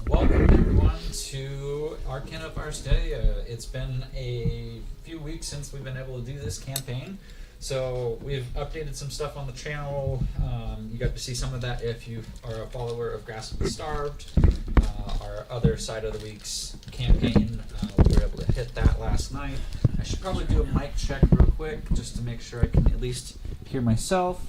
Welcome everyone to Arcana of Arcana. It's been a few weeks since we've been able to do this campaign, so we've updated some stuff on the channel. You got to see some of that if you are a follower of Graspably Starved. Our other side of the week's campaign, we were able to hit that last night. I should probably do a mic check real quick just to make sure I can at least hear myself.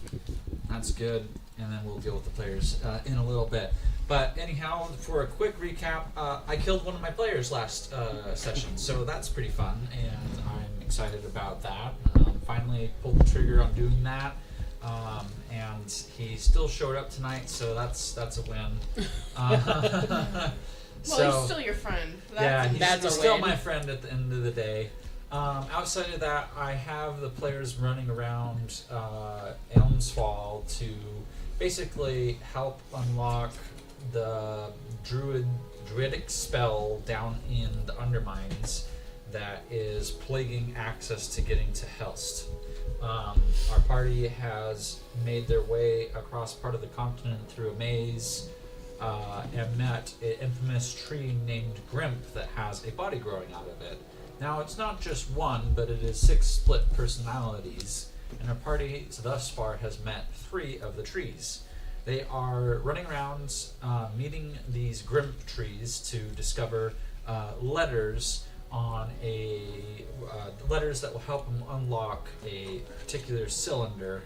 That's good, and then we'll deal with the players in a little bit. But anyhow, for a quick recap, I killed one of my players last session, so that's pretty fun, and I'm excited about that. Finally pulled the trigger on doing that, and he still showed up tonight, so that's a win. Well, he's still your friend. He's still my friend at the end of the day. Outside of that, I have the players running around Elmsfall to basically help unlock the druidic spell down in the Undermines that is plaguing access to getting to Helst. Our party has made their way across part of the continent through a maze and met an infamous tree named Grimp that has a body growing out of it. Now, it's not just one, but it is 6 split personalities, and our party thus far has met 3 of the trees. They are running around meeting these Grimp trees to discover letters on letters that will help them unlock a particular cylinder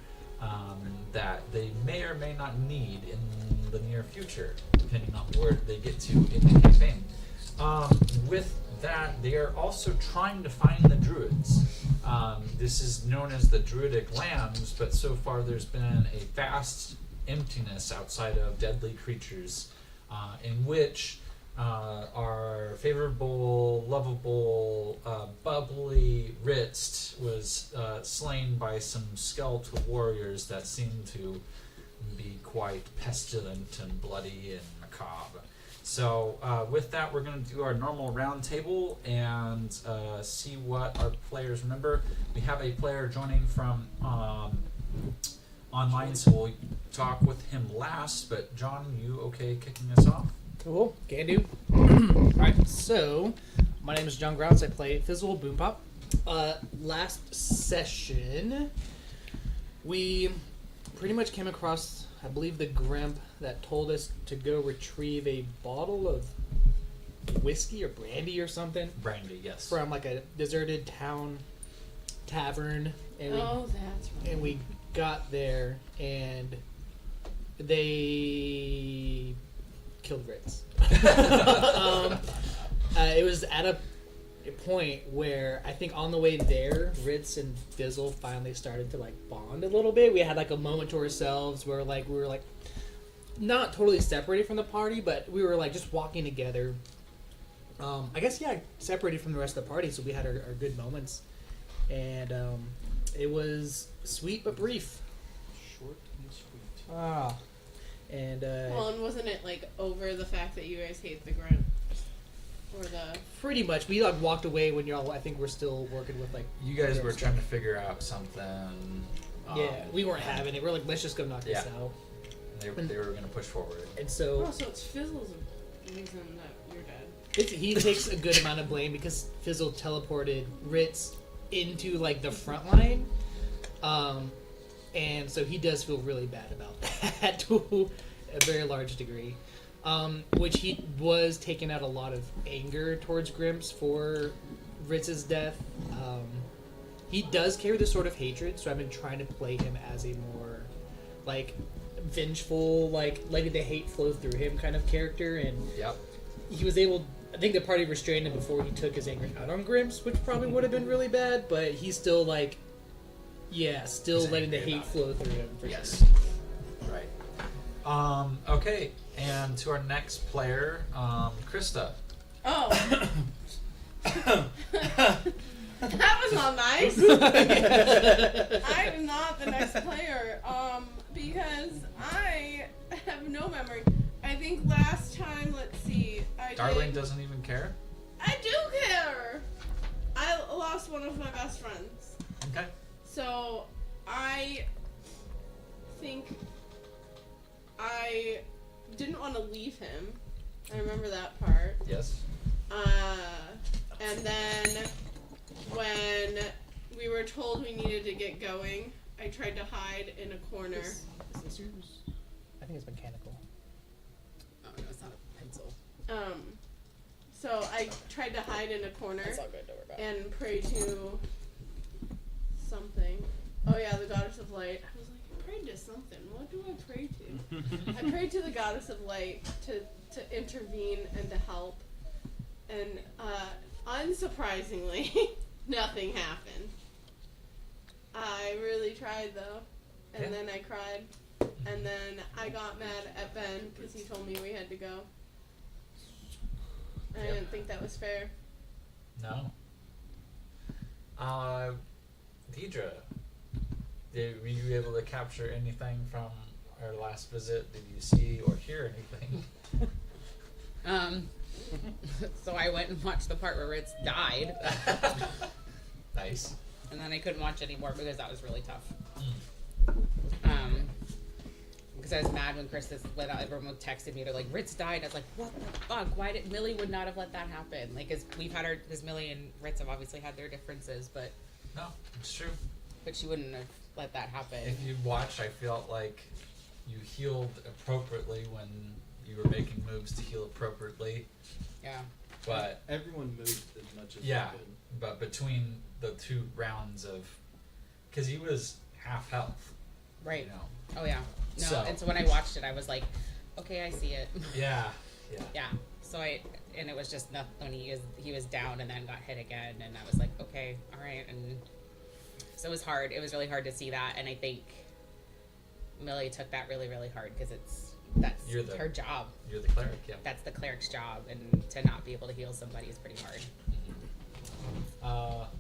that they may or may not need in the near future, depending on where they get to in the campaign. With that, they are also trying to find the druids. This is known as the Druidic Lands, but so far there's been a vast emptiness outside of deadly creatures, in which our favorable, lovable, bubbly Ritz was slain by some skeletal warriors that seem to be quite pestilent and bloody and macabre. So with that, we're going to do our normal round table and see what our players remember. We have a player joining from online, so we'll talk with him last. But John, you okay kicking us off? Cool, can do. Alright, so my name is John Grounds. I play Fizzle Boom Pop. Last session, we pretty much came across, I believe, the Grimp that told us to go retrieve a bottle of whiskey or brandy or something. Brandy, yes. From like a deserted town tavern. And that's right. And we got there and they killed Ritz. It was at a point where I think on the way there, Ritz and Fizzle finally started to like bond a little bit. We had like a moment to ourselves where we were like not totally separated from the party, but we were like just walking together. I guess separated from the rest of the party, so we had our good moments, and it was sweet but brief. Short and sweet. And well, and wasn't it like over the fact that you guys hate the Grimp? Or the... Pretty much. We like walked away when y'all, I think we're still working with like... You guys were trying to figure out something. Yeah, we weren't having it. We're like, let's just go knock this out. They were going to push forward. And so... Oh, so it's Fizzle's reason that you're dead. He takes a good amount of blame because Fizzle teleported Ritz into like the front line. And so he does feel really bad about that to a very large degree. Which he was taking out a lot of anger towards Grimps for Ritz's death. He does carry this sort of hatred, so I've been trying to play him as a more, like, vengeful, like, letting the hate flow through him kind of character, and he was able... I think the party restrained him before he took his anger out on Grimps, which probably would have been really bad, but he's still, like... Yeah, still letting the hate flow through him, for sure. Right. Okay, and to our next player, Krista. Oh. That was not nice. I am not the next player, because I have no memory. I think last time, let's see, Darling doesn't even care? I do care! I lost one of my best friends. Okay. So, I think I didn't want to leave him, I remember that part. Yes. And then when we were told we needed to get going, I tried to hide in a corner. Is this yours? I think it's mechanical. Oh no, it's not a pencil. So I tried to hide in a corner That's all good. Don't worry about it. and pray to something. Oh yeah, the goddess of light. I was like, I prayed to something. What do I pray to? I prayed to the goddess of light to intervene and to help. And unsurprisingly, nothing happened. I really tried though, and Yeah. then I cried, and then I got mad at Ben because he told me we had to go. I Yep. didn't think that was fair. No. Deidre, were you able to capture anything from our last visit? Did you see or hear anything? So I went and watched the part where Ritz died, Nice. and then I couldn't watch anymore because that was really tough. Mm. Because I was mad when when everyone texted me, they're like, Ritz died. I was like, what the fuck? Why did Millie would not have let that happen? Like, because Millie and Ritz have obviously had their differences, but No, it's true. she wouldn't have let that happen. If you watch, I felt like you healed appropriately when you were making moves to heal appropriately. Yeah. But Everyone moved as much as yeah, they could. but between the 2 rounds of, because he was half health, Right. you know. Oh yeah. No. So- And so when I watched it, I was like, okay, I see it. Yeah, yeah. Yeah. So and it was just nothing when he was down and then got hit again, and I was like, okay, all right, and so it was hard. It was really hard to see that, and I think Millie took that really, really hard because that's her job. You're the cleric, yeah. That's the cleric's job, and to not be able to heal somebody is pretty hard.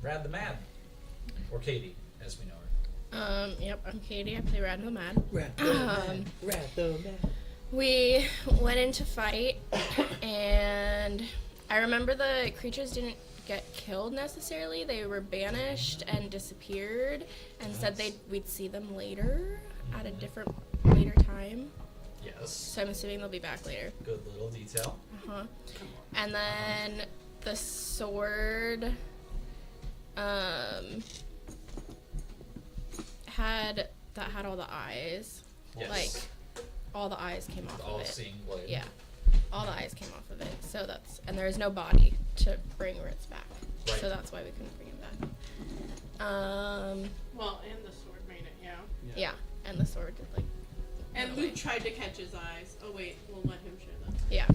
Rad the Mad, or Katie, as we know her. Yep, I'm Katie. I play Rad Nomad. Rat the man. We went into fight, and I remember the creatures didn't get killed necessarily. They were banished and disappeared, and said we'd see them later at a different later time. Yes. So I'm assuming they'll be back later. Good little detail. And then the sword had all the eyes. Yes. Like all the eyes came off The of it. all-seeing blade. Yeah. All the eyes came off of it. So and there is no body to bring Ritz back. Right. So that's why we couldn't bring him back. Well, and the sword made it, yeah. Yeah. And the sword did And Luke tried to catch his eyes. Oh wait, we'll let him share that. yeah.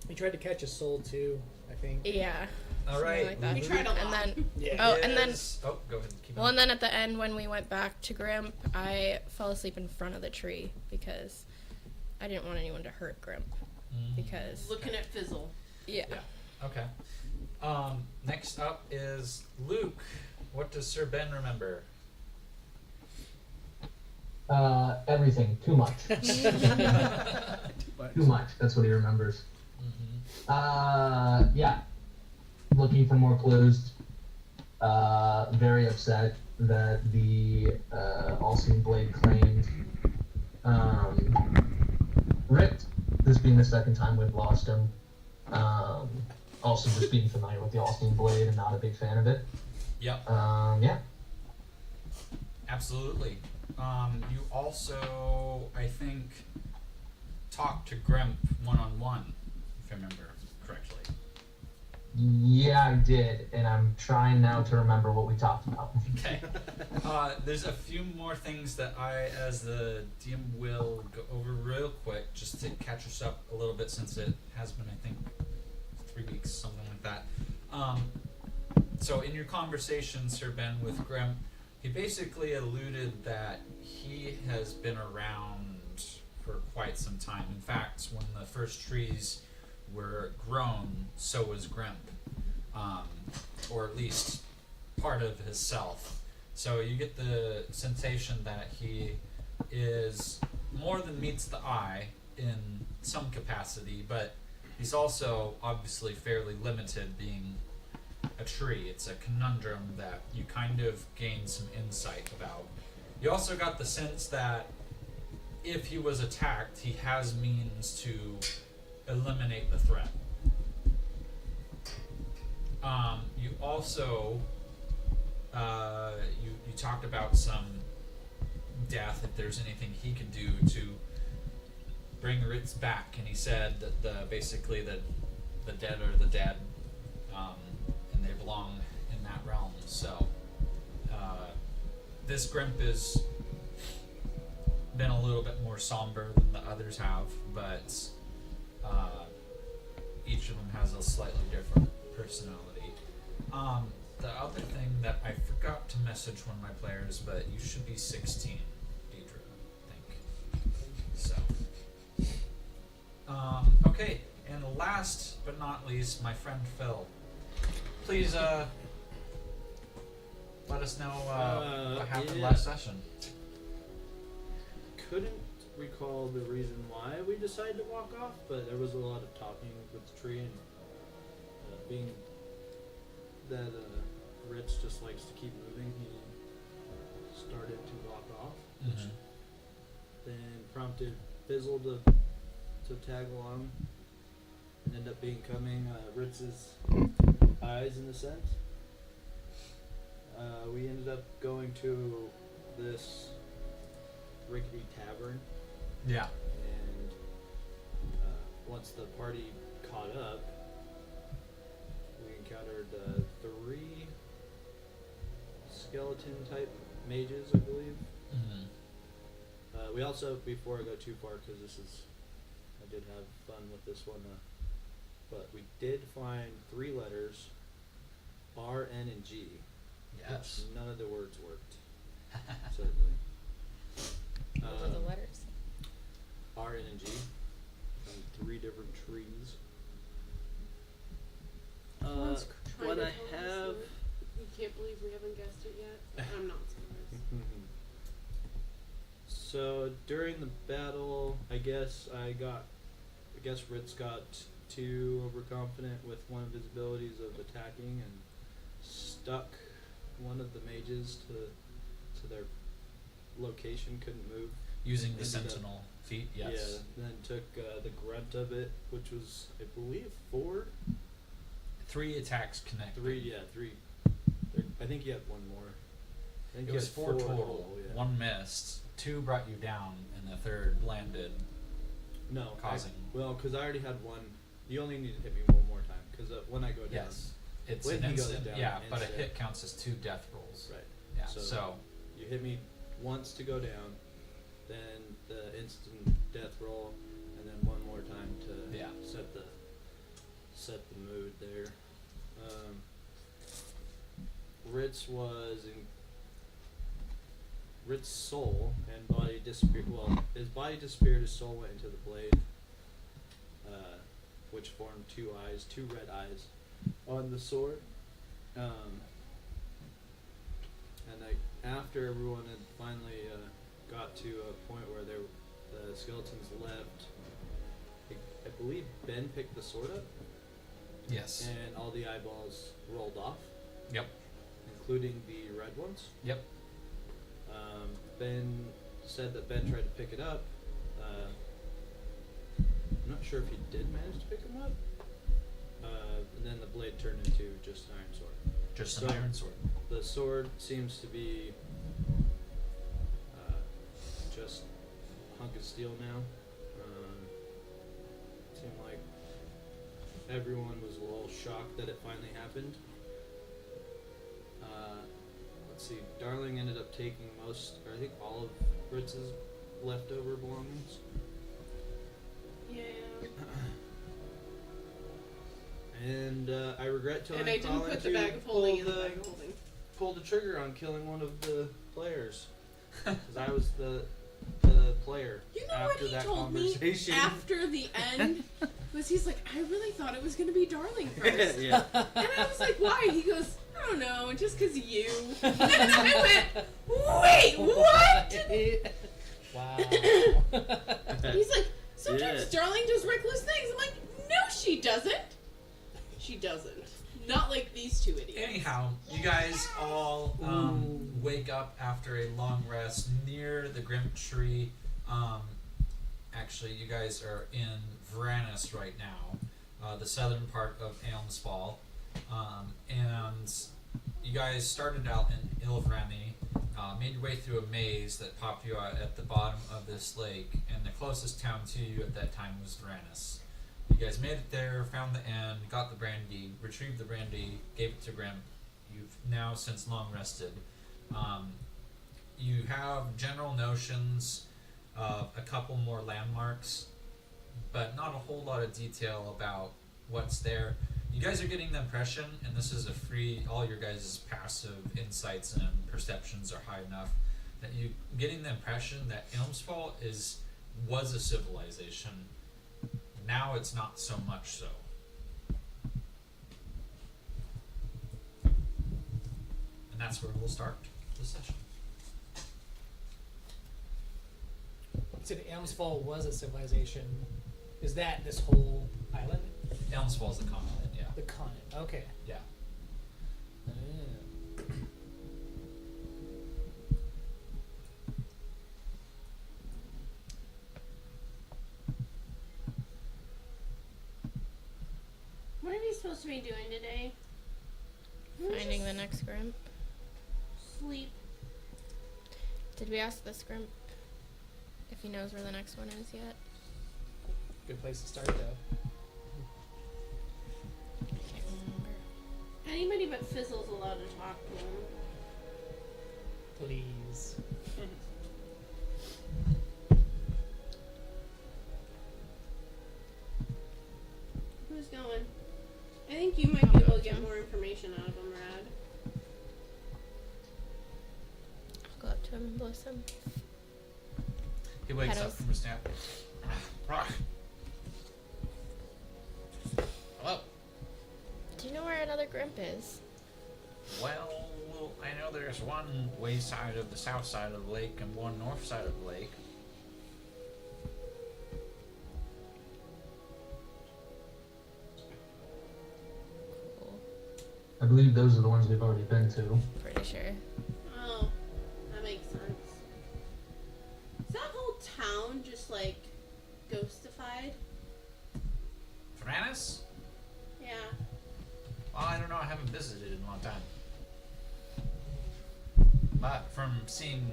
He tried to catch a soul too, I think. Yeah. All Something right. like that. We tried a lot. And then Yeah. oh, and then Oh, go ahead. Keep well, going. and then at the end when we went back to Grimp, I fell asleep in front of the tree because I didn't want anyone to hurt Grimp because Looking at Fizzle. yeah. Okay. Next up is Luke. What does Sir Ben remember? Everything. Too much. Too much. That's what he remembers. Yeah. Looking for more clues. Very upset that the All-Seeing Blade claimed ripped. This being the second time we've lost him. Also just being familiar with the All-Seeing Blade and not a big fan of it. Yep. Yeah. Absolutely. You also, I think, talked to Grimp one-on-one, if I remember correctly. Yeah, I did, and I'm trying now to remember what we talked about. Okay. There's a few more things that I, as the DM, will go over real quick, just to catch us up a little bit, since it has been, I think, 3 weeks, something like that. So in your conversation, Sir Ben, with Grimp, he basically alluded that he has been around for quite some time. In fact, when the first trees were grown, so was Grimp, or at least part of his self. So you get the sensation that he is more than meets the eye in some capacity, but he's also obviously fairly limited, being a tree. It's a conundrum that you kind of gain some insight about. You also got the sense that if he was attacked, he has means to eliminate the threat. You also you talked about some death, if there's anything he could do to bring Ritz back, and he said that basically the dead are the dead, and they belong in that realm. So this Grimp has been a little bit more somber than the others have, but each of them has a slightly different personality. The other thing that I forgot to message one of my players, but you should be 16, Deidre, I think. So, okay, and last but not least, my friend Phil. Please, let us know what happened last session. Couldn't recall the reason why we decided to walk off, but there was a lot of talking with the tree, and being that Rich just likes to keep moving, he started to walk off, Mm-hmm. then prompted Fizzle to tag along, and end up becoming Ritz's eyes in a sense. We ended up going to this rickety tavern, Yeah. and once the party caught up, we encountered 3 skeleton type mages, I believe. Mm-hmm. We also, before I go too far, because I did have fun with this one, but we did find 3 letters, R, N, and G. Yes. None of the words worked, certainly. What were the letters? R, N, and G on 3 different trees. Everyone's trying What to I tell us have. that you can't believe we haven't guessed it yet. I'm not surprised. So during the battle, I guess Ritz got too overconfident with one of his abilities of attacking and stuck one of the mages to their location, couldn't move. Using the Ended up- sentinel feat, yes. Yeah, then took the grunt of it, which was, I believe, 4? 3 attacks connected. 3, 3. I think you had one more. I think It you was had 4 total. yeah. 1 missed, 2 brought you down, and the 3rd landed. No, causing. because I already had one. You only need to hit me one more time, because when I go down. Yes. It's When an he goes instant, down, yeah, but a instant. hit counts as 2 death rolls. Right. Yeah, So- so You hit me once to go down, then the instant death roll, and then one more time to Yeah. set the mood there. Ritz was in. Ritz's soul and body disappeared. Well, his body disappeared. His soul went into the blade, which formed 2 eyes, 2 red eyes, on the sword. And after everyone had finally got to a point where the skeletons left, I believe Ben picked the sword up, yes. and all the eyeballs rolled off, Yep. including the red ones. Yep. Ben said that Ben tried to pick it up. I'm not sure if he did manage to pick him up. And then the blade turned into just an iron sword. Just an So- iron sword. The sword seems to be just a hunk of steel now. Seemed like everyone was a little shocked that it finally happened. Let's see, Darling ended up taking most, or I think all of Ritz's leftover belongings. Yeah. And I regret telling And I didn't Collin put the to bag of pull holding in the the bag of holding. pull the trigger on killing one of the players, because I was the player You know after what he that told me conversation. after the end? Was he's like, I really thought it was going to be Darling first. Yeah. And I was like, why? He goes, I don't know, just because of you. And I went, wait, what? Wow. He's like, sometimes Yeah. Darling does reckless things. I'm like, no, she doesn't. She doesn't. Not like these 2 idiots. Anyhow, you guys all wake up after a long rest near the Grimp tree. actually. You guys are in Varanus right now, the southern part of Elmsfall. And you guys started out in Ilvrani, made your way through a maze that popped you out at the bottom of this lake, and the closest town to you at that time was Varanus. You guys made it there, found the end, got the brandy, retrieved the brandy, gave it to Grim. You've now since long rested. You have general notions of a couple more landmarks, but not a whole lot of detail about what's there. You guys are getting the impression, and this is a free, all your guys' passive insights and perceptions are high enough, that you're getting the impression that Elmsfall was a civilization. Now it's not so much so. And that's where we'll start the session. You said Elmsfall was a civilization. Is that this whole island? Elmsfall's the continent, yeah. The continent. Okay. Yeah. What are we supposed to be doing today? Finding the next Grimp. Sleep. Did we ask this Grimp if he knows where the next one is yet? Good place to start, though. I can't remember. Anybody but Fizzle's allowed to talk to him. Please. Who's going? I think you might be able to get more information out of him, Rad. I'll go up to him and bless him. He wakes up Petals. from his nap. Hello. Do you know where another Grimp is? Well, I know there's one way side of the south side of the lake and one north side of the lake. Cool. I believe those are the ones we've already been to. Pretty sure. Oh, that makes sense. Is that whole town just like ghostified? Varanus? Yeah. Well, I don't know. I haven't visited in a long time. But from seeing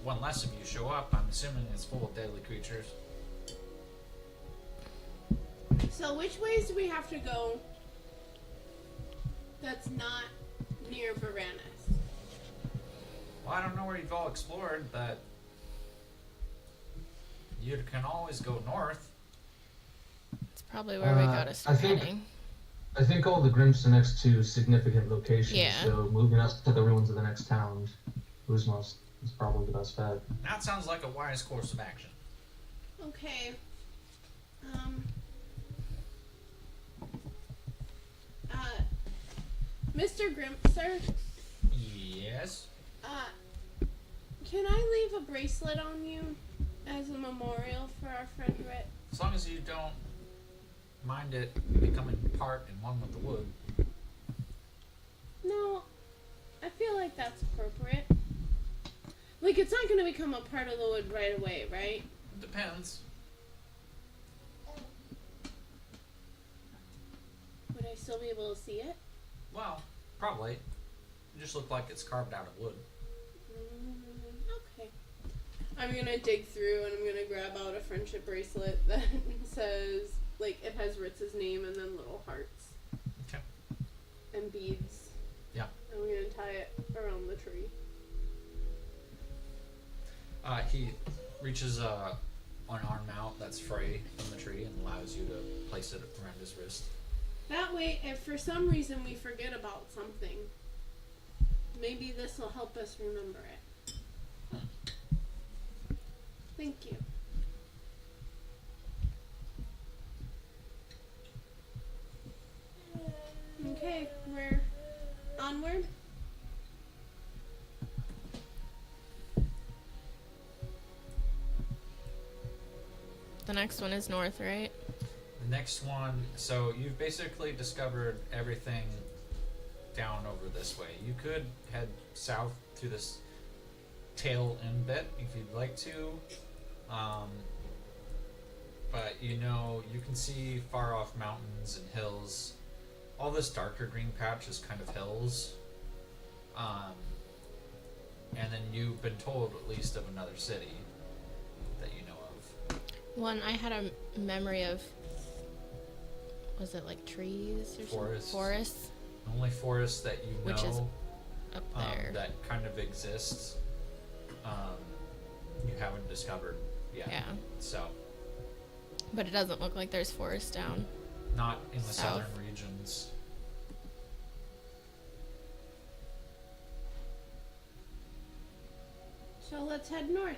one less of you show up, I'm assuming it's full of deadly creatures. So which ways do we have to go that's not near Varanus? Well, I don't know where you've all explored, but you can always go north. It's probably where we got us I think- heading. I think all the Grimps are next to significant locations, Yeah. so moving us to the ruins of the next town, Oosmos, is probably the best bet. That sounds like a wise course of action. Okay. Mr. Grimp, sir, Yes. can I leave a bracelet on you as a memorial for our friend Rit? As long as you don't mind it becoming part and one with the wood. No, I feel like that's appropriate. Like, it's not gonna become a part of the wood right away, right? Depends. Would I still be able to see it? Well, probably. It just look like it's carved out of wood. Okay. I'm gonna dig through and I'm gonna grab out a friendship bracelet that says, like, it has Ritz's name and then little hearts. Okay. And beads. Yeah. And we're gonna tie it around the tree. He reaches an arm out that's frayed from the tree and allows you to place it around his wrist. That way, if for some reason we forget about something, maybe this will help us remember it. Thank you. Okay, we're onward. The next one is north, right? The next one, so you've basically discovered everything down over this way. You could head south to this tail end bit if you'd like to. you know, you can see far off mountains and hills. All this darker green patch is kind of hills. And then you've been told at least of another city that you know of. One, I had a memory of. Was it like trees or Forests. something? Forests. The only forest that you know Which is up there. that kind of exists, you haven't discovered yet. Yeah. So, But it doesn't look like there's forests down. not in the South. southern regions. So let's head north.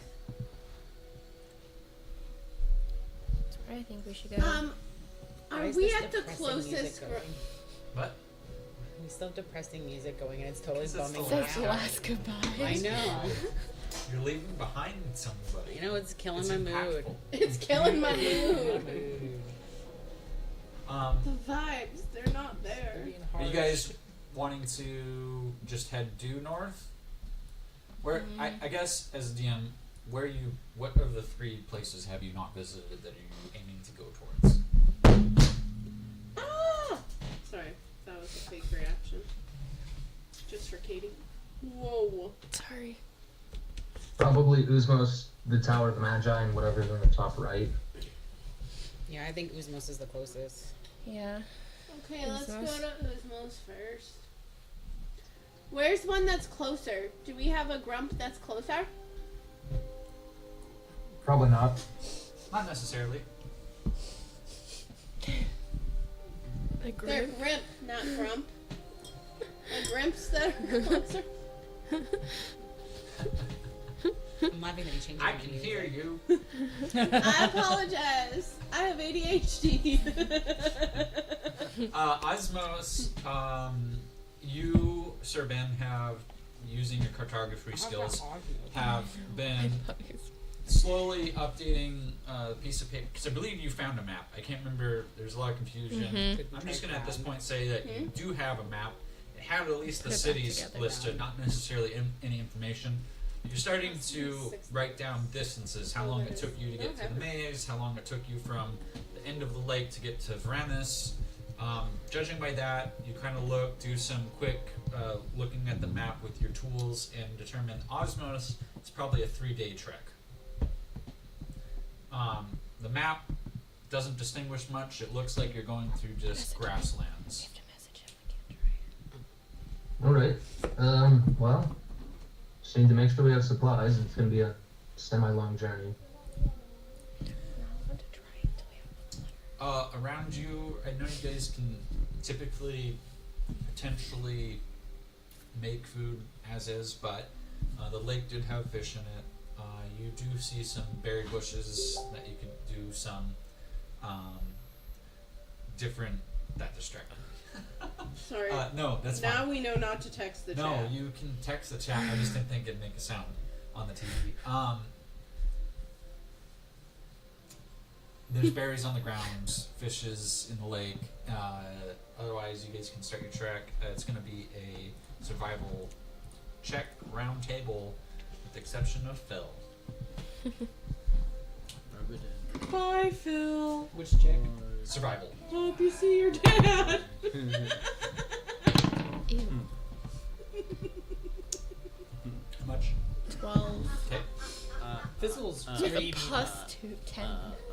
That's where I think we should go. Why Are is we this at the depressing music closest? going? What? We still have depressing music going, and it's totally Because it's bumming the me Says last the out. last goodbye. I know. You're leaving behind somebody. You know, it's killing It's my mood. impactful. It's killing my mood. The vibes, they're not there. Are you guys wanting to just head due north? Where I guess as a DM, what of the three places have you not visited that you're aiming to go towards? Ah! Sorry, that was a fake reaction. Just for Katie. Whoa. Sorry. Probably Oosmos, the Tower of the Magi, and whatever's in the top right. Yeah, I think Oosmos is the closest. Yeah. Okay, let's go Oosmos. to Oosmos first. Where's one that's closer? Do we have a grump that's closer? Probably not. Not necessarily. A They're group. grimp, not grump. The grimps that are closer. I'm laughing that he changed I the can music. hear you. I apologize. I have ADHD. Osmos, you, Sir Ben, have, using your cartography skills, have been slowly updating a piece of paper. Because I believe you found a map. I can't remember. There's a lot of confusion. Mm-hmm. I'm just going to at this point say that you do have a map. It had at least the Put it back cities together listed, not necessarily any information. You're starting to write down distances, how long it took you to get to the maze, how long it took you from the end of the lake to get to Varanus. Judging by that, you kind of do some quick looking at the map with your tools and determine Osmos is probably a 3-day trek. The map doesn't distinguish much. It looks like you're going through just grasslands. Alright. Well, just need to make sure we have supplies. It's gonna be a semi-long journey. Around you, I know you guys can typically potentially make food as is, but the lake did have fish in it. You do see some berry bushes that you could do some different. That distracted me. Sorry. No, that's now fine. we know not to text the No, chat. you can text the chat. I just didn't think it'd make a sound on the TV. There's berries on the ground, fishes in the lake. Otherwise, you guys can start your trek. It's going to be a survival check round table, with the exception of Phil. Rub it in. Bye, Phil. Which check? Survival. Hope you see your dad. Ew. How much? 12. Okay. Fizzle's With a really, plus 10.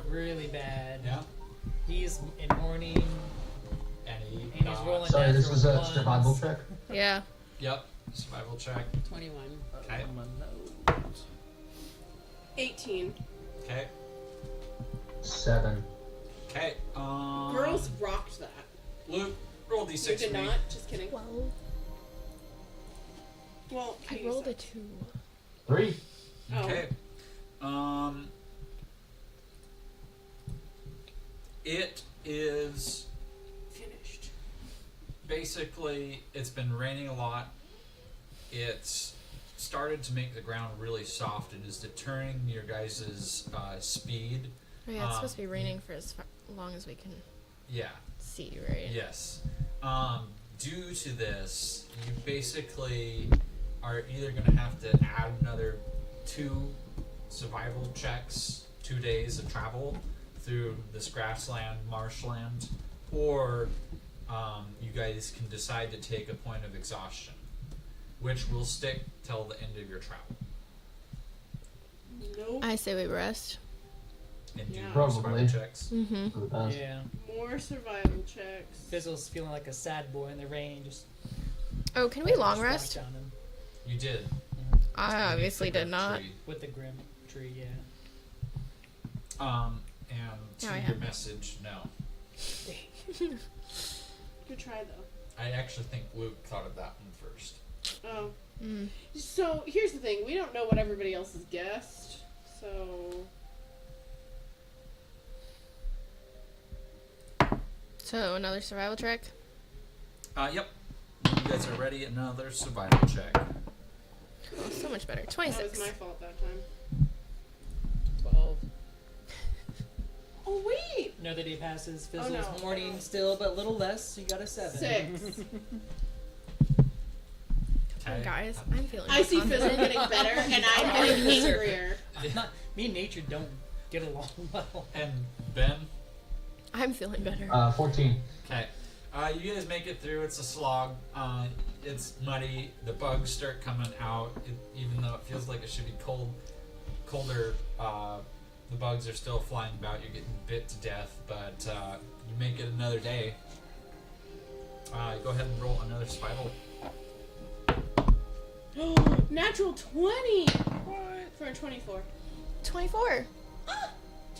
really bad. Yeah. He's in mourning, And he and he's rolling Sorry, this was a natural survival ones. check? Yeah. Yep. Survival check. 21. Okay. 18. Okay. 7. Okay. Girls rocked that. Luke, roll You d6 did for me. not? Just kidding. 12. Well, I Katie rolled a sucks. 2. 3. Oh. Okay. It is Finished. basically, it's been raining a lot. It's started to make the ground really soft and is deterring your guys' speed. Oh, yeah, it's supposed to be raining for as long as we can Yeah. see, right? Yes. Due to this, you basically are either going to have to add another 2 survival checks, 2 days of travel through this grassland, marshland, or you guys can decide to take a point of exhaustion, which will stick till the end of your travel. Nope. I say we rest. And do Yeah. more Probably. survival checks. Mm-hmm. For the best. Yeah. More survival checks. Fizzle's feeling like a sad boy in the rain. Just Oh, can we long just rest? walked on him You did. I obviously did not. Tree. with the grim tree. Yeah. And to Now I your have- message, no. Good try though. I actually think Luke thought of that one first. Oh. Mm. So here's the thing: we don't know what everybody else has guessed. So So another survival check. Yep. You guys are ready. Another survival check. Oh, so much better. that 26. was my fault that time. 12. Oh wait, Another day passes. Fizzle's no. morning still, but a little less. So you got a 7. 6. Okay. Guys, I'm feeling I see confident. Fizzle getting better, and I'm getting angrier. Not me and nature don't get along well. And Ben. I'm feeling better. 14. Okay. You guys make it through. It's a slog. It's muddy. The bugs start coming out. Even though it feels like it should be colder, the bugs are still flying about. You're getting bit to death, but you make it another day. Go ahead and roll another survival. Natural 20. What? For a 24. 24.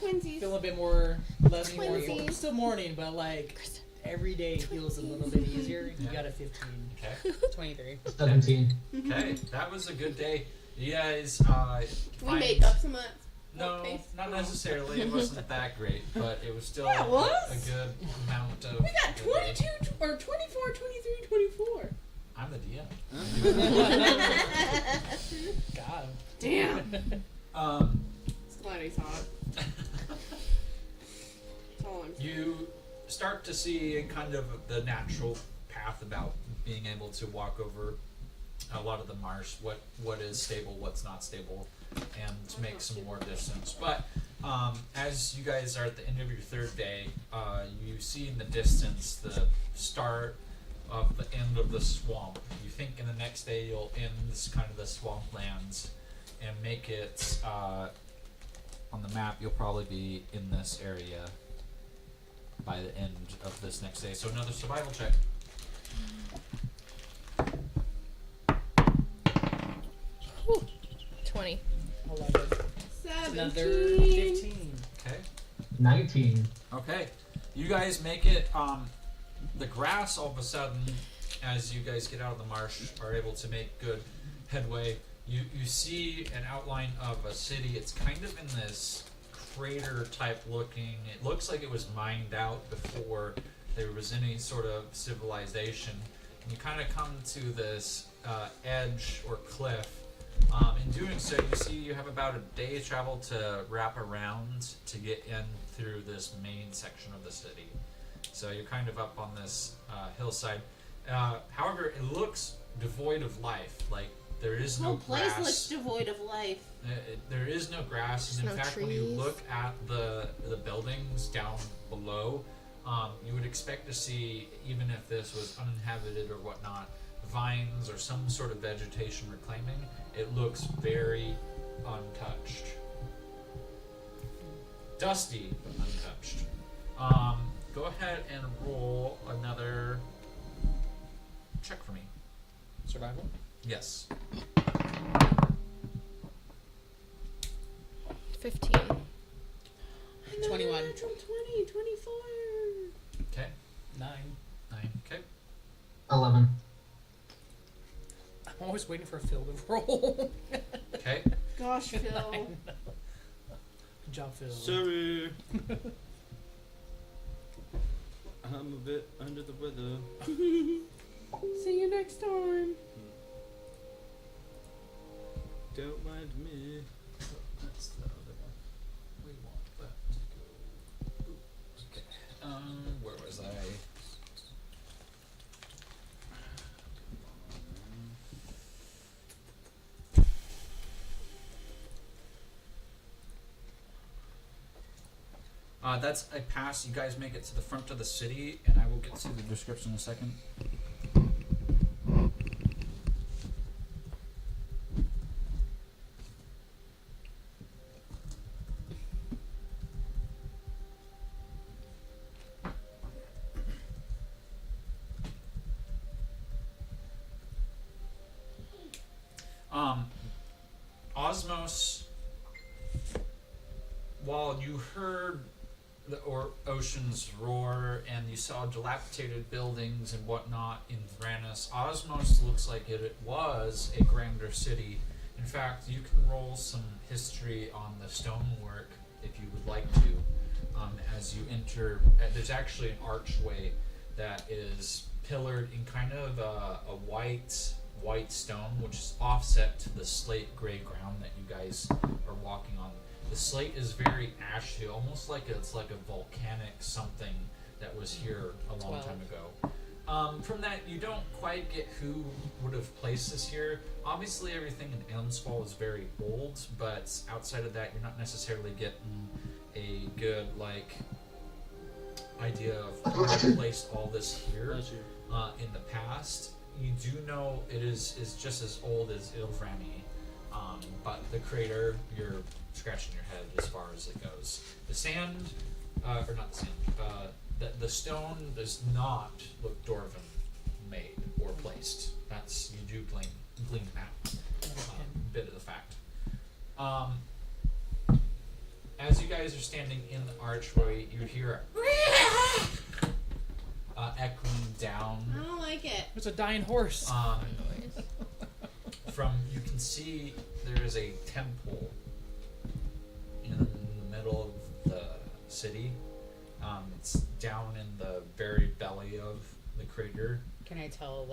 Twinsies. Feeling a bit more less morning. Twinsies. Still morning, but like every day feels a little bit easier. You Yeah. got a 15. Okay. 23. 17. Okay. That was a good day. You guys We find- make up some No, pace. not necessarily. It wasn't that great, but it was still Yeah, it was. a good amount of. We got good day. 22 or 24, 23, 24. I'm the DM. God. Damn. Um, It's glad he's hot. That's all I'm saying. you start to see kind of the natural path about being able to walk over a lot of the marsh, what is stable, what's not stable, and to make some more distance. But as you guys are at the end of your third day, you see in the distance the start of the end of the swamp. You think in the next day you'll end this kind of the swamplands and make it on the map. You'll probably be in this area by the end of this next day. So another survival check. 20. 11. 17. Another 15. Okay. 19. Okay. You guys make it. The grass all of a sudden, as you guys get out of the marsh, are able to make good headway. You see an outline of a city. It's kind of in this crater type looking. It looks like it was mined out before there was any sort of civilization. And you kind of come to this edge or cliff. In doing so, you see you have about a day's travel to wrap around to get in through this main section of the city. So you're kind of up on this hillside. However, it looks devoid of life. Like there is no whole place grass. looks devoid of life. There is no grass, and in There's no fact, when you trees. look at the buildings down below, you would expect to see, even if this was uninhabited or whatnot, vines or some sort of vegetation reclaiming. It looks very untouched, dusty, but untouched. Go ahead and roll another check for me. Survival? Yes. 15. 21. Natural 20, 24. Okay. 9. 9. Okay. 11. I'm always waiting for Phil to roll. Okay. Gosh, Phil. Good job, Phil. Sorry. I'm a bit under the weather. See you next time. Don't mind me. That's the other one. We want that to go. Okay. Where was I? That's a pass. You guys make it to the front of the city, and I will get to the description in a second. Oosmos, while you heard the oceans roar and you saw dilapidated buildings and whatnot in Thranis, Oosmos looks like it was a grander city. In fact, you can roll some history on the stonework if you would like to. As you enter, there's actually an archway that is pillared in kind of a white stone, which is offset to the slate gray ground that you guys are walking on. The slate is very ashy, almost like it's like a volcanic something that was here a long time ago. From that, you don't quite get who would have placed this here. Obviously, everything in Elmsfall is very old, but outside of that, you're not necessarily getting a good idea of who placed all this here in the past. You do know it is just as old as Ilvrani, but the crater, you're scratching your head as far as it goes. The sand, or not the sand, the stone does not look Dwarven made or placed. That's, you do glean that bit of the fact. As you guys are standing in the archway, you hear echoing down. I don't like it. There's a dying horse. You can see there is a temple in the middle of the city. It's down in the very belly of the crater. Can I tell,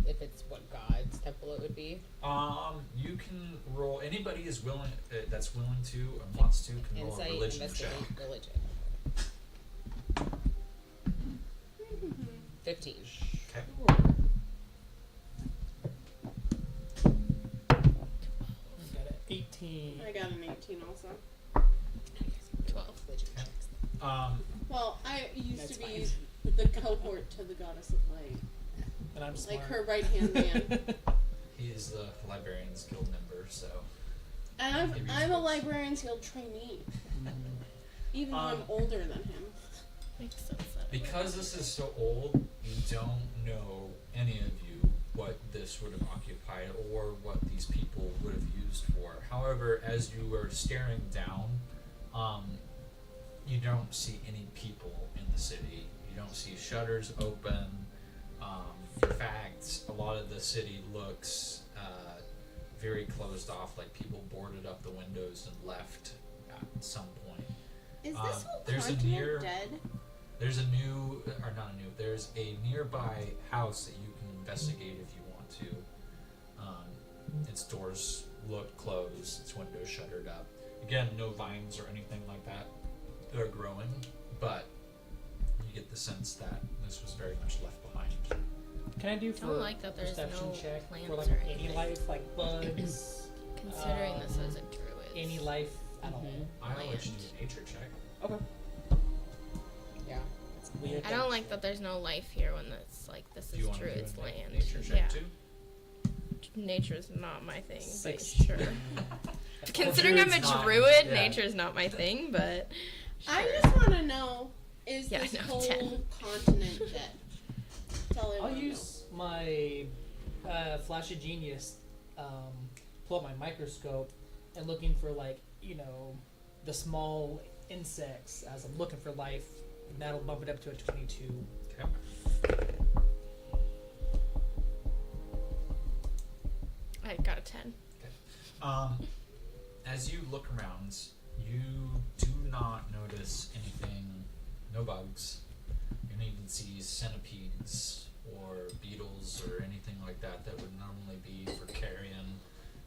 if it's what god's temple it would be? You can roll. Anybody is willing, that's willing to and wants to, can roll a Insight, religion check. investigate, religion. 15. Okay. I got an 18. I got an 18 also. 12. Religion checks. Well, I used That's to be fine. the cohort to the goddess of light. And I'm smart. Like her right hand man. He is the Librarians Guild member, so. And Maybe I'm a he's- librarian's guild trainee. Even though I'm older than him. Makes sense. That Because this is so old, you don't know, any of you, what this would have occupied or what these people would have used for. However, as you are staring down, you don't see any people in the city. You don't see shutters open. In fact, a lot of the city looks very closed off, like people boarded up the windows and left at some point. Is this whole there's a continent dead? There's there's a nearby house that you can investigate if you want to. Its doors look closed, its windows shuttered up. Again, no vines or anything like that are growing, but you get the sense that this was very much left behind. Can I do I for don't like that there's perception no check plants for or any anything. life, like bugs? Considering this as a druid. Any life at all? I'll let you Land. do a nature check. Okay. Yeah. It's weird. I don't like that there's no life here when it's like this Do you is want to do druid's a land. nature check Yeah. too? Nature's not my thing, but 16. sure. Considering I'm a druid's not- druid, yeah. nature's not my thing, but sure. I just want to know, is Yeah, this no, whole 10. continent dead? That's all I I'll want to know. use my flash of genius, pull up my microscope, and looking for the small insects as I'm looking for life, and that'll bump it up to a 22. Okay. I got a 10. As you look around, you do not notice anything, no bugs. You don't even see centipedes or beetles or anything like that that would normally be for carrion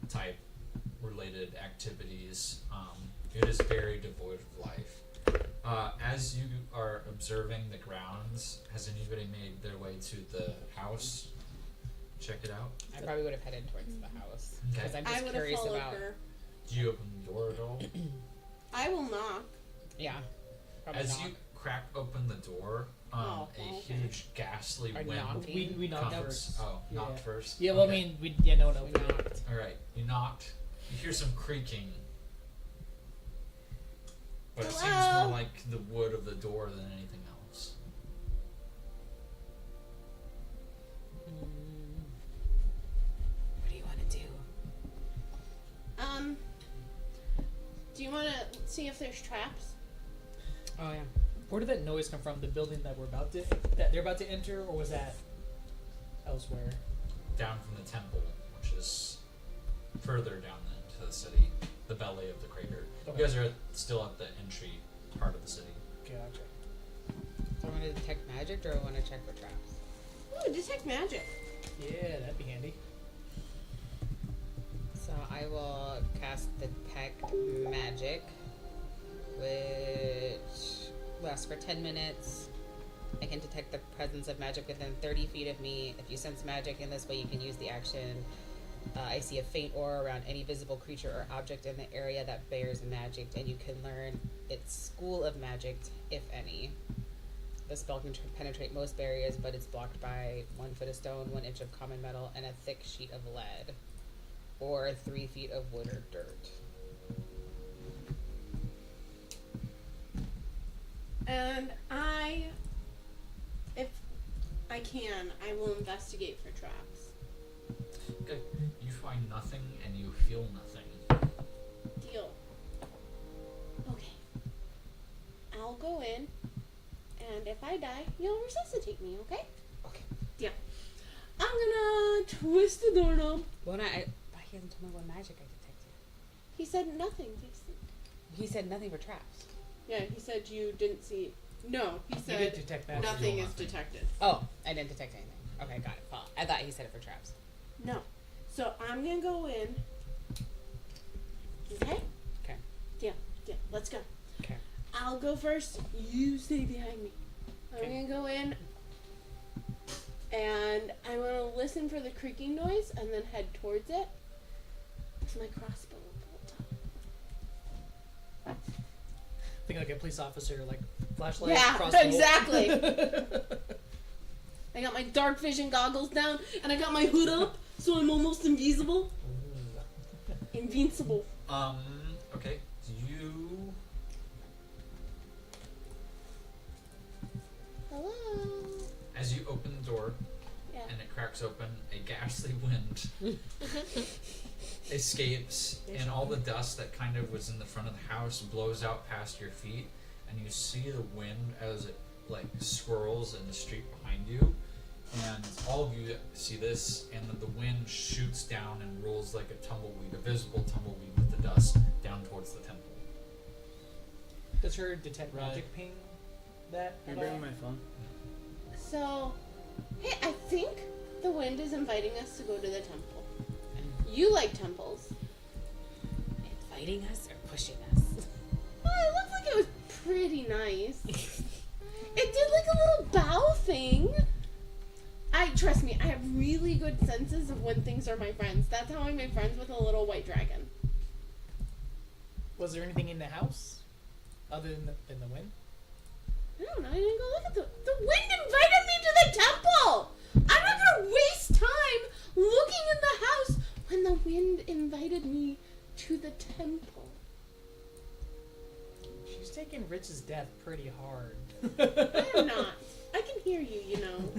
type related activities. It is very devoid of life. As you are observing the grounds, has anybody made their way to the house? Check it out. I probably would have headed towards the house. Okay. Because I'm I just would have curious followed about. her. Do you open the door at all? I will knock. Yeah. Probably As not. you crack open the door, Oh, a okay. huge ghastly Or wind knocking. We knocked comes. first. Oh, Yeah. knocked first. Yeah, well, Okay. I mean, no one We opened it. knocked. All right, you knocked. You hear some creaking, but it seems Hello? more like the wood of the door than anything else. What do you want to do? Do you want to see if there's traps? Oh yeah. Where did that noise come from? The building that they're about to enter, or was that elsewhere? Down from the temple, which is further down into the city, the belly of the crater. Okay. You guys are still at the entry part of the city. Gotcha. Do I want to detect magic or I want to check for traps? Ooh, detect magic. Yeah, that'd be handy. So I will cast detect magic, which lasts for 10 minutes. I can detect the presence of magic within 30 feet of me. If you sense magic in this way, you can use the action. I see a faint aura around any visible creature or object in the area that bears magic, and you can learn its school of magic, if any. The spell can penetrate most barriers, but it's blocked by 1 foot of stone, 1 inch of common metal, and a thick sheet of lead, or 3 feet of wood or dirt. And if I can, I will investigate for traps. Okay. You find nothing and you feel nothing. Deal. Okay. I'll go in, and if I die, you'll resuscitate me, okay? Okay. Yeah. I'm gonna twist the doorknob. Well, he hasn't told me what magic I detected. He said nothing, Jason. He said nothing for traps. Yeah, he said you didn't see. No, he You said did detect magic. nothing is Nothing. detected. Oh, I didn't detect anything. Okay, got it. Well, I thought he said it for traps. No. So I'm gonna go in. Okay? Okay. Deal. Let's go. Okay. I'll go first. You stay behind me. I'm Okay. gonna go in, and I'm gonna listen for the creaking noise, and then head towards it with my crossbow bolt. Think like a police officer, like flashlight. Yeah, crossbow. exactly. I got my dark vision goggles down, and I got my hood up, so I'm almost invisible. Invincible. Okay. You Hello. as you open the door Yeah. and it cracks open, a ghastly wind escapes, and all the dust that kind of was in the front of the house blows out past your feet, and you see the wind as it like swirls in the street behind you, and all of you see this, and then the wind shoots down and rolls like a tumbleweed, a visible tumbleweed with the dust down towards the temple. Does her detect Right. magic ping that? You're at all? bringing my phone? So, hey, I think the wind is inviting us to go to the temple. You like temples. Inviting us or pushing us? Well, it looked like it was pretty nice. It did like a little bow thing. Trust me, I have really good senses of when things are my friends. That's how I made friends with a little white dragon. Was there anything in the house other than the wind? I don't know, I didn't go look at the wind invited me to the temple! I'm not gonna waste time looking in the house when the wind invited me to the temple. She's taking Rich's death pretty hard. I am not. I can hear you, you know.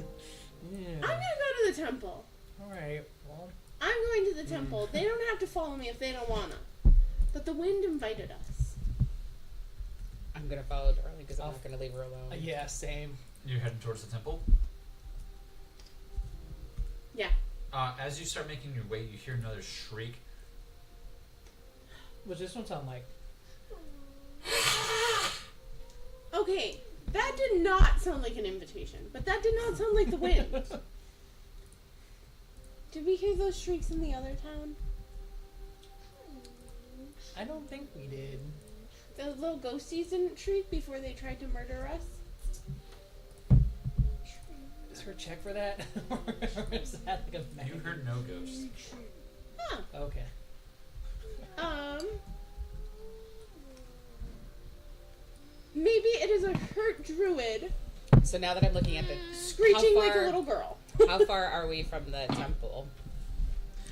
Yeah. I'm gonna go to the temple. Alright, well. I'm going to the temple. They don't have to follow me if they don't wanna. But the wind invited us. I'm gonna follow Darling because I'm Oh. not gonna leave her alone. Yeah, same. You're heading towards the temple. Yeah. As you start making your way, you hear another shriek. What's this one sound like? Okay, that did not sound like an invitation, but that did not sound like the wind. Did we hear those shrieks in the other town? I don't think we did. The little ghosties didn't shriek before they tried to murder us? Is her check for that? Or is that like a You heard no ghosts. Huh. Okay. maybe it is a hurt druid So now that I'm looking at the screeching how like a far- little girl. How far are we from the temple?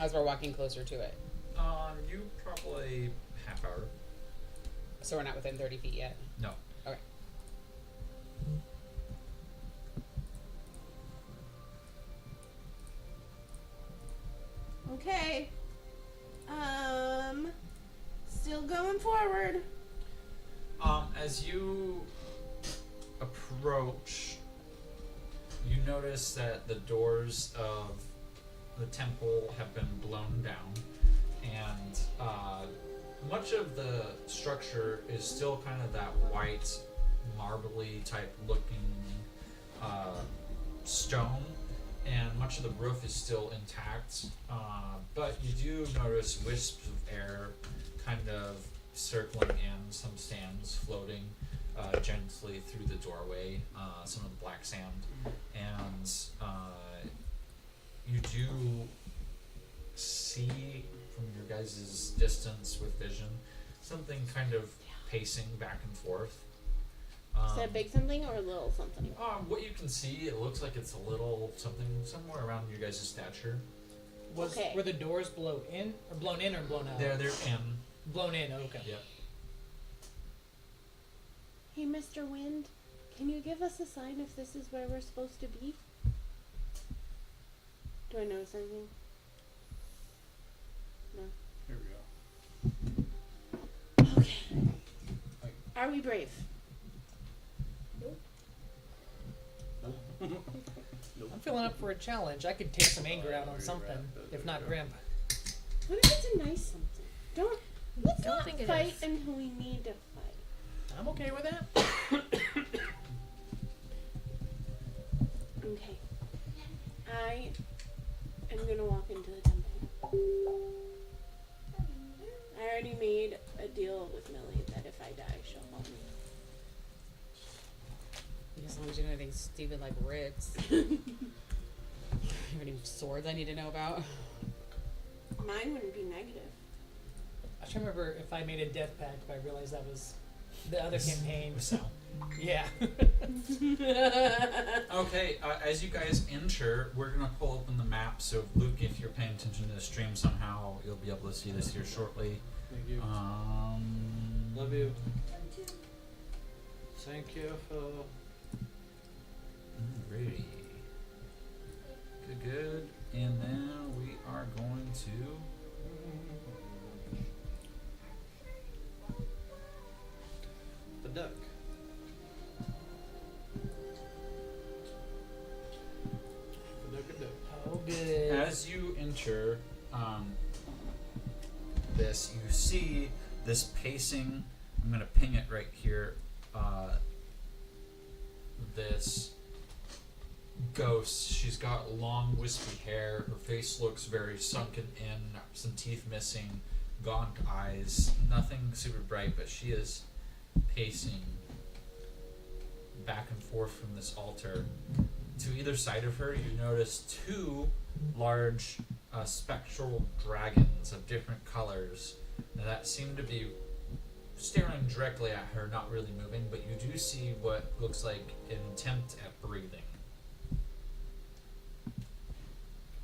As we're walking closer to it. You probably half hour. So we're not within 30 feet yet. No. Okay. Okay. Still going forward. As you approach, you notice that the doors of the temple have been blown down, and much of the structure is still kind of that white, marbly type looking stone, and much of the roof is still intact. But you do notice wisps of air kind of circling in, some stands floating gently through the doorway, some of the black sand, and you do see from your guys' distance with vision something kind of pacing back and forth. Is that big something or a little something? What you can see, it looks like it's a little something somewhere around your guys' stature. Okay. Were the doors blown in or blown out? They're in. Blown in. Okay. Yep. Hey, Mr. Wind, can you give us a sign if this is where we're supposed to be? Do I notice anything? No. Here we go. Okay. Are we brave? I'm feeling up for a challenge. I could take some anger out on something, if not Grimp. What if it's a nice something? Let's Don't not think it fight is. until we need to fight. I'm okay with that. Okay. I am gonna walk into the temple. I already made a deal with Millie that if I die, she'll help me. As long as you don't have anything stupid like Ritz. You have any swords I need to know about? Mine wouldn't be negative. I try to remember if I made a death pact, but I realized that was the other campaign. So. Yeah. Okay, as you guys enter, we're gonna pull open the map. So, Luke, if you're paying attention to the stream somehow, you'll be able to see this here shortly. Thank you. Love you. Thank you for. Alrighty. Good. And then we are going to. The duck. Oh, good. As you enter this, you see this pacing. I'm going to ping it right here. This ghost. She's got long, wispy hair. Her face looks very sunken in, some teeth missing, gaunt eyes. Nothing super bright, but she is pacing back and forth from this altar. To either side of her, you notice two large spectral dragons of different colors that seem to be staring directly at her, not really moving, but you do see what looks like an attempt at breathing.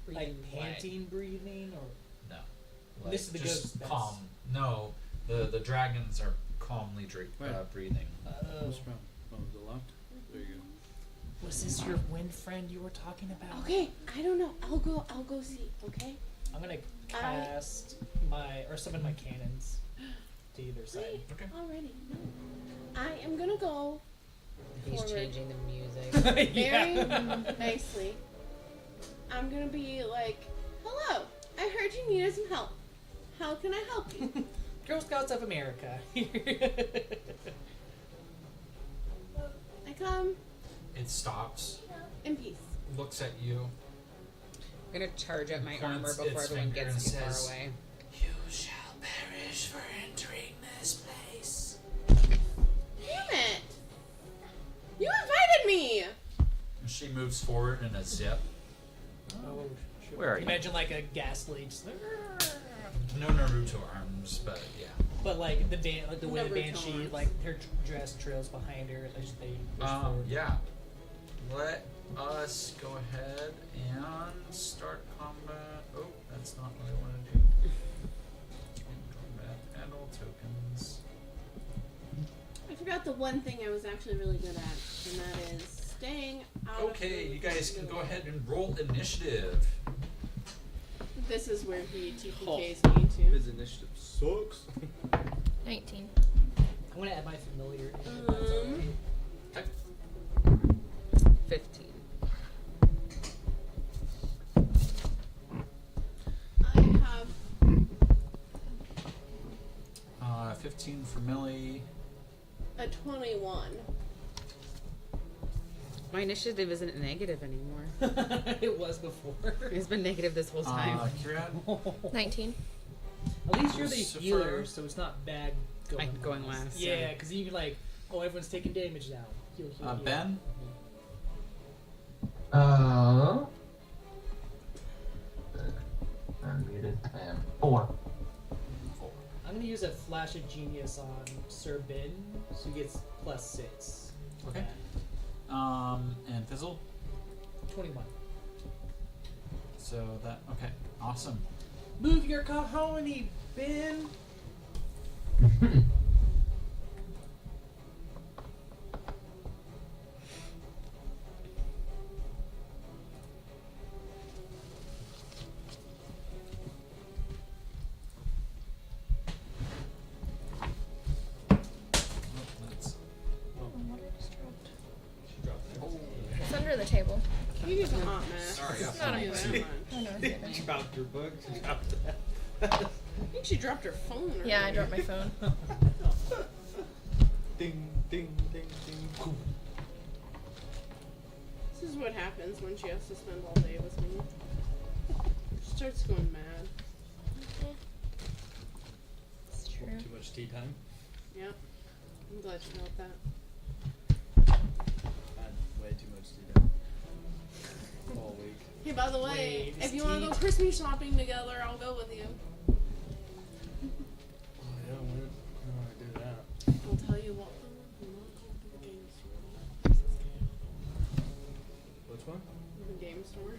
Like panting breathing, or No. Like, This is the just ghost that's- calm. No, the dragons are calmly Right. breathing. What's from? Oh, is it locked? There you go. was this your wind friend you were talking about? Okay, I don't know. I'll go see, okay? I'm gonna cast summon my cannons to either side. Wait, Okay. already. No. I am gonna go He's forward changing the music. very Yeah. nicely. I'm gonna be like, hello, I heard you needed some help. How can I help you? Girl Scouts of America. I come It stops, in peace. looks at you. I'm gonna charge up my Points armor before its everyone finger gets too and far says, away. You shall perish for entering this place. Damn it! You invited me! And she moves forward in a zip. Oh, sure. Where are you? Imagine like a gas leech. No Naruto arms, but yeah. But like the the way the Never banshee, tolerance. like her dress trails behind her, they push forward. Yeah. Let us go ahead and start combat. Oh, that's not what I want to do. Combat and all tokens. I forgot the one thing I was actually really good at, and that is staying out Okay, of you guys can the- go ahead and roll initiative. This is where he TPKs Oh. me too. His initiative sucks. 19. I'm gonna add my familiar. Okay. 15. I have 15 for Millie. a 21. My initiative isn't negative anymore. It was before. It's been negative this whole time. Kirat. 19. At least you're the Lucifer. healer, so it's not bad going, Like going last, Yeah, yeah. because you can like, oh, everyone's taking damage now. Heal, heal, heal. Ben. I'm muted. I am 4. I'm gonna use a flash of genius on Sir Ben, so he gets +6. Okay. And Fizzle. 21. So that, okay. Awesome. Move your cojones, Ben. Oh, that's, She dropped it. It's under the table. You use a hot mess. Sorry, I Not thought even it was that you. much. I know. it's She different. dropped her book. She dropped that. I think she dropped her phone. Yeah, I earlier. dropped my phone. Ding, ding, ding, ding. This is what happens when she has to spend all day with me. She starts going mad. It's true. Too much tea time. Yep. I'm glad you know that. I had way too much tea time. All week. Hey, by the way, Wait, if you is want to tea- go Christmas shopping together, I'll go with you. Oh yeah, when do I do that? I'll tell you what. The game store. Which one? The game store.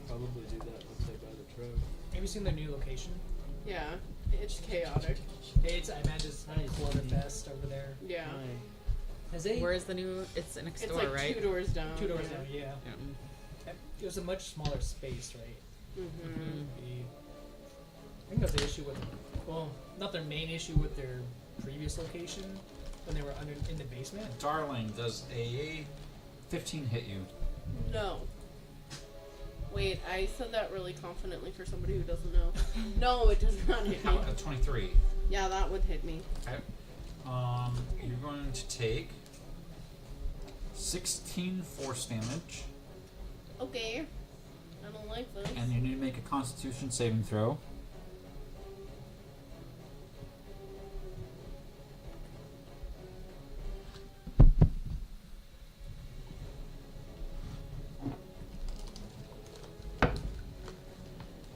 Probably do that once I buy the truck. Have you seen their new location? Yeah, it's chaotic. It's, I imagine it's Quarterfest over there. Yeah. Has they? Where is the new? It's next It's door, like right? 2 doors down. 2 doors yeah. down, yeah. Yeah. It was a much smaller space, right? Mm-hmm. I think that was the issue with, well, not their main issue with their previous location when they were in the basement. Darling, does a 15 hit you? No. Wait, I said that really confidently for somebody who doesn't know. No, it does not hit me. How, 23. Yeah, that would hit me. Okay. You're going to take 16 force damage, Okay. I don't like this. and you need to make a Constitution saving throw.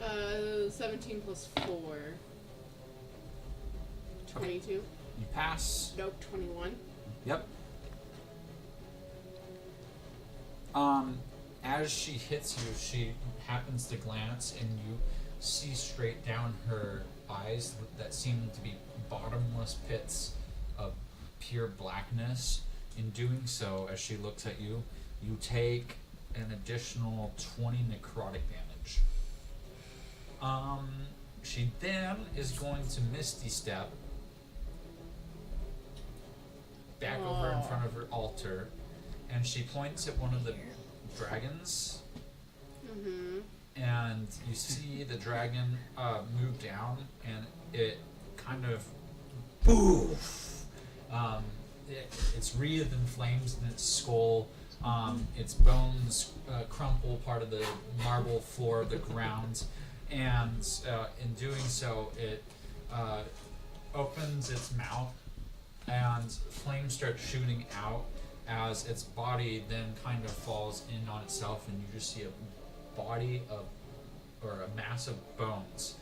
Uh, 17 plus 4. 22. You pass. Nope, 21. Yep. As she hits you, she happens to glance, and you see straight down her eyes that seem to be bottomless pits of pure blackness. In doing so, as she looks at you, you take an additional 20 necrotic damage. She then is going to Misty Step back over in front of her altar, and she points at one of the dragons, Mm-hmm. and you see the dragon move down, and it kind of boof. It's wreathed in flames in its skull. Its bones crumple part of the marble floor of the ground, and in doing so, it opens its mouth, and flames start shooting out as its body then kind of falls in on itself, and you just see a body of, or a mass of bones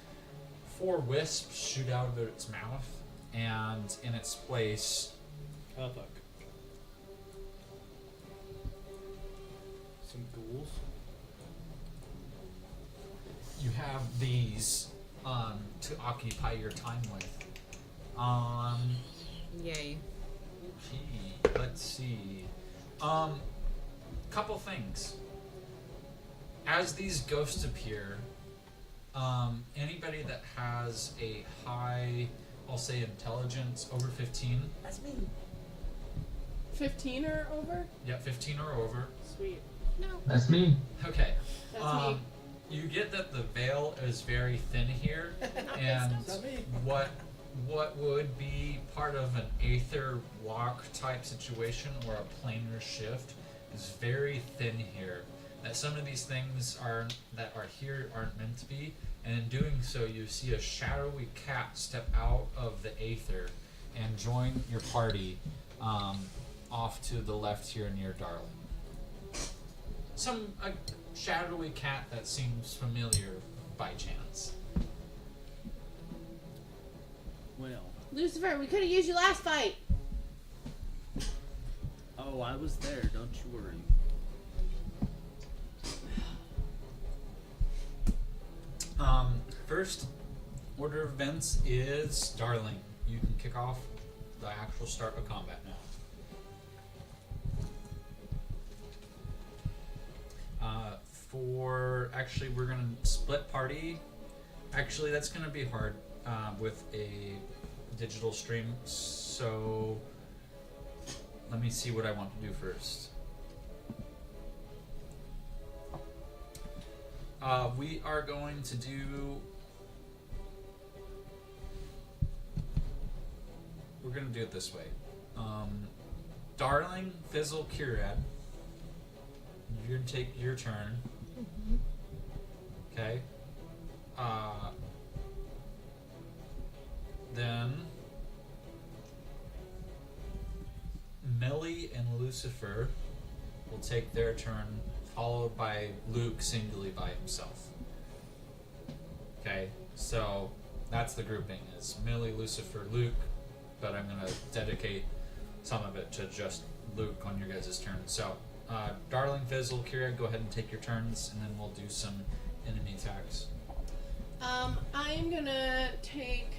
4 wisps shoot out of its mouth, and in its place, Oh fuck. Some ghouls. you have these to occupy your time with. Yay. Gee, let's see. Couple things. As these ghosts appear, anybody that has a high, I'll say intelligence over 15. That's me. 15 or over? Yeah, 15 or over. Sweet. No. That's me. Okay. That's me. You get that the veil is very thin here, and Not me. what would be part of an aether walk type situation or a planar shift is very thin here. That some of these things that are here aren't meant to be, and in doing so, you see a shadowy cat step out of the aether and join your party off to the left here near Darling. A shadowy cat that seems familiar by chance. Well, Lucifer, we could have used you last fight. oh, I was there. Don't you worry. First order of events is Darling. You can kick off the actual start of combat now. Actually, we're gonna split party. Actually, that's gonna be hard with a digital stream. So let me see what I want to do first. We are going to do. We're gonna do it this way. Darling, Fizzle, Kirad. You're gonna take your turn. Okay. Then Millie and Lucifer will take their turn, followed by Luke singly by himself. Okay, so that's the grouping. It's Millie, Lucifer, Luke, but I'm gonna dedicate some of it to just Luke on your guys' turn. So, Darling, Fizzle, Kira, go ahead and take your turns, and then we'll do some enemy attacks. I'm gonna take.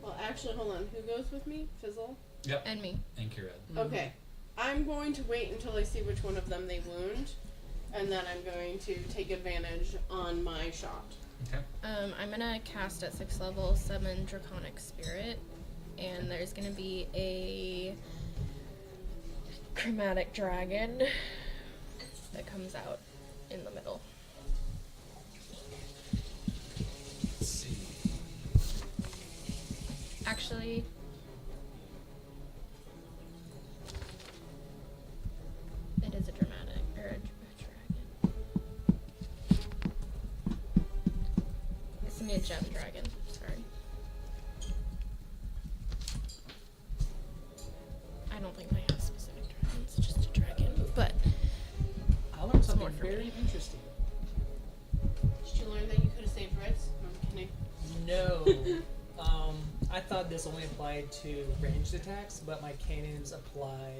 Well, actually, hold on. Who goes with me? Fizzle? Yep. And me. And Kira. Okay. I'm going to wait until I see which one of them they wound, and then I'm going to take advantage on my shot. Okay. I'm gonna cast at 6th level summon Draconic Spirit, and there's gonna be a chromatic dragon that comes out in the middle. Let's see. Actually, it is a dramatic or a dragon. It's gonna be a gem dragon. Sorry. I don't think they have specific dragons. It's just a dragon, but I learned something more for very me. interesting. Did you learn that you could have saved Ritz? I'm kidding. No. I thought this only applied to ranged attacks, but my cannons apply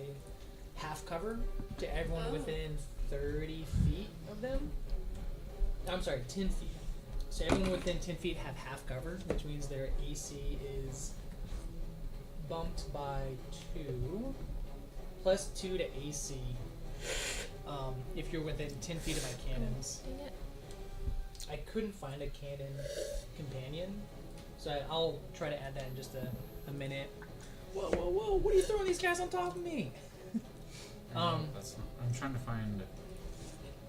half cover to everyone Oh. within 30 feet of them. I'm sorry, 10 feet. So everyone within 10 feet have half cover, which means their AC is bumped by 2, plus 2 to AC if you're within 10 feet of my cannons. dang it. I couldn't find a cannon companion, so I'll try to add that in just a minute. Whoa, whoa, whoa! What are you throwing these guys on top of me? That's not, I'm trying to find. There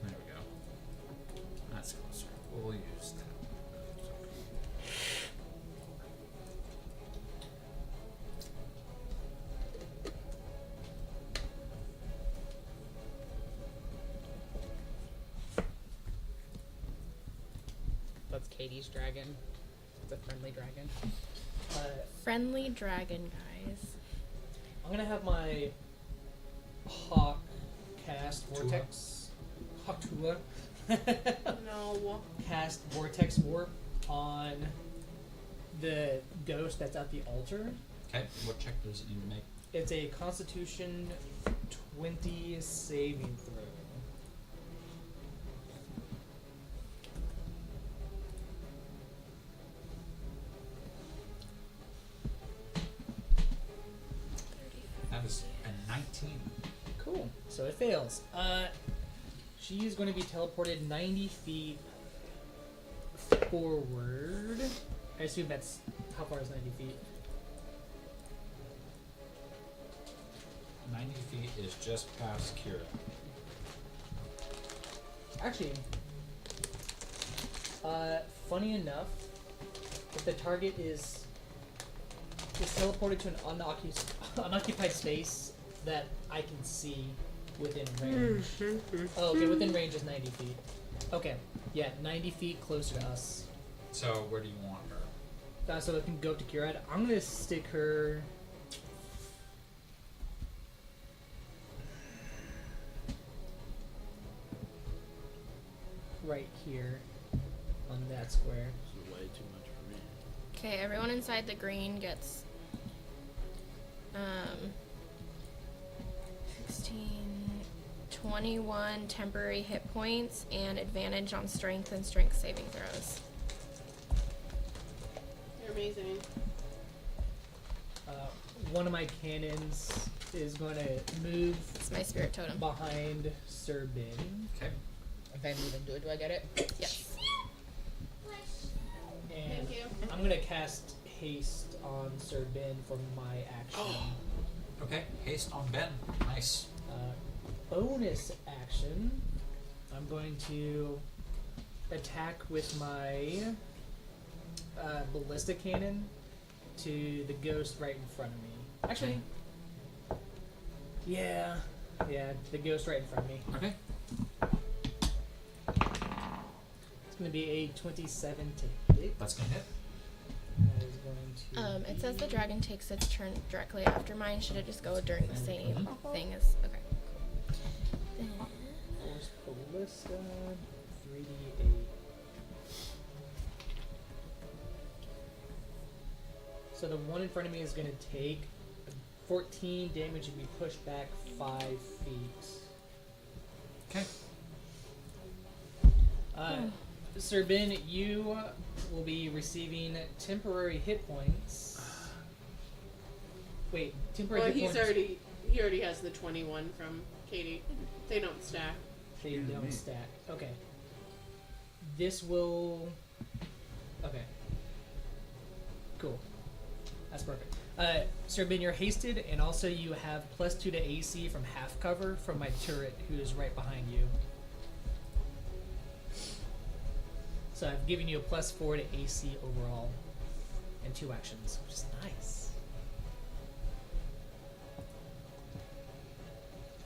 we go. That's closer. We'll use that. That's Katie's dragon. It's a friendly dragon. Friendly dragon, guys. I'm gonna have my hawk cast vortex. Hawktua. No. Cast vortex warp on the ghost that's at the altar. Okay. What check does it need to make? It's a Constitution 20 saving throw. That is a 19. Cool. So it fails. She is going to be teleported 90 feet forward. I assume that's how far is 90 feet? 90 feet is just past Kira. Actually, funny enough, if the target is teleported to an unoccupied space that I can see within range. Oh, okay, within range is 90 feet. Okay, yeah, 90 feet closer to us. So where do you want her? So I can go up to Kira. I'm gonna stick her. Right here on that square. This is way too much for me. Okay, everyone inside the green gets 16, 21 temporary hit points and advantage on strength and strength saving throws. You're amazing. One of my cannons is going to move It's my spirit totem. behind Sir Bin. Okay. If I move into it, do I get it? Yes. And Thank you. I'm going to cast haste on Sir Bin for my action. Okay. Haste on Ben. Nice. Bonus action, I'm going to attack with my ballista cannon to the ghost right in front of me. Actually, yeah, the ghost right in front of me. Okay. It's going to be a 27 to hit. That's gonna hit. That is going to It says the dragon takes its turn directly after mine. Should it just go during the same Mhm. thing as... Okay. Then... force ballista 3d8. So the one in front of me is going to take 14 damage and be pushed back 5 feet. Okay. Sir Ben, you will be receiving temporary hit points. Wait, temporary Well, hit he points. already has the 21 from Katie. They don't stack. They don't stack. Okay. This will. Okay. Cool. That's perfect. Sir Ben, you're hasted, and also you have +2 to AC from half cover from my turret, who is right behind you. So I've given you a +4 to AC overall, and 2 actions, which is nice.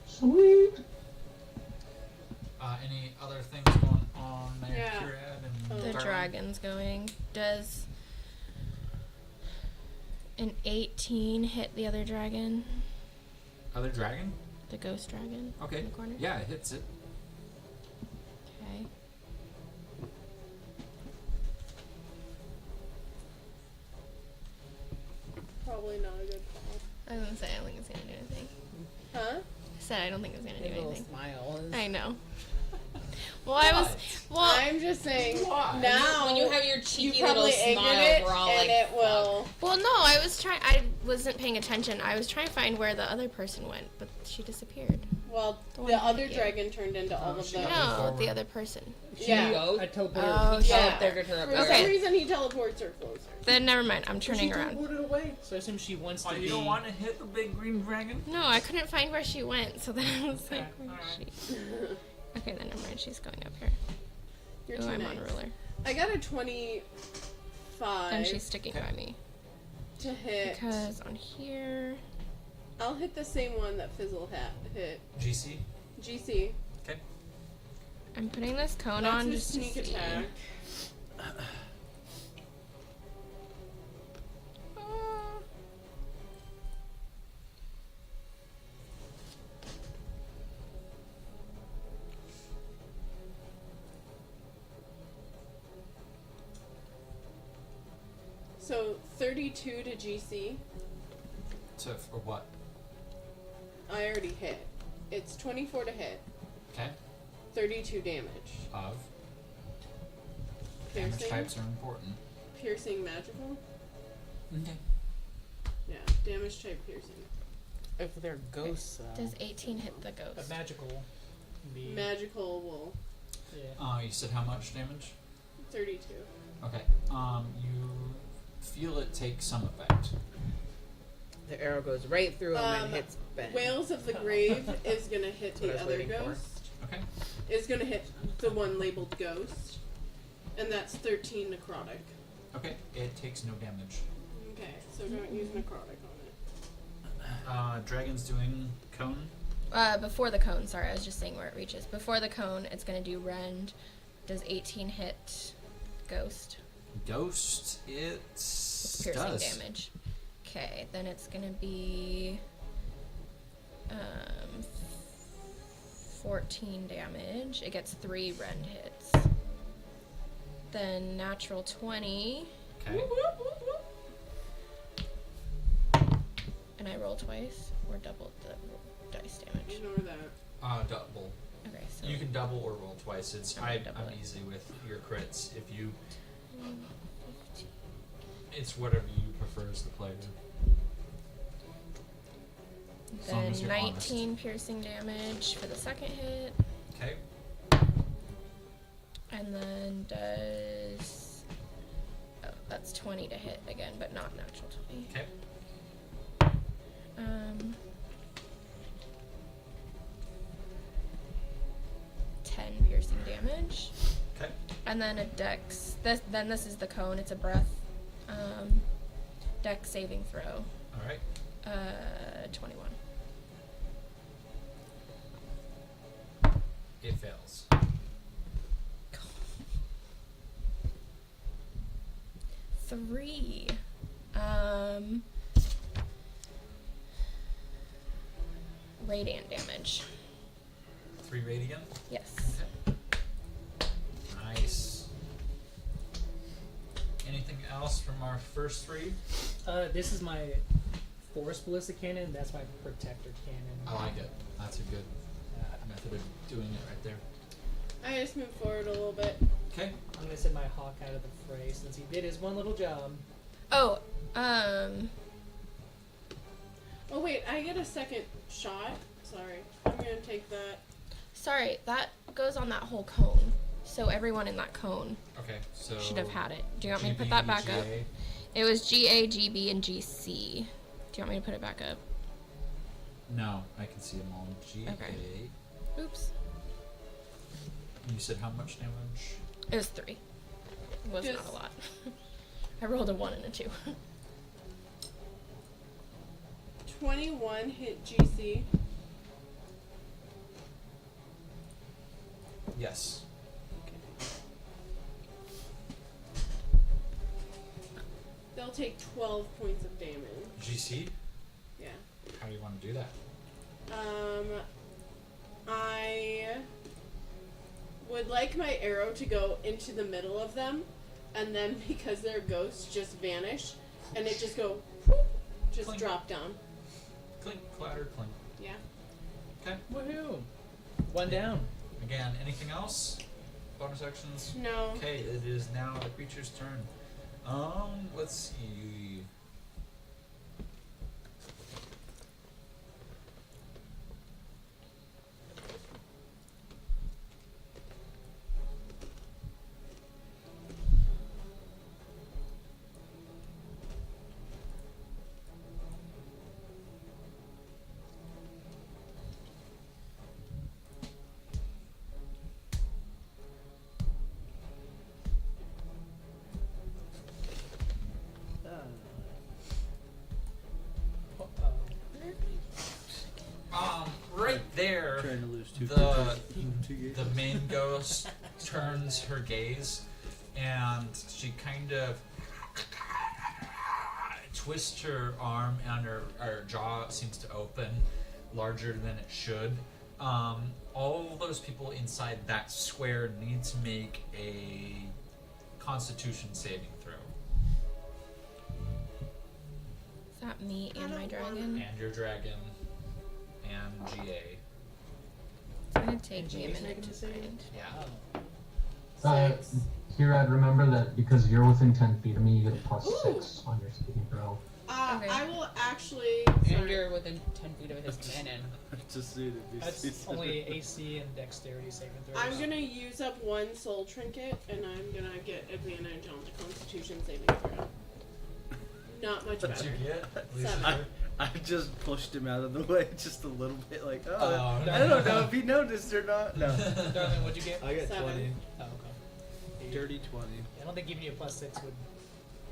Sweet. Any other things going on there, Yeah. Kira and The Darwin? dragon's going. Does an 18 hit the other dragon? Other dragon? The ghost dragon? Okay. In the corner? Yeah, it hits it. Okay. Probably not a good call. I was gonna say, I don't think it's gonna do anything. Huh? I said, I don't think it's gonna do Big little anything. smile. I know. Well, I was. Well, I'm just saying. Why? Now When you have your you cheeky little probably angered smile, it, we're all and like, it fuck. will. well, no, I was trying. I wasn't paying attention. I was trying to find where the other person went, but she disappeared. Well, The one the behind other you. dragon turned into all of she them. got No, forward. the other person. Yeah. I teleported Oh, her. Yeah. Teleported her up For there. Okay. some reason, he teleports her closer. Then never mind. I'm turning She around. teleported away. So I assume she wants Oh, to you be. don't want to hit the big green dragon? No, I couldn't find where she went, so then I was like, Okay, where alright. is she? Okay, then never mind. She's going up here. You're Oh, too I'm nice. on ruler. I got a 25 And she's sticking by me. to hit. Because on here. I'll hit the same one that Fizzle hit. GC? GC. Okay. I'm putting this cone That's on his just to sneak see. attack. Ah. So 32 to GC. So for what? I already hit. It's 24 to hit. Okay. 32 damage. Of. Damage Piercing. types are important. Piercing magical. Okay. Yeah, damage type piercing. If they're ghosts, Does 18 hit the A ghost? magical. Be, Magical will yeah. You said how much damage? 32. Okay. You feel it take some effect. the arrow goes right through him and Um, hits Ben. Whales of the Grave is gonna hit That's what I the was other waiting for. ghost. Okay. Is gonna hit the one labeled ghost. And that's 13 necrotic. Okay. It takes no damage. Okay, so don't use necrotic on it. Dragon's doing cone. Before the cone, sorry, I was just saying where it reaches. Before the cone, it's gonna do rend. Does 18 hit ghost? Ghost. It It's piercing does. damage. Okay, then it's gonna be 14 damage. It gets 3 rend hits. Then natural 20, Okay. and I roll twice, or double the dice damage. Ignore that. Double. Okay, so You can double or roll twice. It's I'm gonna double I'm it. easy with your crits. If you, 15. it's whatever you prefer as the player. As long Then as you're 19 piercing damage for the second hit, Okay. and then does that's 20 to hit again, but not natural 20. Okay. 10 piercing damage. Okay. And then a dex. This is the cone. It's a breath. Dex saving throw. All right. 21. It fails. 3. Radiant damage. 3 radiant. Yes. Nice. Anything else from our first 3? This is my force ballistic cannon. That's my protector cannon. I like it. That's a good method of doing it right there. I just moved forward a little bit. Okay. I'm gonna send my hawk out of the fray since he did his one little job. Oh, Oh wait, I get a second shot. Sorry. I'm gonna take that. sorry, that goes on that whole cone. So everyone in that cone Okay. So should have had it. Do you want me to put GB, that back up? GA. It was GA, GB, and GC. Do you want me to put it back up? No, I can see them all. GA. Okay. Oops. You said how much damage? It was 3. It was not Just- a lot. I rolled a 1 and a 2. 21 hit GC. Yes. They'll take 12 points of damage. GC. Yeah. How do you want to do that? I would like my arrow to go into the middle of them, and then because they're ghosts, just vanish, and it just go, whoop, just Clink. drop down. Clink, clatter, clink. Yeah. Okay. Woohoo! One down. Again, anything else? Bonus actions? No. Okay, it is now the creature's turn. Let's see. Right there, Trying to lose 2 the creatures. 2 games. the main ghost turns her gaze, and she kind of twists her arm, and her jaw seems to open larger than it should. All those people inside that square need to make a Constitution saving throw. that me I and my don't dragon? And your dragon. And GA. It's gonna take And me a James minute making to the save? find. Yeah. Uh, here, I'd remember that because you're within 10 feet of me, you get a plus Ooh. 6 on your saving throw. Okay. I will actually. And Sorry. you're within 10 feet of his cannon. Just see it. That's only AC and dexterity saving throws. I'm gonna use up one soul trinket, and I'm gonna get advantage on the Constitution saving throw. Not much What'd you better. get? Seven. I just pushed him out of the way just a little bit, like, oh, Oh, I don't know if he noticed or not. No. Darling, what'd you get? I got 7. 20. Oh, okay. Dirty 20. I don't think giving you a plus 6 would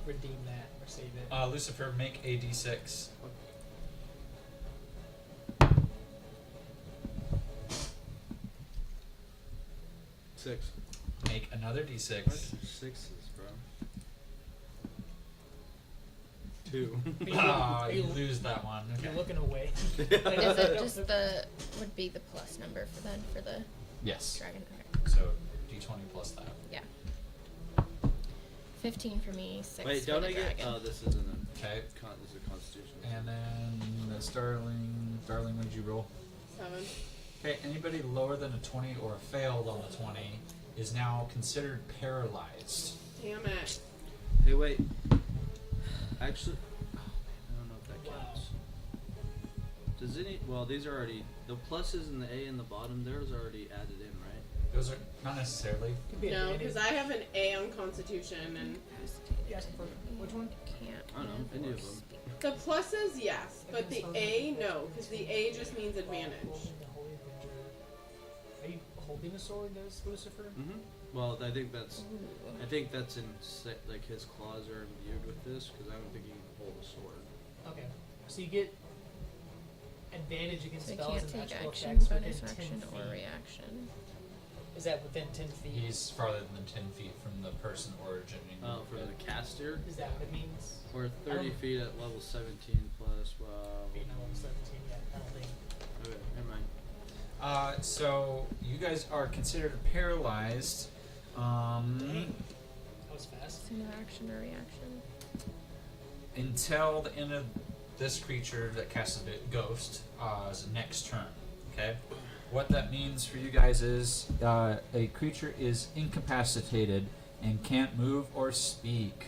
redeem that or save it. Lucifer, make a d6. Six. Make another d6. Sixes, bro. 2. Ah, Are you you- lose that one. You're Okay. looking away. Is it just the would be the plus number for the Yes. dragon? Okay. So d20 plus that. 15 for me, 6 Wait, for don't the I dragon. get? Oh, this isn't a. Okay. This is a Constitution. And then that's Darling, what did you roll? 7. Okay, anybody lower than a 20 or failed on the 20 is now considered paralyzed. Damn it. Hey, wait. Actually, oh man, I don't know if that Wow. counts. Does any? Well, these are already the pluses and the A in the bottom. Those are already added in, right? Those are not necessarily. Could be No, advantage. because I have an A on Constitution, and You asking for which one? Can't. I don't know, move any or of them. speak. the pluses, yes, but the A, no, because the A just means advantage. Holding the Holy Avenger. Are you holding the sword as Lucifer? Mm-hmm. Well, I think that's in like his claws are imbued with this because I don't think he can hold a sword. Okay. So you get advantage against So he spells can't and take magical action, effects bonus within 10 action, feet. or reaction. Is that within 10 feet? He's farther than 10 feet from the person originating. Oh, for the caster, Is that what it means? or 30 feet at level 17 plus. Wow. Being on level 17 yet, I don't think. Okay, never mind. So you guys are considered paralyzed. Dang. That was fast. So no action or reaction. Until the end of this creature that casts a ghost is next turn. Okay, what that means for you guys is a creature is incapacitated and can't move or speak.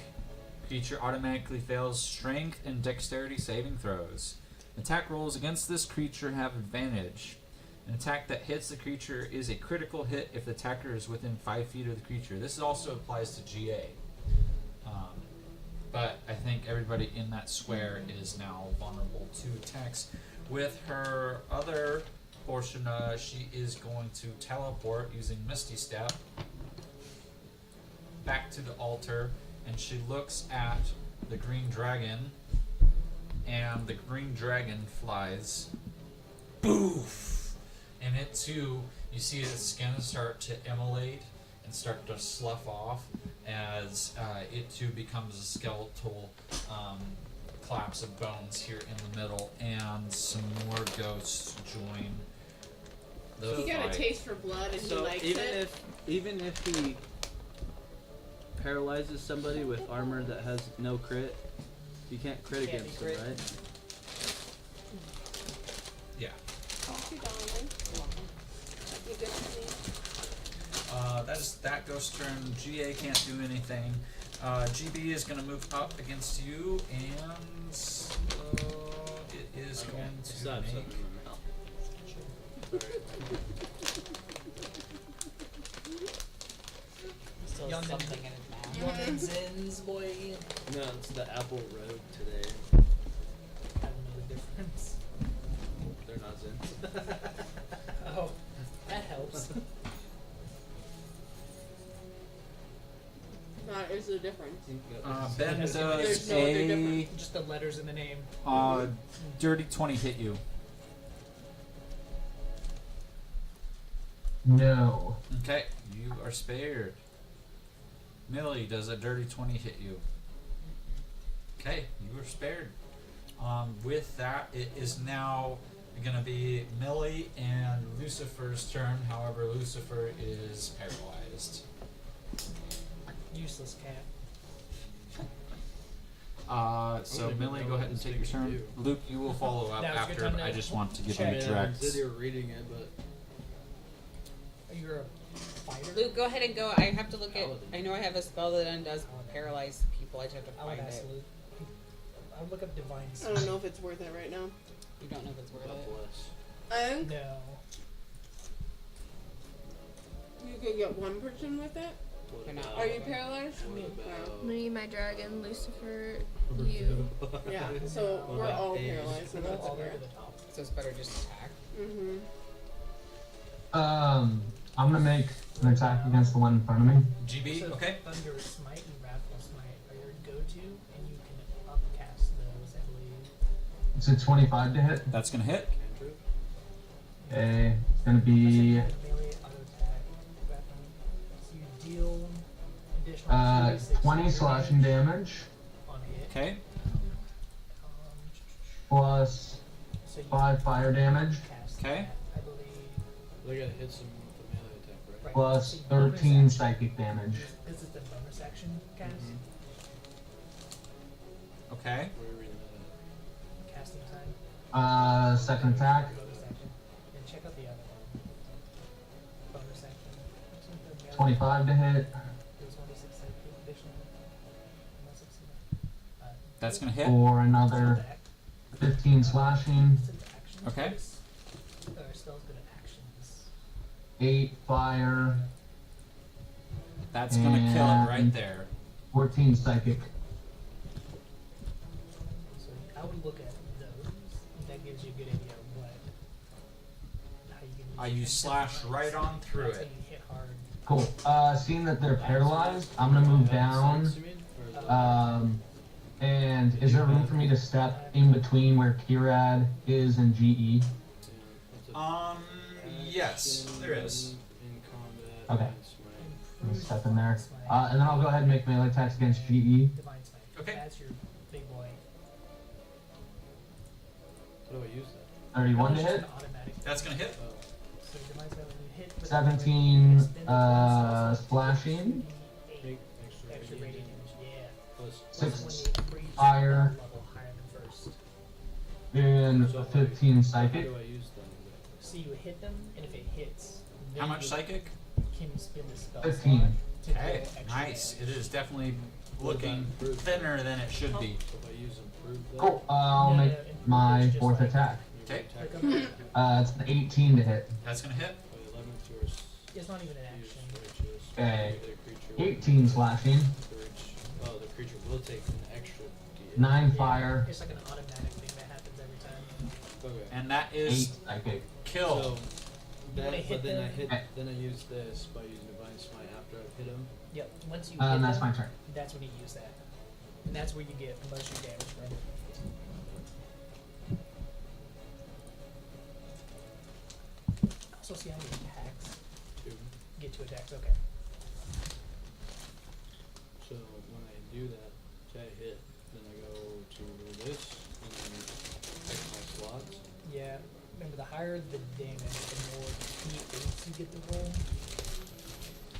Creature automatically fails strength and dexterity saving throws. Attack rolls against this creature have advantage. An attack that hits the creature is a critical hit if the attacker is within 5 feet of the creature. This also applies to GA. But I think everybody in that square is now vulnerable to attacks. With her other portion, she is going to teleport using Misty Step back to the altar, and she looks at the green dragon, and the green dragon flies. Boof! And it too, you see its skin start to immolate and start to slough off as it too becomes a skeletal collapse of bones here in the middle, and some more ghosts join the He got a fight. taste for blood, and he So likes even it. if he paralyzes somebody with armor that has no crit, you can't crit Can't against be him, crit. right? Yeah. Thank you, darling. That'd be good to me. That ghost turn. GA can't do anything. GB is going to move up against you, and it is going to Stop make. something in my mouth. Still Young something in his mouth. Young and Zins, boy. No, it's the Apple Road today. I don't know the difference. They're not Zins. Oh, that helps. That is the difference. Ben There's does no other a difference. Just the letters in the name. dirty 20 hit you. No. Okay, you are spared. Millie, does a dirty 20 hit you? Okay, you are spared. With that, it is now going to be Millie and Lucifer's turn. However, Lucifer is paralyzed. Useless cat. So Millie, go ahead and take your turn. Luke, you will follow up Now's a good after. time to I just want to give check. you I direct. said you were reading it, but You're a fighter. Luke, go ahead and go. I have to look at. Paladin. I know I have a spell that undoes paralyze people. I just have to I would find ask it. Luke. I'll look up divine. I don't know if it's worth it right now. You don't know if it's worth God it. bless. I think No. you could get one person with it. For now. Are you paralyzed? What about Me, my dragon, Lucifer, you. Yeah, so What we're about all A's? paralyzed, so Go that's all the way okay. to the top. So it's better just attack. Mm-hmm. I'm gonna make an attack against the one in front of me. GB, So okay. Thunder Smite and Wrathful Smite are your go-to, and you can upcast those, I believe. It's a 25 to hit. That's gonna hit. Cantrip? Okay, it's gonna be Melee auto attack weapon. So you deal additional 36 20 slashing damage on hit. Okay. plus So you 5 fire damage cast Okay. that, I believe. They gotta hit someone with a melee attack, right? Right. plus So bonus 13 action. psychic damage. This is the bonus action cast. Okay. Where are we reading that Casting time. Second attack, Bonus action. And check out the other one. Bonus action. Something melee. 25 to hit. There's 1d6 additional. Unless it's That's gonna hit. For another 15 slashing, Okay. Spell's good at actions. 8 fire, That's gonna kill it right And- there. 14 psychic. So I would look at those. That gives you a good idea of what. How you can You slash right on through That's it. when you hit hard. Cool. Seeing that they're paralyzed, I'm gonna move down. You mean? Or is that- And is there room for me to step in between where Kirad is and GE? Yes, there is. In combat. Okay. and smite. I'm gonna step in there. And then I'll go ahead and make melee attacks against GE. Divine Smite. Okay. That's your big boy. How do I use that? 31 to That's just hit. an automatic. That's gonna hit. Oh. So Divine Smite when you hit with 17 spin the bonus, slashing. Make extra extra radiant radiant damage. Yeah. plus. Six Plus when you reach fire. that level higher than first. And So if 15 How psychic. do I use that? So you hit them, and if it hits, then How much you psychic? can spin the spell 15. slot to deal Okay, extra nice. It damage. is definitely What looking about improved? thinner than it should be. So if I use improved then? Cool. I'll No, make no, improved my is just fourth like- attack. Maybe Okay. attack Like It's an 18 to hit. That's gonna hit. by 11th yours. It's not even an Use action. righteous. Okay. The creature will 18 slashing. Oh, the creature will take an extra D8. 9 Yeah, fire. It's like an automatic thing that happens every time. Okay. And that 8 is psychic. kill. So, wanna that, hit but then I them? hit. Okay. Then I use this by using divine smite after I've hit him. Yep. Once you And hit that's them, my turn. that's when you use that, and that's where you get most of your damage from. Also, see how many attacks. 2. Get 2 attacks. Okay. So when I do that, say I hit, then I go to this and then pick my slots. Yeah. Remember, the higher the damage, the more d8s you get to roll.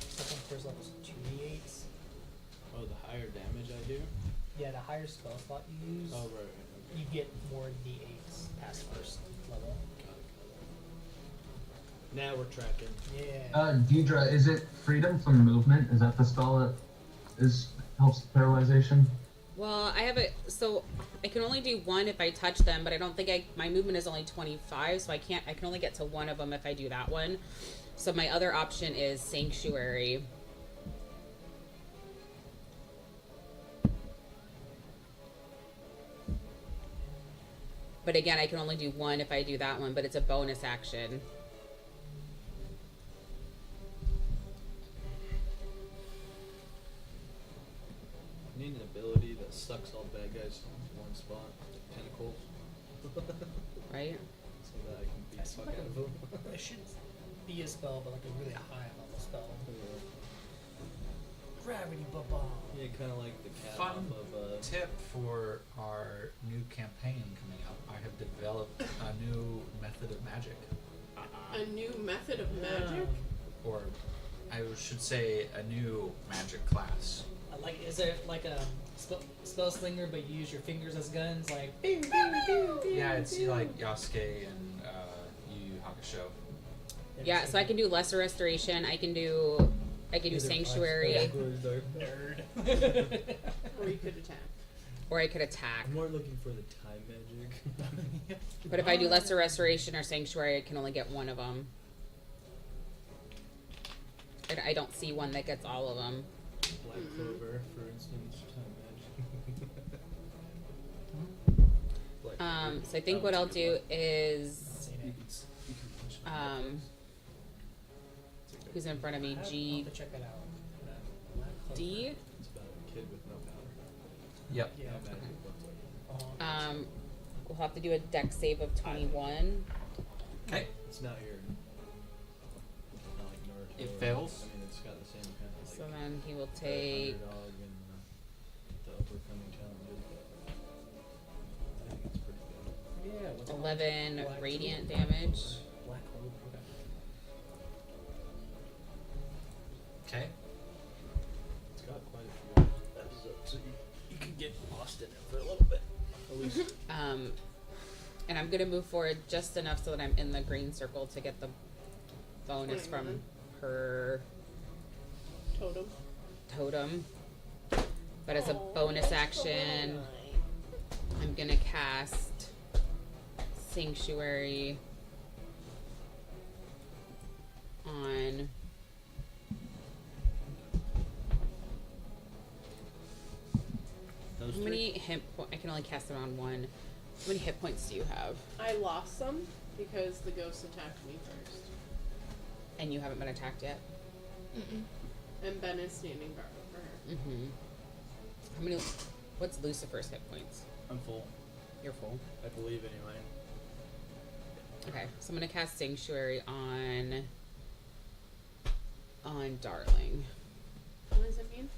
Second first level is 2d8s. Oh, the higher damage I do. Yeah, the higher spell slot you use, Oh, right. you get more d8s past first level. Got it. Now we're tracking. Yeah. Deidre, is it freedom from movement? Is that the spell that helps with paralyzation? Well, I have so I can only do one if I touch them, but I don't think my movement is only 25, so I can only get to one of them if I do that one. So my other option is Sanctuary. But again, I can only do one if I do that one, but it's a bonus action. I need an ability that sucks all bad guys in one spot. Tentacles. Right? So that I can beat the That's fuck like out of them. It should be a spell, but like a really high level spell. Gravity bomb. Yeah, kind of like the cat Fun off of tip for our new campaign coming up. I have developed a new method of magic, A new method of magic? or I should say a new magic class. Like, is there like a spell slinger, but you use your fingers as guns, like. Pew, pew, pew, pew, Yeah, it's pew. like Yasuke and Yu Yu Hakusho. Yeah, so I can do lesser restoration. I can do sanctuary, Nerd. Or you could attack. or I could attack. I'm more looking for the time magic. But if I do lesser restoration or sanctuary, I can only get one of them. And I don't see one that gets all of them. Black Clover, for instance, time magic. So I think what I'll do is, You can punch it. who's in front of me? I'll G, have to check that out. D. It's about a kid with no power. Yep. Yeah. No magic whatsoever. We'll have to do a dex save of 21. Okay. It's not your. Not like Naruto. It fails. I mean, it's got the same kind of. So Like, then he will the take. underdog and the overcoming challenges. I think it's pretty good. Yeah. what's it called? 11 Black radiant Clover. damage. Black Clover. Okay. Okay. It's got quite a few episodes, so you can get lost in it for a little bit. At least. And I'm gonna move forward just enough so that I'm in the green circle to get the bonus from 21. her Totem. totem. But as a bonus action, I'm gonna cast Sanctuary on Those how three? many hit points? I can only cast them on one. How many hit points do you have? I lost some because the ghost attacked me first. And you haven't been attacked yet? And Ben is standing guard over her. Mm-hmm. How many? What's Lucifer's hit points? I'm full. You're full. I believe anyway. Okay, so I'm gonna cast Sanctuary on Darling. What does it mean?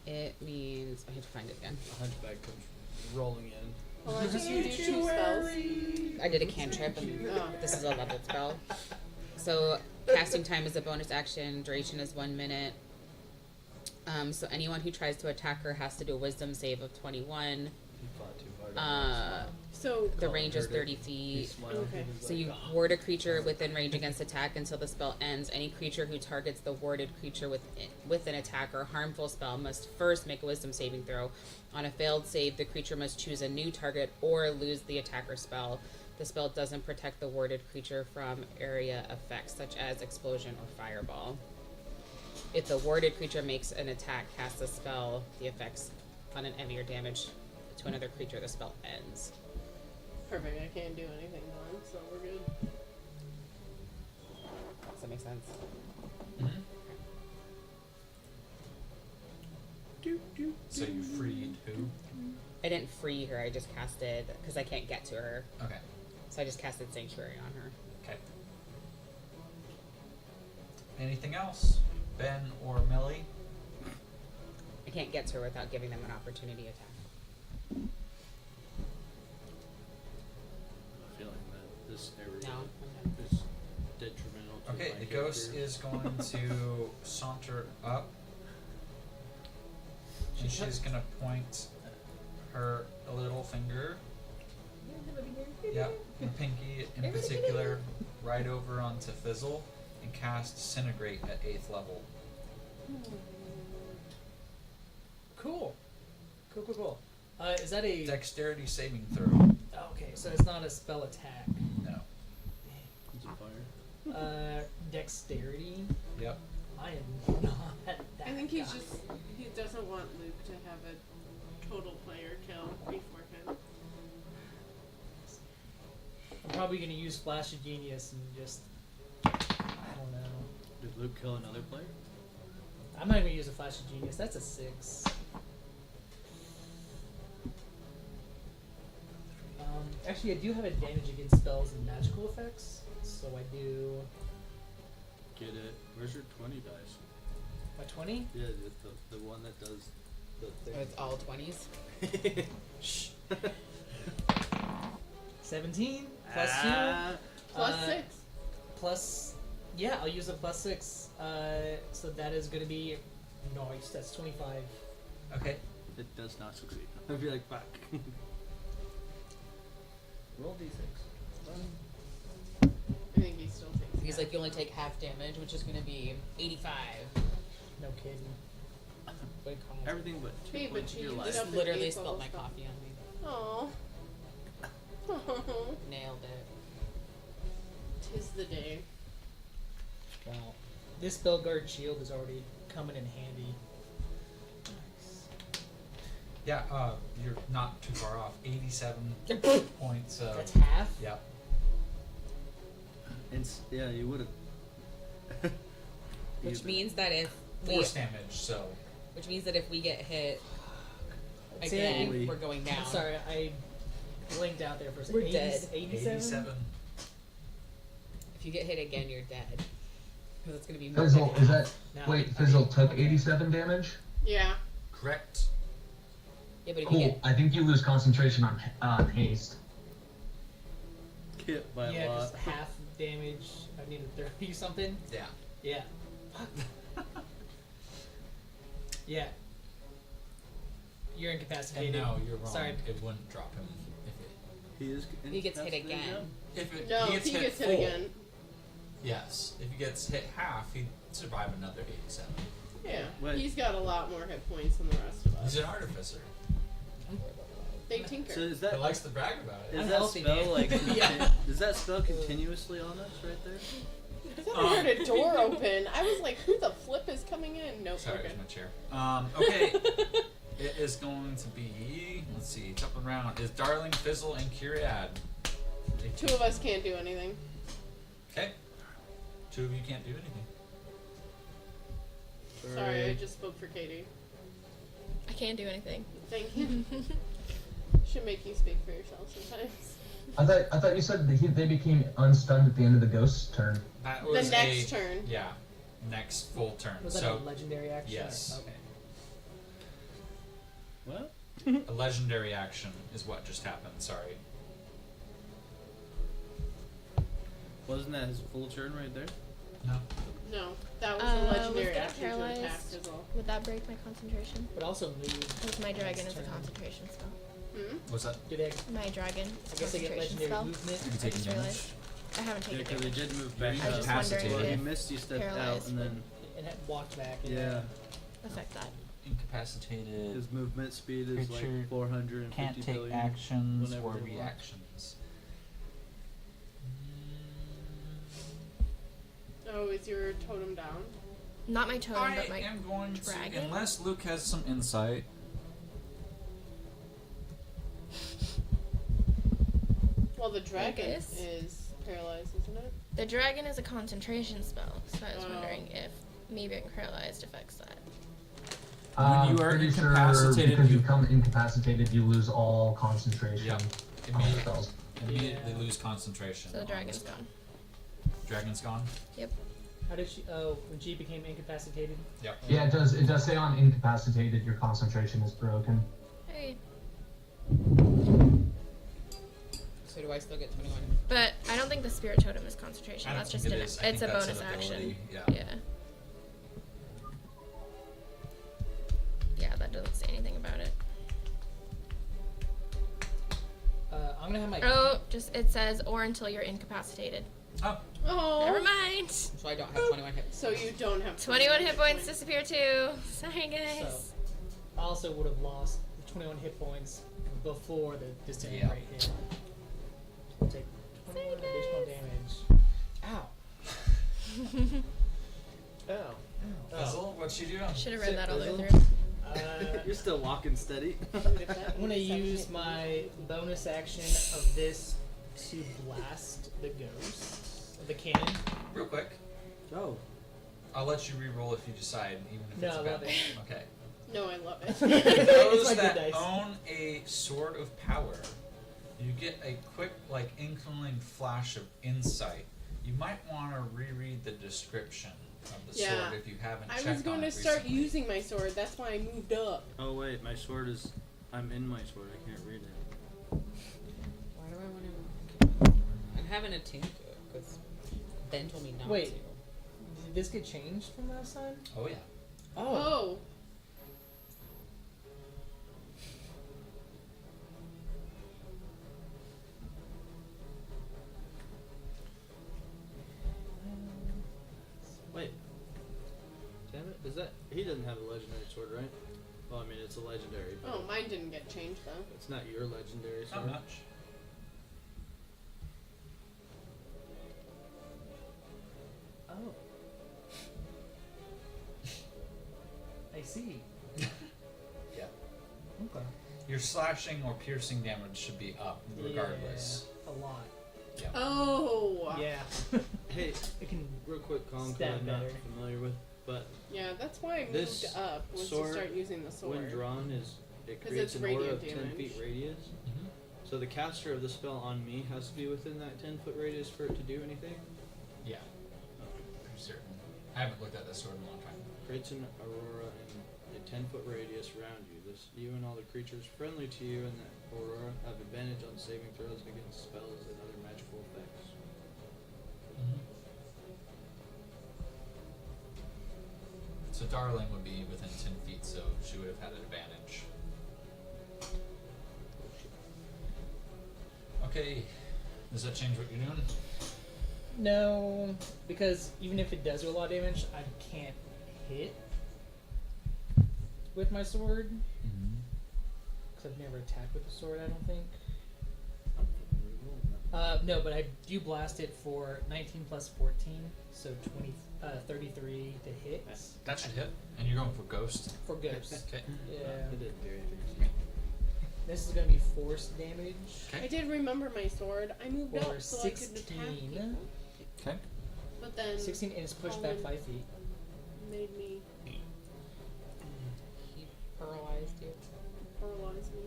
It means I have to find it again. A hunchback comes rolling in. Well, I just used 2 spells. I did a cantrip, and Oh. this is a leveled spell. So casting time is a bonus action. Duration is 1 minute. So anyone who tries to attack her has to do a Wisdom save of 21. He fought too hard. on So, The range is heard it. 30 He feet. smiled. Okay. He was So like, you "Ah." ward a creature within range against attack until the spell ends. Any creature who targets the warded creature with an attack or harmful spell must first make a Wisdom saving throw. On a failed save, the creature must choose a new target or lose the attacker spell. The spell doesn't protect the warded creature from area effects such as explosion or fireball. If the warded creature makes an attack, casts a spell, the effects on an enemy or damage to another creature, the spell ends. perfect. I can't do anything on, so we're good. Does that make sense? So you freed who? I didn't free her, I just casted, because I can't get to her, Okay. so I just casted Sanctuary on her. Okay. Anything else? Ben or Millie? I can't get to her without giving them an opportunity attack. I'm feeling that this area No? is detrimental to Okay, my the ghost character. is going to saunter up. And she's gonna point her little finger. Yep, and pinky in particular, right over onto Fizzle and cast Disintegrate at 8th level. Cool. Cool. Is that a... Dexterity saving throw. Okay, so it's not a spell attack. No. Is it fire? Dexterity. Yep. I am not that I think he guy. doesn't want Luke to have a total player kill before him. I'm probably gonna use Flash of Genius and just... I don't know. Did Luke kill another player? I'm not gonna use a Flash of Genius. That's a 6. Actually, I do have advantage against spells and magical effects, so I do... Get it. Where's your 20 dice? My 20? Yeah, the one that does the So thing. it's all 20s? Shh. 17 plus 2 Plus 6. plus... Yeah, I'll use a plus 6. So that is gonna be... Nice, that's 25. Okay. It does not succeed. I'd be like, fuck. Roll d6. I think he still takes. He's half. like, you only take half damage, which is going to be 85. No kidding. Big calm. Everything but 2 Hey, but points of you your used life. it up Just in literally eighth spilled level my stuff. coffee on me. Oh. Nailed it. Tis the day. Wow. This Belgard shield is already coming in handy. Nice. Yeah, you're not too far off. 87 points. That's half? Yep. Yeah, you would have. Which means that if we, Force damage, so. which means that if we get hit That's again, it. we're going down. I'm sorry, I blinked out there for a second. We're dead. 87? If you get hit again, you're dead. Because it's going to be Fizzle, more is that... No, Wait, I Fizzle mean, took okay. 87 damage? Yeah. Correct. Yeah, but if you Cool. get I think you lose concentration on haste. Hit by Yeah, a lot. just half damage. I needed 30 something. Yeah. Yeah. Yeah. You're And incapacitated. no, you're wrong. Sorry. It wouldn't drop him He is. He gets hit incapacitated again. now? if it. No, he gets he gets hit full. again. Yes. If he gets hit half, he'd survive another 87. Yeah. Wait. He's got a lot more hit points than the rest of us. He's an artificer. They tinker. So is He that likes to brag about it. is I'm that healthy, spell man. like Yeah. is that spell continuously on us right there? I thought I heard a door open. I was like, who the flip is coming in? Nope. Sorry, Okay. it was my chair. Okay. It is going to be, let's see, top of the round is Darling, Fizzle, and Kyriad. Two of us can't do anything. Okay. Two of you can't do anything. Sorry, I just spoke for Katie. I can't do anything. Thank you. Should make you speak for yourself sometimes. I thought you said that they became unstunned at the end of the ghost's turn. That The was next turn. Yeah. Next full turn. Was that So a legendary action? yes. Okay. What? a legendary action is what just happened, sorry. Wasn't that his full turn right there? No. No, that was a legendary was that action to attack paralyzed? as well. Would that break my concentration? But also move. Because my dragon is a Turn. concentration spell. Hmm? What's that? Do they? My dragon I guess they get concentration legendary spell. movement. You I taking just damage? realized. I haven't Yeah, taken because they damage. did move back You're I was up. just wondering incapacitated. Well, you if missed, you stepped out, paralyzed and then And it walked back. And yeah, affect that. Incapacitated. his movement speed is Creature like 450 Can't take billion. actions whenever or they walk. reactions. Oh, is your totem down? Not my totem, I but my am going dragon? to, unless Luke has some insight. Well, the dragon guess. is paralyzed, isn't it? The dragon is a concentration spell, so I was Oh. wondering if me being paralyzed affects that. When you are pretty sure incapacitated, because you you- become incapacitated, you lose all concentration Yep. on Immediately, spells. immediately Yeah. lose concentration. So the on dragon's spell. gone. Dragon's gone? Yep. How did she? Oh, when she became incapacitated. Yep. Yeah, it does. It does say on incapacitated, your concentration is broken. Hey. So do I still get 21? But I don't think the spirit totem is concentration. I don't That's think just it an is. I it's think a that's bonus an action. ability, yeah. Yeah. Yeah, that doesn't say anything about it. I'm gonna have my. Oh, just it says or until you're incapacitated. Oh, Oh. Never mind. So I don't have 21 hits. So you don't have 21 hit points disappear too. Sorry So, guys. I also would have lost 21 hit points before the disintegrate hit. So take 21 additional damage. Ow. Oh. Fizzle, what you doing? Should have read that all the way Fizzle. through. You're still walking steady. I'm gonna use my bonus action of this to blast the ghost, the cannon. Real quick, Oh, I'll let you re-roll if you decide, even if No, it's I a bad love it. one. Okay. No, I love it. It's Those my good that dice. own a sword of power, you get a quick, like, inkling flash of insight. You might want to reread the description of the Yeah. sword if you haven't I checked was going on to it start recently. using my sword. That's why I moved up. oh wait, my sword is. I'm in my sword. I can't read it. Why do I want to? I'm having a tune to it because Ben told me not Wait. to. Did this get changed from last time? Oh yeah. Oh. He doesn't have a legendary sword, right? Well, I mean, it's a legendary. But Oh, mine didn't get changed though. it's not your legendary Not sword. much. Oh. I see. Yeah. Okay. Your slashing or piercing damage should be up regardless. Yeah, a lot. Yeah. Oh. Yeah. Hey, It can. real quick, Colin, Stab I'm not better. familiar with, but Yeah, that's why I moved This up, was sword, to start using the sword. when drawn, it 'Cause creates it's an aura radiant of 10 damage. feet radius. Mm-hmm. So the caster of the spell on me has to be within that 10-foot radius for it to do anything. Yeah. Pretty certain. I haven't looked at this sword in a long time. Creates an aurora in a 10-foot radius around you. You and all the creatures friendly to you in that aurora have advantage on saving throws against spells and other magical effects. Mm-hmm. So Darling would be within 10 feet, so she would have had an advantage. Okay. Does that change what you're doing? No, because even if it does do a lot of damage, I can't hit with my sword. Mm-hmm. Because I've never attacked with a sword, I don't think. I'm thinking we're rolling that. No, but I do blast it for 19 plus 14, so 33 to hit. That should hit. And you're going for Ghost. For ghost. Okay. Yeah. It didn't do anything. This is going to be force damage I did remember my sword. I moved for up so I could attack 16. people. Okay. But then 16 and it's pushed back Collin 5 feet. made me He paralyzed you. paralyze me.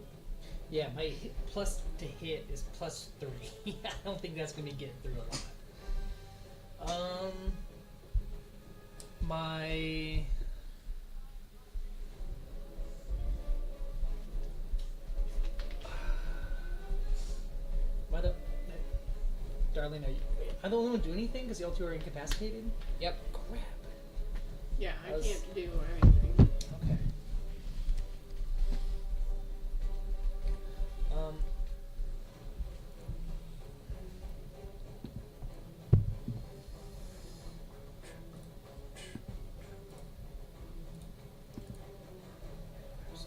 Yeah, my hit plus to hit is plus 3. I don't think that's going to get through a lot. My Why the Darling, am I the only one doing anything? Because y'all two are incapacitated? Yep. Crap. Yeah, I That was- can't do anything. Okay.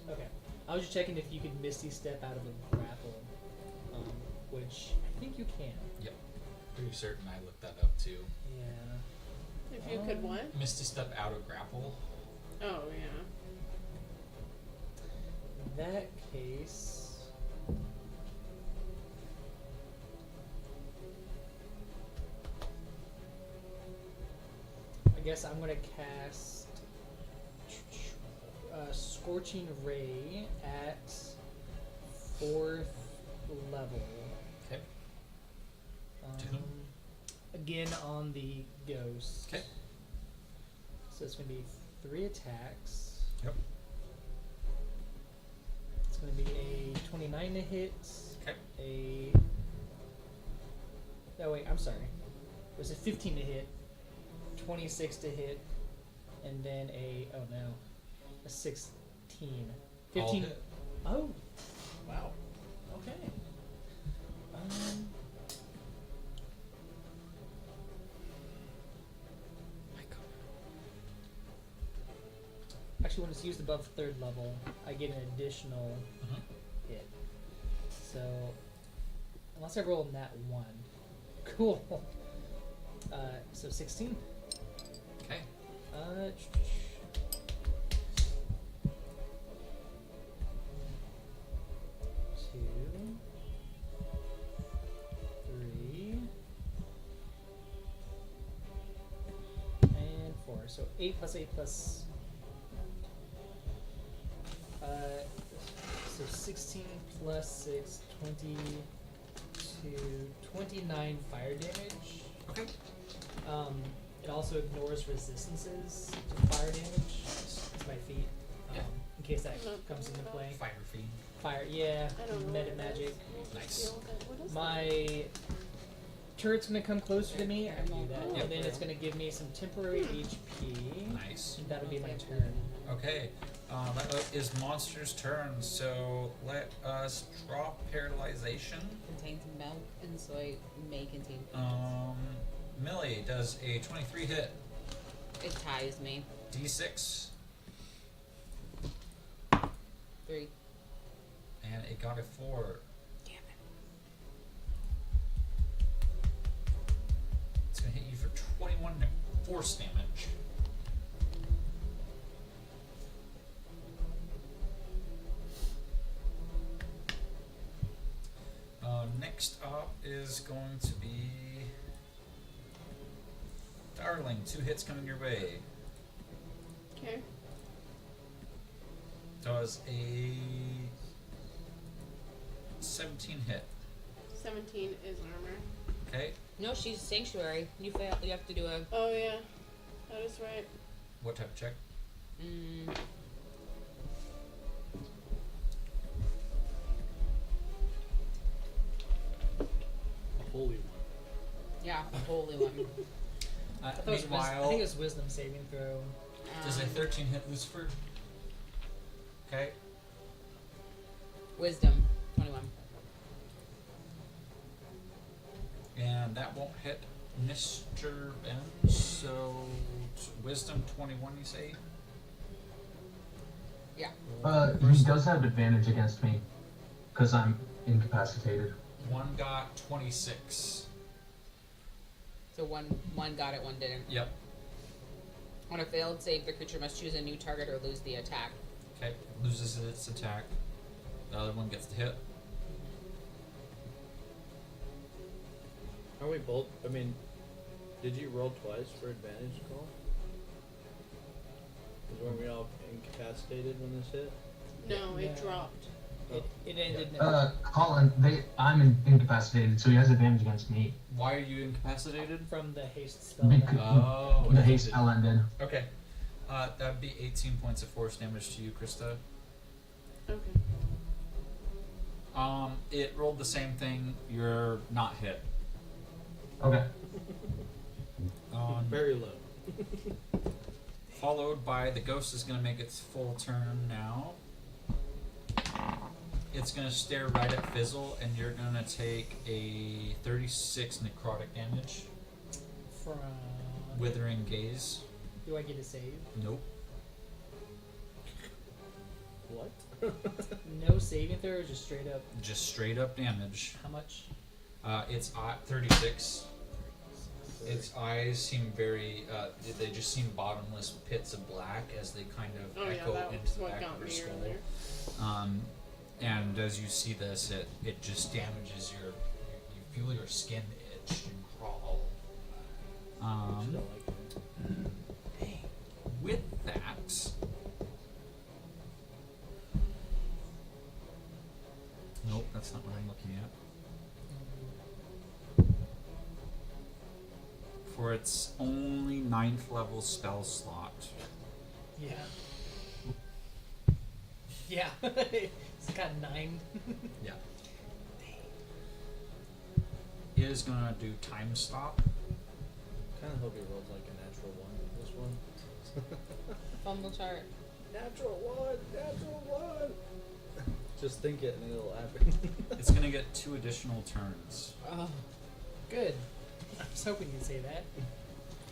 Okay. I was just checking if you could Misty Step out of a grapple, which I think you can. Yep. Pretty certain I looked that up too. Yeah. If you could what? Misty Step out of grapple. Oh yeah. In that case, I guess I'm gonna cast Scorching Ray at 4th level. Okay. To whom? Again on the ghost. Okay. So it's gonna be 3 attacks. Yep. It's going to be a 29 to hit, Okay. Oh wait, I'm sorry. It was a 15 to hit, 26 to hit, and then a 16. All 15. hit. Oh, wow. Okay. Actually, when it's used above 3rd level, I get an additional Mhm. hit. So, unless I roll in that 1. Cool. So 16. Okay. 2, 3, and 4. So 8 plus 8 plus. So 16 plus 6, 22, 29 fire damage. Okay. It also ignores resistances to fire damage. It's my feet. Yeah. In case that comes into play. Fire Fiend. Fire, yeah. I don't know. Meta what it magic. is. Nice. What is My turret's gonna come closer to me. I do that, Yep. and then it's gonna give me some temporary HP. Nice. And that'll be my turn. Okay. That is Monster's turn, so let us drop Paralyzation. Contains milk and soy may contain. Millie does a 23 hit. It ties me. D6. 3. And it got a 4. Damn it. It's gonna hit you for 21 force damage. Next up is going to be Darling. 2 hits coming your way. Okay. Does a 17 hit. 17 is armor. Okay. No, she's sanctuary. You fail. You have to do a. Oh yeah, that is right. What type of check? A holy one. Yeah, a holy one. I thought it was I think it was wisdom saving throw. Does a 13 hit Lucifer? Okay. Wisdom 21. And that won't hit Mr. Ben, so Wisdom 21, you say? Yeah. He does have advantage against me, because I'm incapacitated. One got 26. So one got it, one didn't. Yep. On a failed save, the creature must choose a new target or lose the attack. Okay, loses its attack. The other one gets the hit. Are we both? I mean, did you roll twice for advantage, Cole? Because weren't we all incapacitated when this hit? No, it No. dropped. It ended. Collin, I'm incapacitated, so he has advantage against me. Why are you incapacitated? From the haste spell. Because Oh, the it haste ended. spell ended. Okay. That'd be 18 points of force damage to you, Krista. Okay. It rolled the same thing. You're not hit. Okay. Very low. Followed by the ghost is going to make its full turn now. It's going to stare right at Fizzle, and you're going to take a 36 necrotic damage. From. Withering Gaze. Do I get a save? Nope. What? No saving throw, or just straight up. Just straight up damage. How much? It's 36. Its eyes seem very, they just seem bottomless pits of black as they kind of Oh yeah, echo that into was the what back got of her me skull. earlier. And as you see this, it just damages you feel your skin itch and crawl. Still like that. With that, nope, that's not what I'm looking at. For its only 9th level spell slot, Yeah. Yeah. It's got 9. yeah, it is gonna do time stop. Kind of hope he rolls like a natural one. This one. Fumble chart. Natural one. Natural one. Just think it and it'll happen. It's gonna get 2 additional turns. Oh, good. I was hoping you'd say that.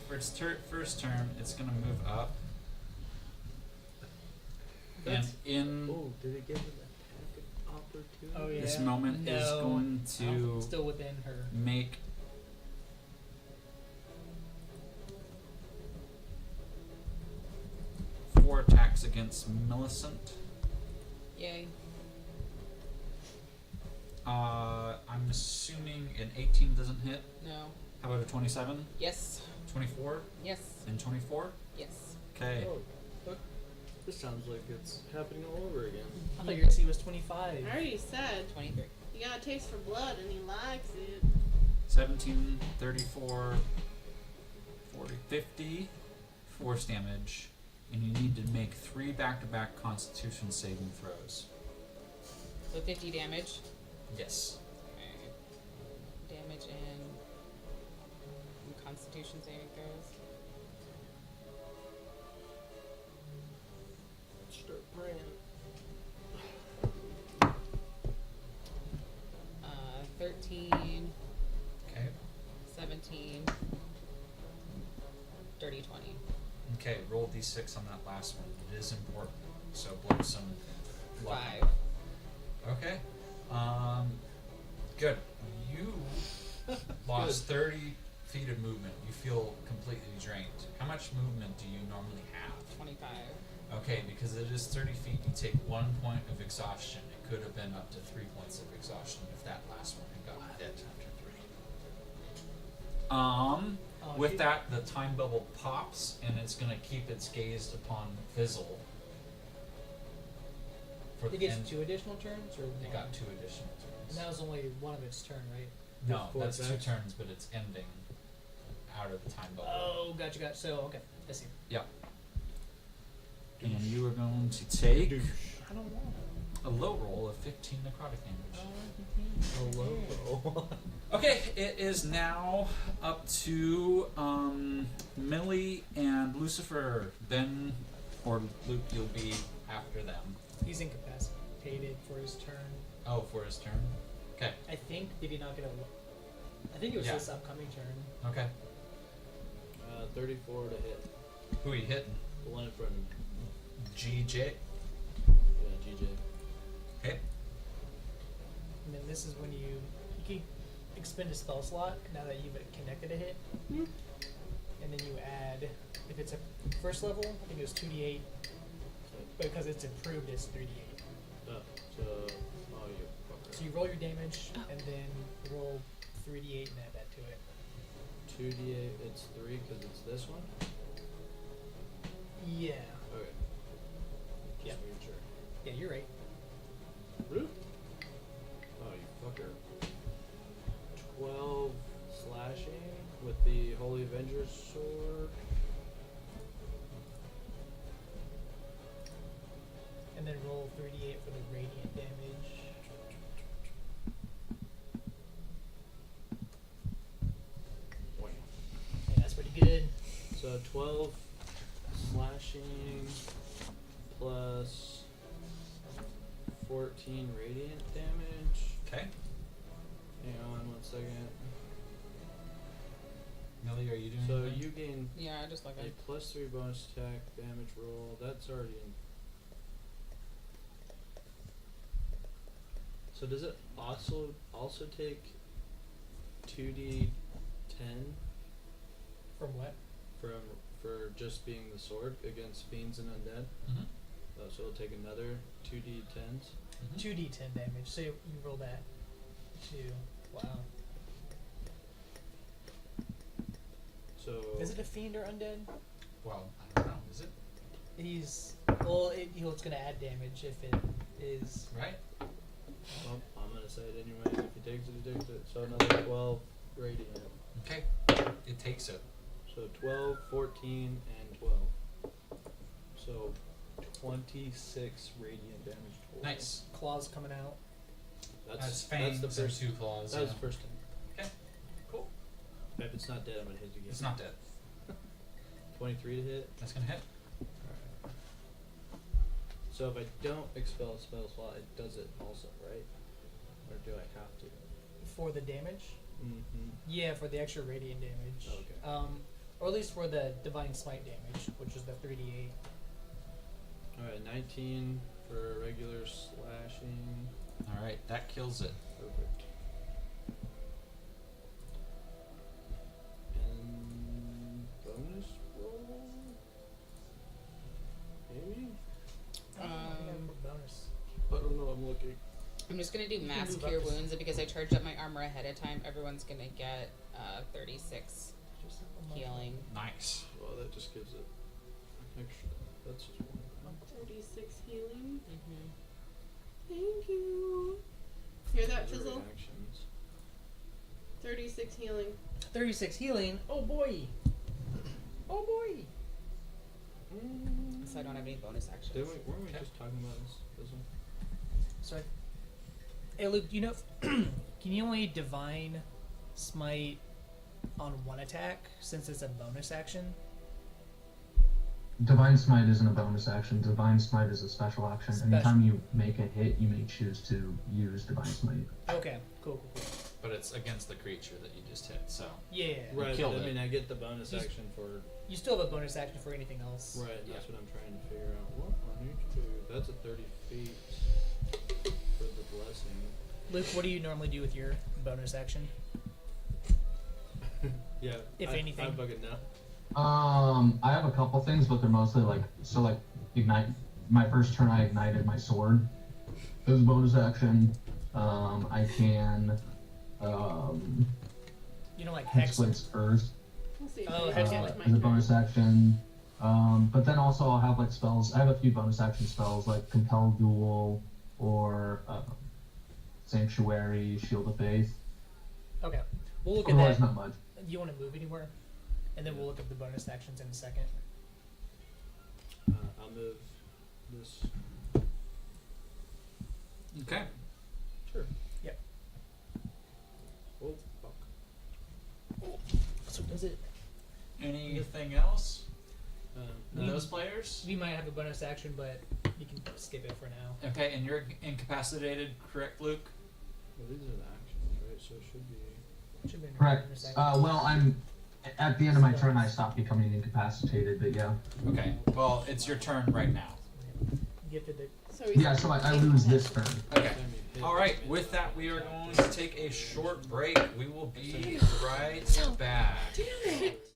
For its first turn, it's gonna move up. And in Oh, did it give an attack opportunity? Oh yeah. this moment is No. going I'm to still within her. make four attacks against Millicent. Yay. I'm assuming an 18 doesn't hit. No. How about a 27? Yes. 24? Yes. And 24? Yes. Okay. Oh, look. This sounds like it's happening all over again. I thought your AC was 25. I already said 23. you got a taste for blood and he likes it. 17, 34, 40, 50 force damage. And you need to make 3 back-to-back Constitution saving throws. So 50 damage. Yes. Okay. Damage and Constitution saving throws. Start praying. 13, Okay. 17, dirty 20. Okay, roll d6 on that last one. It is important. So blow some 5. Okay. Good. You lost 30 feet of movement. You feel completely drained. How much movement do you normally have? 25. Okay, because it is 30 feet, you take 1 point of exhaustion. It could have been up to 3 points of exhaustion if that last one had gotten hit after 3. With that, the time bubble pops, and it's going to keep its gaze upon Fizzle. It gets 2 additional turns, or It one? got 2 additional turns. And that was only one of its turn, right? No, Four that's 2 attacks. turns, but it's ending out of the time bubble. Oh, gotcha. So, okay. I see. Yep. And you are going to take I don't want a low roll of 15 necrotic damage. Hello. Okay, it is now up to Millie and Lucifer. Ben or Luke, you'll be after them. He's incapacitated for his turn. Oh, for his turn? Okay, I think, did he not get a... I think it was Yeah. this upcoming turn. okay. 34 to hit. Who are you hitting? The one in front of me. GJ? Yeah, GJ. Okay. And then this is when you can expend a spell slot now that you've connected a hit. Hmm. And then you add, if it's a first level, I think it was 2d8. But because it's improved, it's 3d8. Oh, you fucker. So you roll your damage, and then roll 3d8 and add that to it. 2d8, it's 3 because it's this one? Yeah. Okay. Yeah. Just making sure. Yeah, you're right. Root? Oh, you fucker. 12 slashing with the Holy Avenger's sword. And then roll 3d8 for the radiant damage. Yeah, that's pretty good. So 12 slashing plus 14 radiant damage. Okay. Hang on 1 second. Millie, are you doing So anything? you gain Yeah, just like a +3 bonus attack damage roll. That's already in. So does it also take 2d10 From what? for just being the sword against fiends and undead? Mhm. So it'll take another 2d10s. Mhm. 2d10 damage. So you roll that. 2. Wow. So Is it a fiend or undead? Well, I don't know. Is it? He's it's gonna add damage if it is. Right? well, I'm gonna say it anyway. If he takes it, he takes it. So another 12 radiant. Okay. It takes it. So 12, 14, and 12. So 26 radiant damage total. Nice. Claws coming out. That's fangs the or first. 2 claws. That's yeah. the first time. Okay. Cool. If it's not dead, I'm gonna hit you again. It's not dead. 23 to hit. That's gonna hit. Alright. So if I don't expel a spell slot, it does it also, right? Or do I have to? For the damage? Mm-hmm. Yeah, for the extra radiant damage. Okay. Or at least for the divine smite damage, which is the 3d8. Alright, 19 for regular slashing. All right, that kills it. Perfect. And bonus roll? Maybe? I think I Um, put bonus. I don't know, I'm looking. I'm just gonna do mass move cure up to wounds, and because I charged up my armor ahead of time, everyone's gonna get 36 Just a month. healing. Nice. Well, that just gives it extra. That's just one. 36 healing. Mm-hmm. Thank you. Hear that, Other Fizzle? reactions. 36 healing. 36 healing. Oh boy. Oh boy. So I don't have any bonus actions. Weren't we Okay. just talking about this one? Sorry. Hey Luke, do you know can you only divine smite on one attack since it's a bonus action? Divine Smite isn't a bonus action. Divine Smite is a special action. Special. Anytime you make a hit, you may choose to use Divine Smite. Okay, cool. But it's against the creature that you just hit, so. Yeah. Right, killed but I it. mean, I get the bonus He's- action for. You still have a bonus action for anything else. Right, Yeah. that's what I'm trying to figure out. What on That's a 30 feet for the blessing. Luke, what do you normally do with your bonus action? Yeah. If I anything. bug it now. I have a couple things, but they're mostly ignite. My first turn, I ignited my sword. As a bonus action, I can You know, like Hex. hexblade spurs We'll see. Oh, Maybe heck I'll yeah. like my as a turn. bonus action. But then also I'll have like spells. I have a few bonus action spells like compel duel or sanctuary, shield of faith. Okay. We'll look at Otherwise, that. not much. Do you want to move anywhere? And then we'll look at the bonus actions in a second. I'll move this. Okay. Sure. Yep. Oh, fuck. So does it? Anything else? No. Those players? We might have a bonus action, but you can skip it for now. Okay, and you're incapacitated, correct, Luke? Well, these are the actions, right? So it should be. Should be in a Correct. bonus action. Well, I'm at the end of my turn. I stop becoming incapacitated, but yeah. Okay, well, it's your turn right now. Gifted the So he's Yeah, so I lose this turn. Okay. All right. With that, we are going to take a short break. We will be right back. Damn it.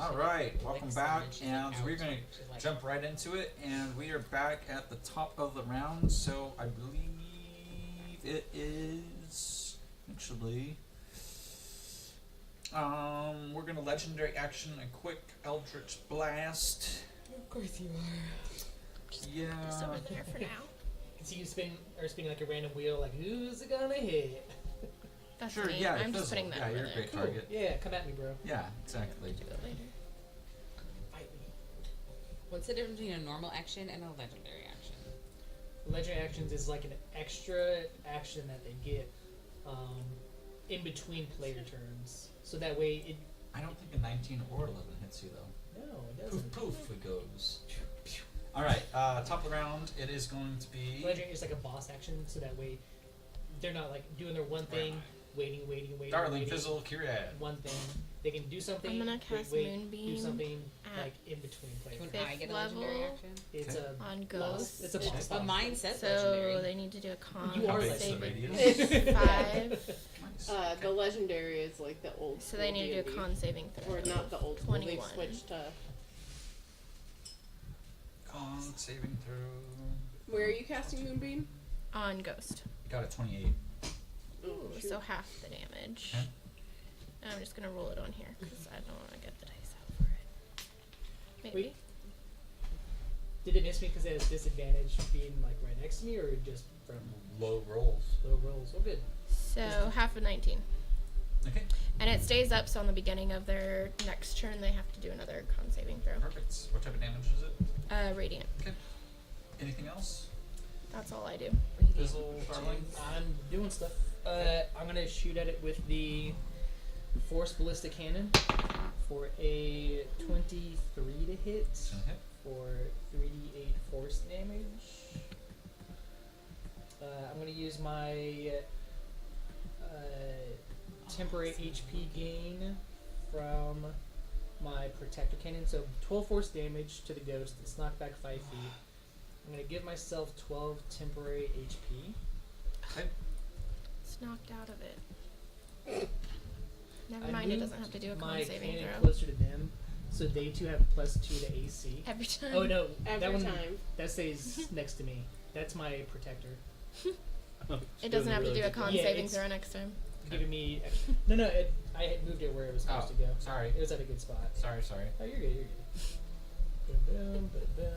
All right, welcome licks back, and she's and like, we're ouch. gonna She's like, jump right into it, and we are back at the top of the round. So I believe it is actually. We're gonna legendary action a quick Eldritch Blast. Of course you are. Just Yeah. over there for now. You can see you spinning like a random wheel, like, who's it gonna hit? That's Sure. me. Yeah. I'm fizzle. just putting that Yeah, over you're a there. great Cool. target. Yeah, come at me, bro. Yeah, exactly. Do it later. Fight me. What's the difference between a normal action and a legendary action? Legendary actions is like an extra action that they get in between player turns. So that way it. I don't think a 19 or 11 hits you though. No, it Poof doesn't. poof it goes. All right. Top of the round. It is going to be. Legendary is like a boss action, so that way they're not like doing their one thing, waiting. Darling waiting, Fizzle, Kyria. one thing. They can do something. I'm gonna wait, cast wait, Moonbeam do something at like in between players. Can Fifth I get a legendary level. action? It's Okay. a On boss. Ghost. It's a boss. But mine says So legendary. they need to do a con You are saving legendary. It's 5. Nice. the legendary is like the old. So they need to do a con saving throw. Or not the old school. They've 21. switched to. Con saving throw. Where are you casting Moonbeam? On Ghost. Got a 28. Oh, Ooh, shoot. so half the damage. Okay. I'm just gonna roll it on here because I don't want to get the dice out for it. Maybe. Wait. Did it miss me because it has disadvantage being like right next to me, or just from Low rolls. low rolls? Oh, good. So half of 19. Okay. And it stays up, so on the beginning of their next turn, they have to do another con saving throw. Perfect. What type of damage is it? Radiant. Okay. Anything else? That's all I do. Fizzle, darling. I'm doing stuff. I'm gonna shoot at it with the Force Ballistic Cannon for a 23 to hit It's gonna hit. for 3d8 force damage. I'm gonna use my temporary HP gain from my Protector Cannon. So 12 force damage to the ghost. It's knocked back 5 feet. I'm gonna give myself 12 temporary HP. Okay. It's knocked out of it. Never I mind, it moved doesn't have to do a my con saving cannon throw. closer to them, so they too have +2 to AC. Every time. Oh no, Every that one time. that stays next to me. That's my protector. It doesn't have to do a con Yeah, saving it's- throw next time. Giving me no. I had moved it where it was supposed to go. Sorry. It was at a good spot. Sorry. Oh, you're good. Boom, boom, boom, boom.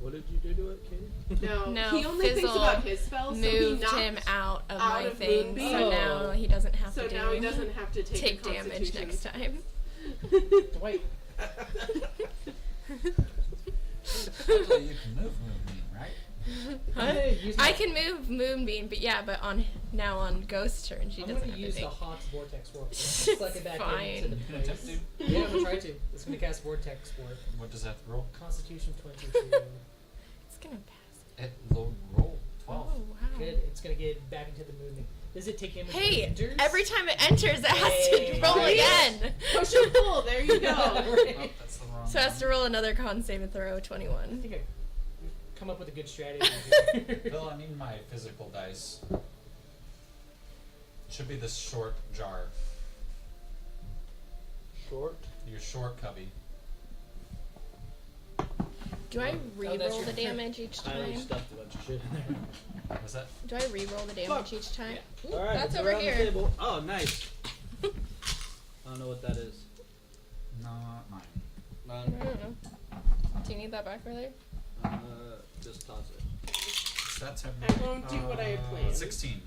What did you do to it, Katie? No, No, he only thinks Fizzle about his spells, so he Moved knocked. him out of out my of thing, Moonbeam. so now he doesn't have So to now he doesn't have to take a damage Constitution. next time. Wait, Actually, you can move Moonbeam, right? I'm gonna use my, I can move Moonbeam, but on Ghost turn, she I'm doesn't gonna have use to the take. Hawk's Vortex Warp. Suck it back Fine. into the You can attempt place. to. Yeah, I'm gonna try to. It's gonna cast Vortex Warp. What does that roll? Constitution 22. It's gonna pass. It low roll 12. Oh wow. Good. It's gonna get back into the movement. Does it take damage when Hey, it enters? every time it enters, it has Hey. to roll Right. again. Push and pull. There you go. Oh, that's the wrong So it has to one. roll another con save and throw I 21. think I've come up with a good strategy here. Bill, I need my physical dice. Should be the short jar. Short. Your short cubby. Do I that's re-roll your- the damage each I time? stuffed a bunch of shit in there. Was that? Do I re-roll the damage each time? Ooh, All right, that's it's over around here. The table. Oh, nice. I don't know what that is. Not mine. I don't know. Do you need that back, brother? Just toss it. So that's how I won't do what I had planned. 16.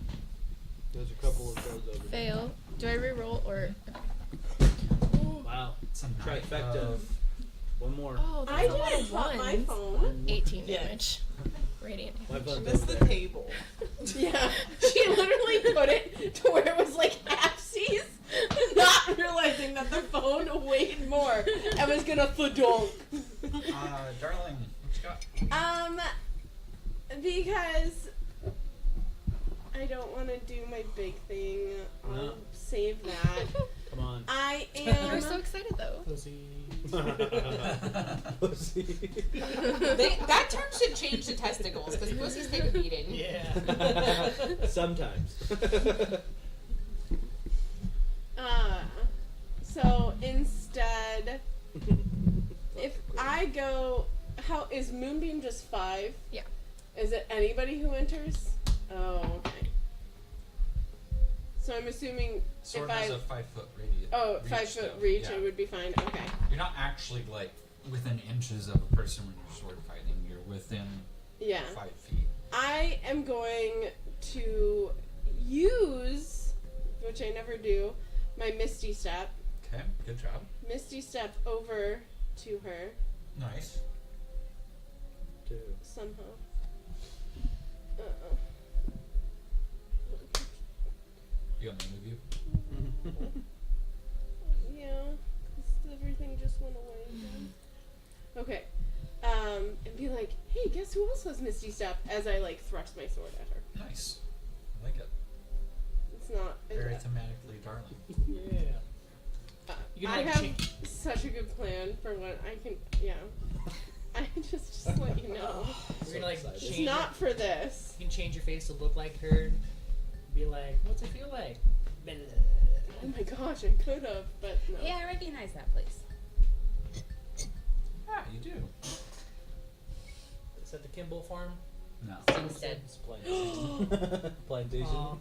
There's a couple of those over there. Fail. Do I re-roll or? Wow. It's a Trifecta. of One more. Oh, I that's a lot didn't of drop my ones. phone. 18 Yeah. damage. Radiant My damage. phone's That's over the there. table. Yeah, she literally put it to where it was like half-seas, not realizing that the phone weighed more and was gonna thudunk. darling, what you got? Because I don't want to do my big thing. I'll No. save that. Come on. I You're am. so excited though. Pussy. Pussy. That term should change to testicles because pussies take a beating. Yeah. Sometimes. So instead, I go. How is Moonbeam just 5? Yeah. Is it anybody who enters? Oh, okay. So I'm assuming Sword if has I a 5-foot radius. oh 5 foot reach, Yeah. it would be fine. Okay. You're not actually like within inches of a person when you're sword fighting. You're within Yeah. 5 feet. I am going to use, which I never do, my Misty Step. Okay, good job. Misty Step over to her Nice. Two. somehow. You want me to move you? Yeah, 'cause everything just went away again. Okay. And be like, hey, guess who else has Misty Step? As I like thrust my sword at her. Nice. I like it. It's not. Very thematically darling. Yeah. You can, I like, have change- such a good plan for what I can. Yeah. I just let you know. You're gonna like excited. It's change. not for this. You can change your face to look like her. Be like, what's it feel like? Oh my gosh, I could have, but no. Hey, I recognize that place. Ah, you do. Is that the Kimball farm? No. Instead. It's plantation. Plantation. Aw.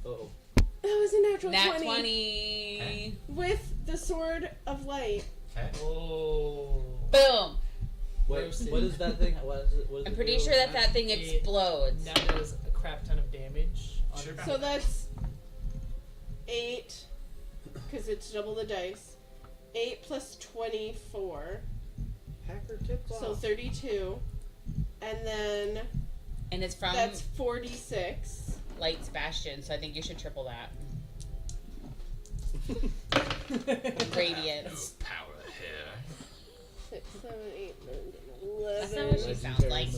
Oh. That was a natural Nat 20 20. with the sword of light. Okay. Oh. Boom. Wait, Roasted. what is that thing? What is it? What does I'm it pretty do? sure that thing It- explodes. Now does a crap ton of damage. On Sure. So that's 8, because it's double the dice. 8 plus 24, Hacker tip off. so 32. And then And it's from that's 46. Light Bastion, so I think you should triple that. Radiance. Power here. 6, 7, 8, 9, 10, That's not 11. what she sounds like.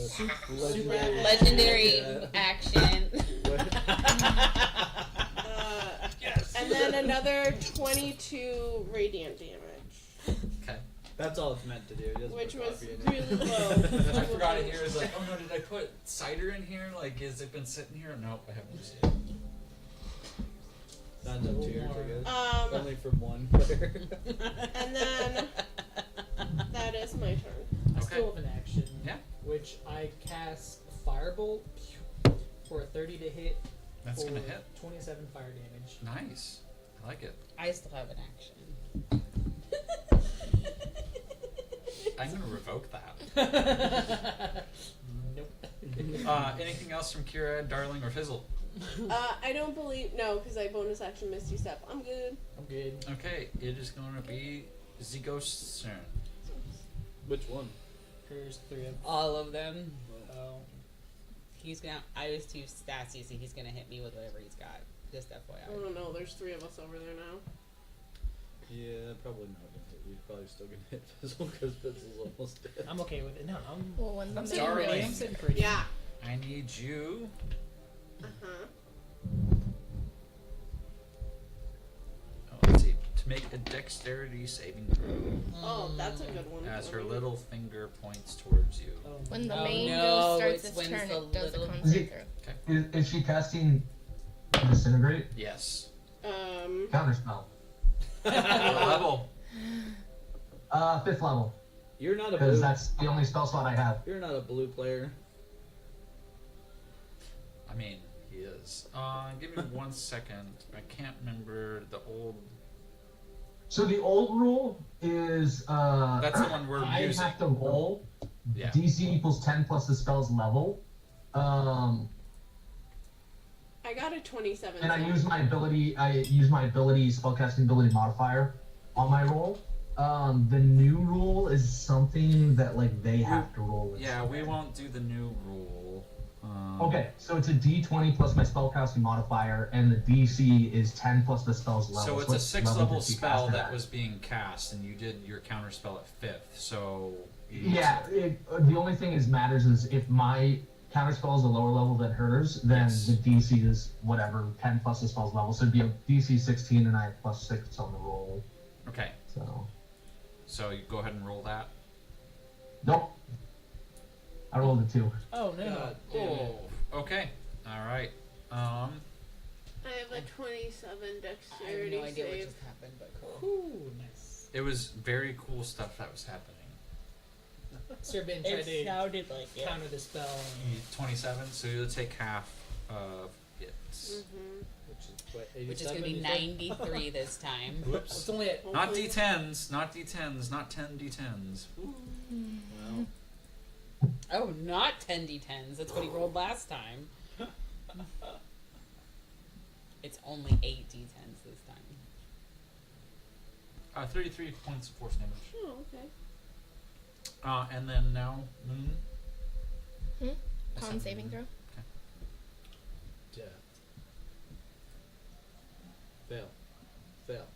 Legendary. Legendary Yeah. action. Yes. And then another 22 radiant damage, Okay. That's all it's meant to do. It doesn't which put was coffee in it. really low. I forgot it here. It's like, oh no, did I put cider in here? Like, has it been sitting here? Nope, I haven't used it. Not enough tears, I guess. Only from one player. And then that is my turn. I Okay. still have an action. Yeah. Which I cast Firebolt for a 30 to hit. That's for gonna hit. 27 fire damage. Nice. I like it. I still have an action. I'm gonna revoke that. Nope. Anything else from Kira, Darling, or Fizzle? I don't believe no, because I bonus action Misty Step. I'm good. I'm good. Okay, it is gonna be Zigos' turn. Which one? There's 3 of them. All of them. Oh. He's gonna. I was too sassy, so he's gonna hit me with whatever he's got. Just I FYI. don't know. There's 3 of us over there now. Yeah, probably not gonna hit. You're probably still gonna hit Fizzle because Fizzle's almost dead. I'm okay with it. No, I'm Well, when the sitting main pretty. Darling. I'm sitting pretty. Yeah. I need you. Uh huh. Oh, let's see. To make a dexterity saving throw Oh, that's a good one. as for her me. little finger points towards you. Oh. When the Oh, main no, ghost starts it's its when turn, the it does a little- concert throw. Is she casting Disintegrate? Yes. Counterspell. What level? 5th level. You're not a Because blue. that's the only spell slot I have. You're not a blue player. I mean, he is. Give me 1 second. I can't remember the old. So the old rule is That's the one we're I using. have to roll Yeah. DC equals 10 plus the spell's level. I got a 27. And I so- use my ability spellcasting ability modifier on my roll. The new rule is something that like they have to roll with. Yeah, we won't do the new rule. Okay, so it's a D20 plus my spellcasting modifier, and the DC is 10 plus the spell's level. So it's a what 6th level level did she spell cast it that at? was being cast, and you did your counter spell at 5th. So you Yeah, the only thing is matters is if my counterspell is a lower level than hers, then Yes. the DC is whatever 10 plus the spell's level. So it'd be a DC 16, and I have plus 6 on the roll. Okay, So you go ahead and roll that. nope, I rolled a 2. Oh no. God damn it. Okay. All right. I have a 27 I have dexterity no idea what save. just happened, but cool. Ooh, nice. It was very cool stuff that was happening. Sir Ben tried to sounded like it. counter the spell. 27, so you'll take half of it. Which is what, Which is going to 87, be you said? 93 this time. Whoops. It's only at Not D10s, not D10s, not 10 D10s. Well, Oh, not 10 D10s. That's what he rolled last time. It's only 8 D10s this time. 33 points of force damage. Oh, okay. And then now, Moon. Con saving throw. death. Fail. Fail.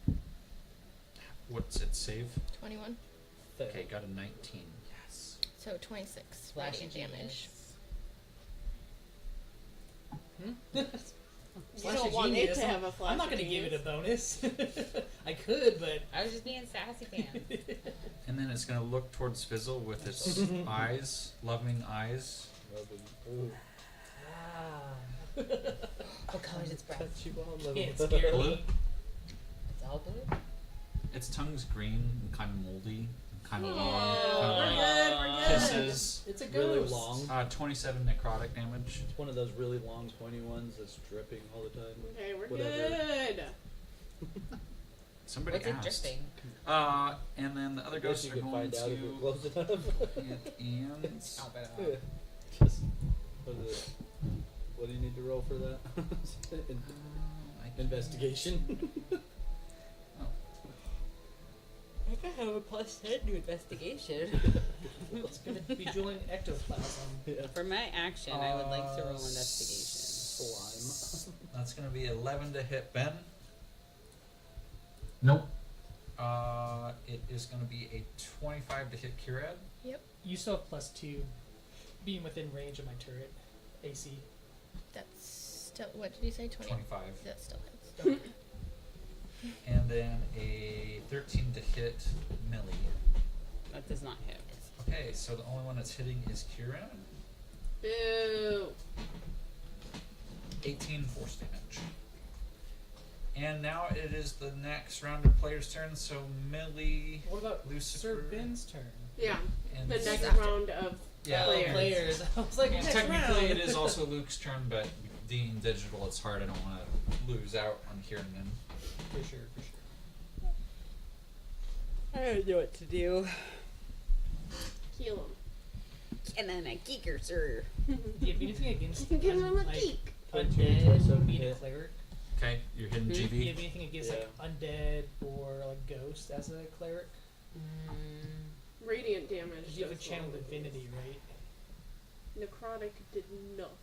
What's it save? 21. Fail. Okay, got a 19. Yes. So 26 Flashy radiant damage. genius. You Flash don't of want genius. it to have a flash. I'm not going gonna to give it a bonus. I could, but I was just being sassy pants. And then it's gonna look towards Fizzle with its eyes, loving eyes. Ooh. What color is its breath? Cut you all over. can't scare Blue. me. It's all blue? Its tongue's green and kind of moldy, and kind of long. Oh, we're Kind good. of We're like good. kisses. It's a Really ghost. long. 27 necrotic damage. It's one of those really long, pointy ones that's dripping all the time. Okay, we're Whatever. good. Somebody What's it asked. dripping? And then the other I guess ghosts you are could going find out if you're to close enough. hit and Stop it. Yeah. Just what is it? What do you need to roll for that? Investigation. I could have a plus 10 to investigation. It's gonna be dueling ectoplasm. Yeah. For my action, I would like to roll investigation. Slime. That's going to be 11 to hit Ben. Nope. It is going to be a 25 to hit Kirad. You still have +2, being within range of my turret AC. That's still, what did you say? 20? 25. That still hits. And then a 13 to hit Millie. That does not hit. Okay, so the only one that's hitting is Kirad. Boo. 18 force damage. And now it is the next round of players' turn, so Millie, What about Lucifer, Sir Ben's turn? Yeah, and the next After. round of Yeah. players. Players. I was like, And next technically round. it is also Luke's turn, but being digital, it's hard. I don't want to lose out on hearing him. For sure, for sure. I don't know what to do. Heal him. And then a geeker, sir. Do you have anything against Give him a like, geek. undead, being a hit. cleeric? Okay, you're hitting Do you GV. have anything against like undead or like ghost as a cleric? Radiant damage. Because you have a does channel what it divinity, right? is. Necrotic did nothing.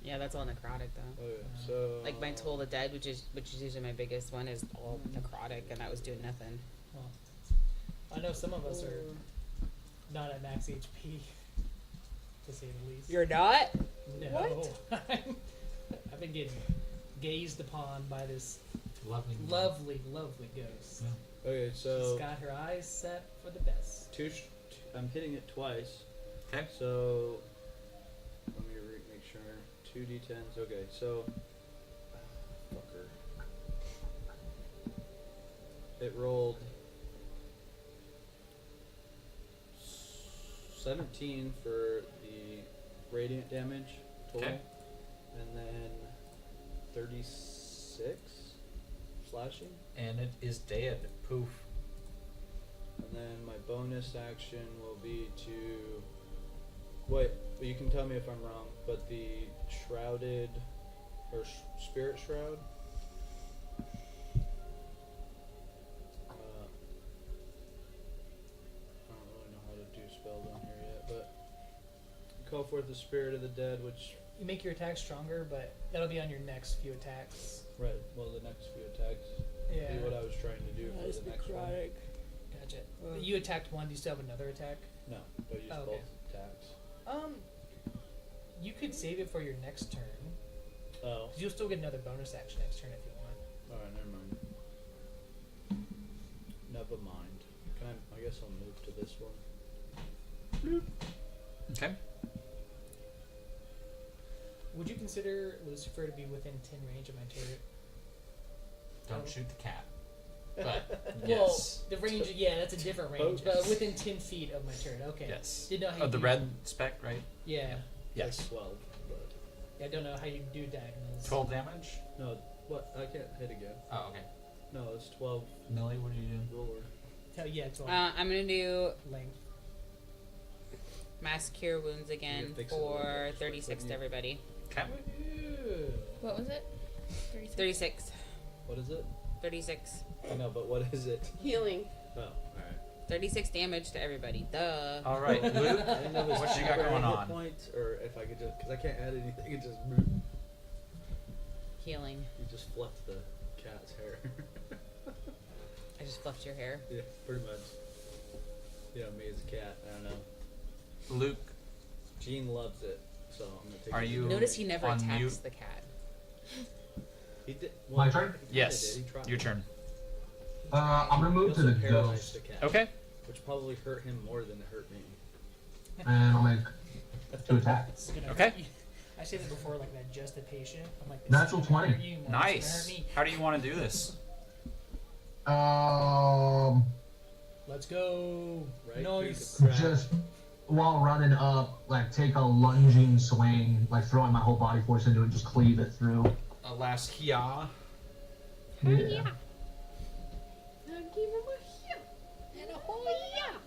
Yeah, that's all necrotic though. Okay, so Like my Toll the Dead, which is usually my biggest one, is all necrotic, and that was doing nothing. Well, I know some of us are not at max HP, to say the least. You're not? No. What? I've been getting gazed upon by this Lovely. lovely, lovely ghost. Yeah. Okay, She's so got her eyes set for the best. I'm hitting it twice. Okay. So let me make sure. 2d10s. Okay, so fucker. It rolled 17 for the radiant damage total, Okay. and then 36 slashing, And it is dead. Poof. and then my bonus action will be to wait. You can tell me if I'm wrong, but the shrouded or spirit shroud. I don't really know how to do spells on here yet, but call forth the spirit of the dead, which You make your attack stronger, but that'll be on your next few attacks. right. Well, the next few attacks. Yeah. Be what I was trying to do for the next one. Gotcha. You attacked one. Do you still have another attack? No, but use Oh, okay. both attacks. You could save it for your next turn. Oh, 'Cause you'll still get another bonus action next turn if you want. all right. Never mind. Never mind. Can I guess I'll move to this one. Okay. Would you consider Lucifer to be within 10 range of my turret? Don't shoot the cat. But yes. Well, the range, yeah, that's a different range, but within 10 feet of my turn. Okay. Yes. Didn't know how Oh, you the do red spec, right? Yeah. Yes. Like 12. But I don't know how you do diagonals. 12 damage? no, what? I can't hit again. Oh, okay. No, it's 12 Millie, what are you doing? roller. Yeah, 12 I'm gonna do length. mass cure wounds again fix it a little for bit, 36 to everybody. Okay. What was it? 36. 36. What is it? 36. I know, but what is it? Healing. Oh, alright. 36 damage to everybody. Duh. All right, Luke, I didn't know if it's what you got temporary going hit on? Points, or if I could just, because I can't add anything, it just Healing. you just fluffed the cat's hair. I just fluffed your hair. Yeah, pretty much. Yeah, me as a cat. I don't know. Luke, Gene loves it, so I'm gonna take. Are it. you Notice he never on attacks mute? the cat. He did. My turn? he kinda yes, did, he tried. your turn. I'm gonna He move to also the paralyzed ghost, the cat, Okay. which probably hurt him more than it hurt me. and I'll make 2 attacks. It's gonna Okay. hurt you. I said it before, like that. Just a patient. I'm like, this Natural is gonna 20. hurt you more, it's gonna Nice. hurt me. How do you want to do this? Let's go. Right? Nice. Piece of crap. Just while running up, like take a lunging swing, like throwing my whole body force into it, just cleave it through. A last Kia. Yeah. Now give him a heal. And a hoya.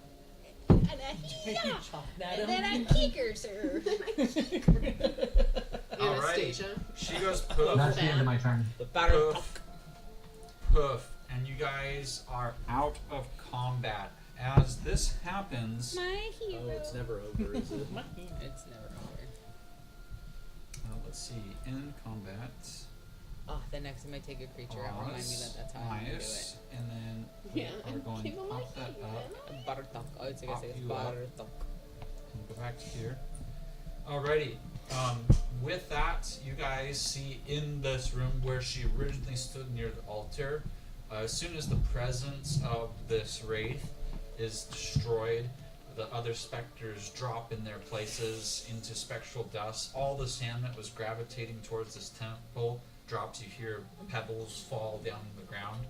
And a You chopped at him. And a kicker, sir. All right. Anastasia. She goes poof, That's the end of my turn. poof, poof, and you guys are out of combat. As this happens, My hero. Oh, it's never over, is it? It's never over. let's see, in combat. Oh, the next time I take a creature out, remind me that that's how I'm gonna do Nice. it. And then we Yeah, are going give to him a pop that up A Bartok. Oh, it's like I Pop say it's you up. Bartok. and go back to here. Alrighty. With that, you guys see in this room where she originally stood near the altar, as soon as the presence of this wraith is destroyed, the other specters drop in their places into spectral dust. All the sand that was gravitating towards this temple drops. You hear pebbles fall down on the ground,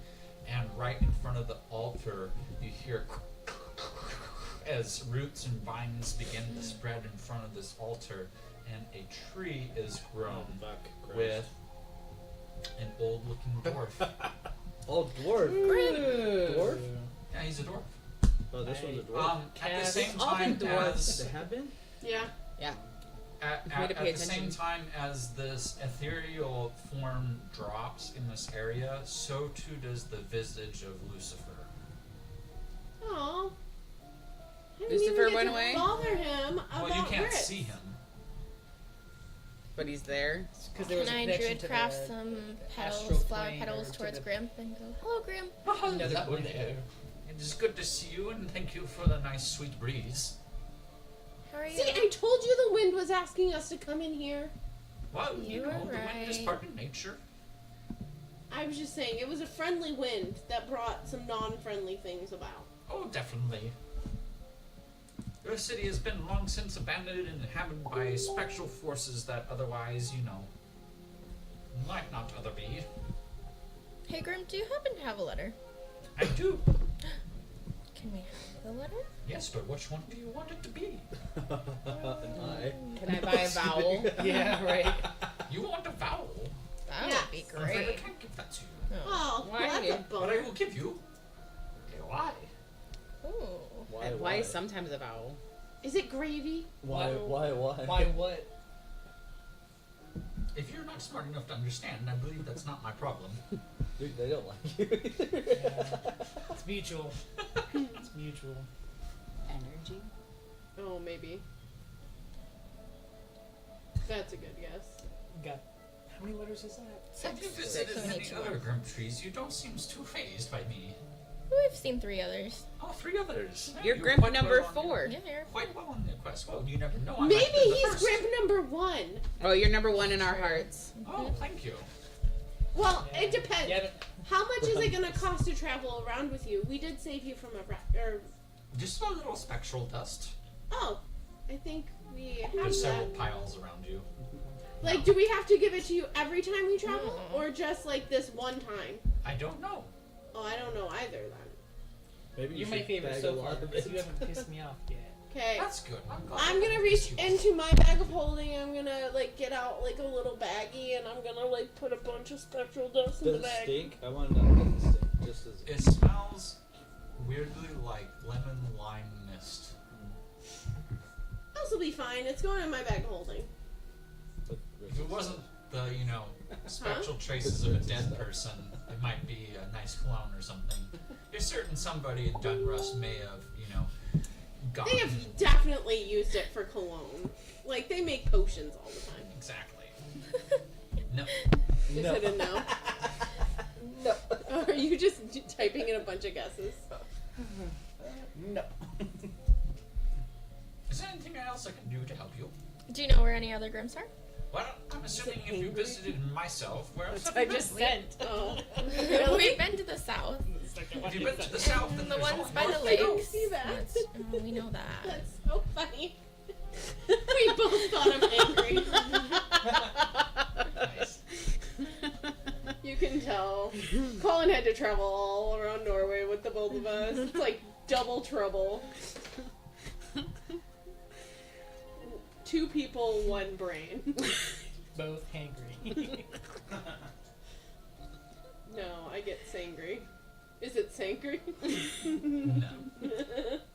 and right in front of the altar, you hear as roots and vines begin to spread in front of this altar, and a tree is grown Fuck. Christ. with an old-looking dwarf. Oh, dwarf. Dwarf? Yeah, he's a dwarf. Oh, this one's a dwarf. At the same All time been dwarves. as They have been? Yeah. Yeah. at Way to pay the same attention. time as this ethereal form drops in this area, so too does the visage of Lucifer. Oh. Lucifer went away? Bother him about Well, you can't Ritz. see him. But he's there. Because there was Can a I connection druid to craft the some astral petals, flower plane petals or to towards the- Grim and go, hello, Grim. Another That would plane. do. It is good to see you, and thank you for the nice, sweet breeze. How are you? See, I told you the wind was asking us to come in here. Well, You know, were the wind is right. part of nature. I was just saying, it was a friendly wind that brought some non-friendly things about. Oh, definitely. Your city has been long since abandoned and inhabited by spectral forces that otherwise, might not other be. Hey, Grim, do you happen to have a letter? I do. Can we have the letter? Yes, but which one do you want it to be? An eye. Can I buy a vowel? Yeah, right. You want a vowel? That Yes. would be I'm afraid I great. can't give that to you. Oh. Oh, Why? well, that's a But I bummer. will give you a lie. Ooh. And why is sometimes a vowel? Is it gravy? Why? Why Why? what? If you're not smart enough to understand, I believe that's not my problem. Dude, they don't like you either. Yeah. It's mutual. It's mutual. Energy. Oh, maybe. That's a good guess. Got how many letters is that? Have you Six. visited So we need any two other more. grim trees? You don't seem too phased by me. We've seen 3 others. Oh, 3 others. You're You're Grimp quite number well on 4. Yeah, you're Quite well on the quest. Well, you never know. I might Maybe be the he's first. Grimp number 1. Oh, you're number 1 in our hearts. Oh, thank you. Well, it depends. You haven't. How much is it gonna cost to travel around with you? We did save you from or Just a little spectral dust. oh, I think we have There's several that. piles around you. Like, do we have to give it to you every time we travel, No. or just like this one time? I don't know. Oh, I don't know either then. Maybe You're you my should favorite bag so a far lot of because it. you haven't pissed me off yet. Okay. That's good. I'm glad. I'm gonna reach into my bag of holding. I'm gonna like get out like a little baggie, and I'm gonna like put a bunch of spectral dust in Does the it bag. stink? I want to know if it stink. Just as It smells weirdly like lemon lime mist. This will be fine. It's going in my bag of holding. If it wasn't the, spectral traces of a dead person, it might be a nice cologne or something. You're certain somebody in Dunrust may have, gotten... They have definitely used it for cologne. Like they make potions all the time. Exactly. No. Is it a no? No. Or are you just typing in a bunch of guesses? No. Is there anything else I can do to help you? Do you know where any other Grimms are? Well, I'm assuming if you visited myself, where else have I you just been? sent. Oh. We've been to the south. If you've been to the south, then The there's ones only by the north. lakes. don't see that. We know that. That's so funny. We both thought I'm angry. Nice. You can tell. Collin had to travel all around Norway with the both of us. It's like double trouble. 2 people, 1 brain. Both hangry. No, I get sangry. Is it sangry? No.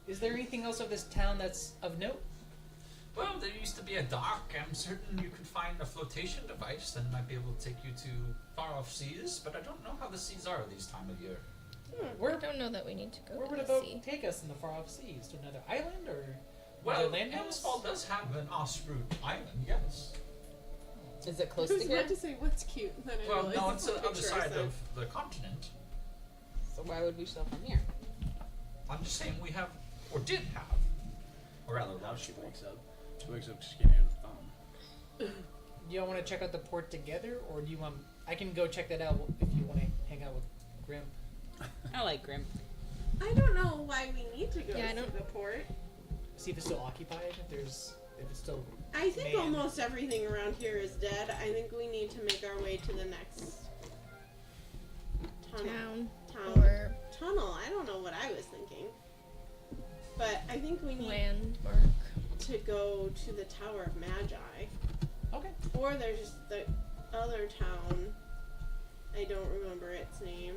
Is there anything else of this town that's of note? Well, there used to be a dock. I'm certain you could find a flotation device that might be able to take you to far-off seas, but I don't know how the seas are this time of year. I Where don't know that we need to go where to would a the boat sea. take us in the far off seas? To another island or Well, land mass? Elmsfall does have an Osroot island, yes. Is it I close was to about here? to say, what's cute? And then I Well, realized no, it's what the other picture I side sent. of the continent. So why would we show from here? I'm just saying we have, or did have, or rather, Now she Lodgeport. wakes up. She wakes up just getting the phone. Do y'all want to check out the port together, or do you want? I can go check that out if you want to hang out with Grim. I like Grim. I don't know why we need to go Yeah, I to don't- the port. See if it's still occupied. If it's still. I think Man. almost everything around here is dead. I think we need to make our way to the next Town town. or Tunnel. I don't know what I was thinking. But I think we need landmark. to go to the Tower of Magi. Okay. Or there's the other town. I don't remember its name.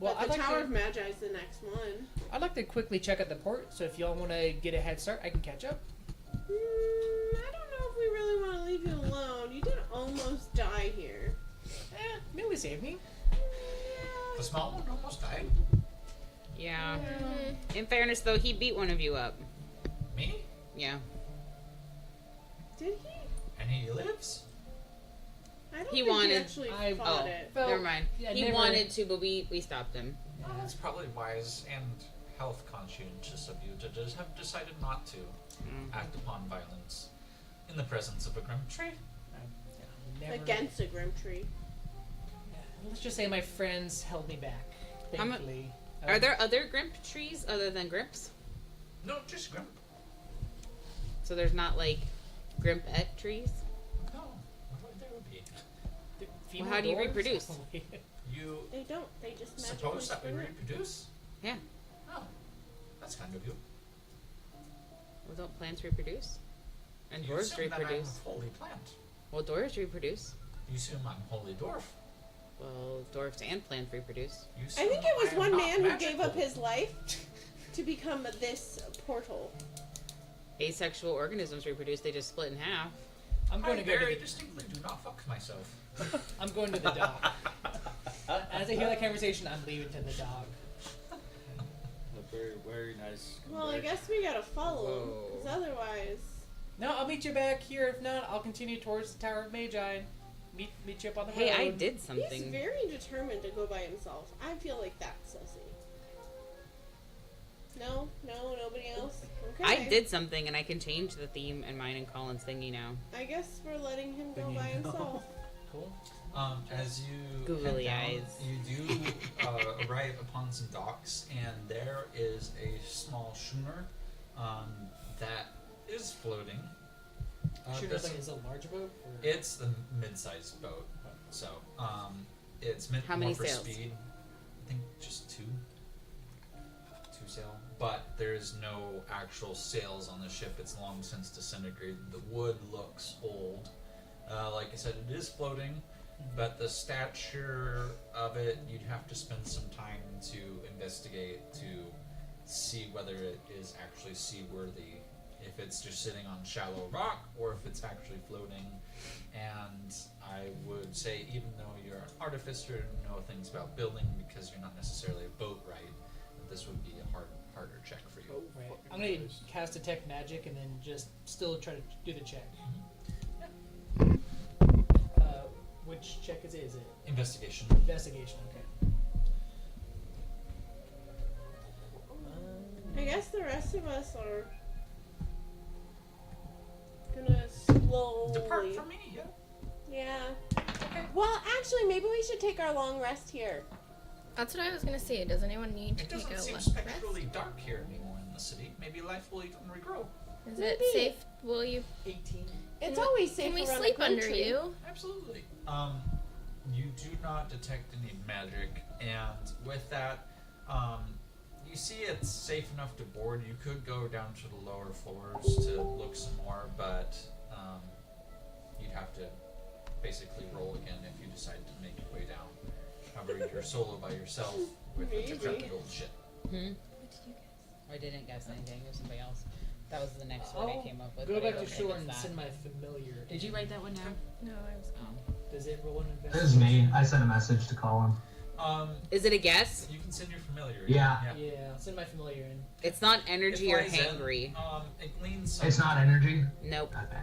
Well, but I'd the like Tower to. of Magi is the next one. I'd like to quickly check out the port. So if y'all want to get a head start, I can catch up. I don't know if we really want to leave you alone. You did almost die here. Millie saved me. The small one almost died. Yeah. In fairness, though, he beat one of you up. Me? Yeah. Did he? And he lives? I don't He think wanted- he actually I- fought Oh, it. Well, never mind. yeah, He never- wanted to, but we stopped him. Well, that's probably wise and health conscientious of you to just have decided not to act upon violence in the presence of a grim tree. Never, Against a grim tree. Let's just say my friends held me back. How mu- Thankfully. Are there other Grimp trees other than Grimps? No, just grim. So there's not like Grimpette trees? No, what there would be. female how do you dwarves? reproduce? You They don't. They just magically suppose that we spring up. reproduce? Yeah. Oh, that's kind of you. Well, don't plants reproduce? And You dwarves assume that I'm reproduce. a holy plant. Well, dwarves reproduce. You assume I'm holy dwarf. Well, dwarves and plants reproduce. You I assume think it was I am one not man who gave up magical. his life to become this portal. Asexual organisms reproduce, they just split in half. I'm going I to go to very the. distinctly do not fuck myself. I'm going to the dock. As I hear that conversation, I'm leaving to the dock. A very, very nice. Well, I guess we gotta follow him, Whoa. because otherwise. No, I'll meet you back here. If not, I'll continue towards the Tower of Magi. Meet you up on the Hey, road. I did He's something. very determined to go by himself. I feel like that's sussy. No, nobody else. Okay. I did something, and I can change the theme in mine and Colin's thingy now. I guess we're letting him go Thingy. by himself. Cool. As you Googly head down, eyes. you do arrive upon some docks, and there is a small schooner that is floating. Sure, this- like, is it a large boat? Or? It's the mid-sized boat, so it's meant How more many for sails? speed. think just two sail, but there's no actual sails on the ship. It's long since disintegrated. The wood looks old. Like I said, it is floating, but the stature of it, you'd have to spend some time to investigate to see whether it is actually seaworthy, if it's just sitting on shallow rock or if it's actually floating. And I would say, even though you're an artificer and know things about building because you're not necessarily a boatwright, this would be a harder check for you. Right. I'm gonna cast detect magic and then just still try to do the check. Which check is it? Is it Investigation. investigation? Okay. I guess the rest of us are gonna slowly Depart from me, yeah. Yeah. Well, actually, maybe we should take our long rest here. That's what I was gonna say. Does anyone need to It take doesn't a seem rest? spectrally dark here anymore in the city. Maybe life will even regrow. Is it Maybe. safe? Will you? 18. It's Can we- always safe Can we around sleep the under country. you? Absolutely. You do not detect any magic, and with that, you see it's safe enough to board. You could go down to the lower floors to look some more, but you'd have to basically roll again if you decide to make your way down. However, you're solo by yourself with a decrepit old ship. I didn't guess anything. It was somebody else. That was the next one I I'll came up with. Go but I back to don't think shore it's and that. send my familiar. Did you write that one down? No, I was. Does it roll an This investigation? is me. I sent a message to Collin. Is it a guess? You can send your familiar. Yeah. Yeah, I'll send my familiar in. It's not energy or It flies in. hangry. It gleans. It's not energy. Nope. Okay.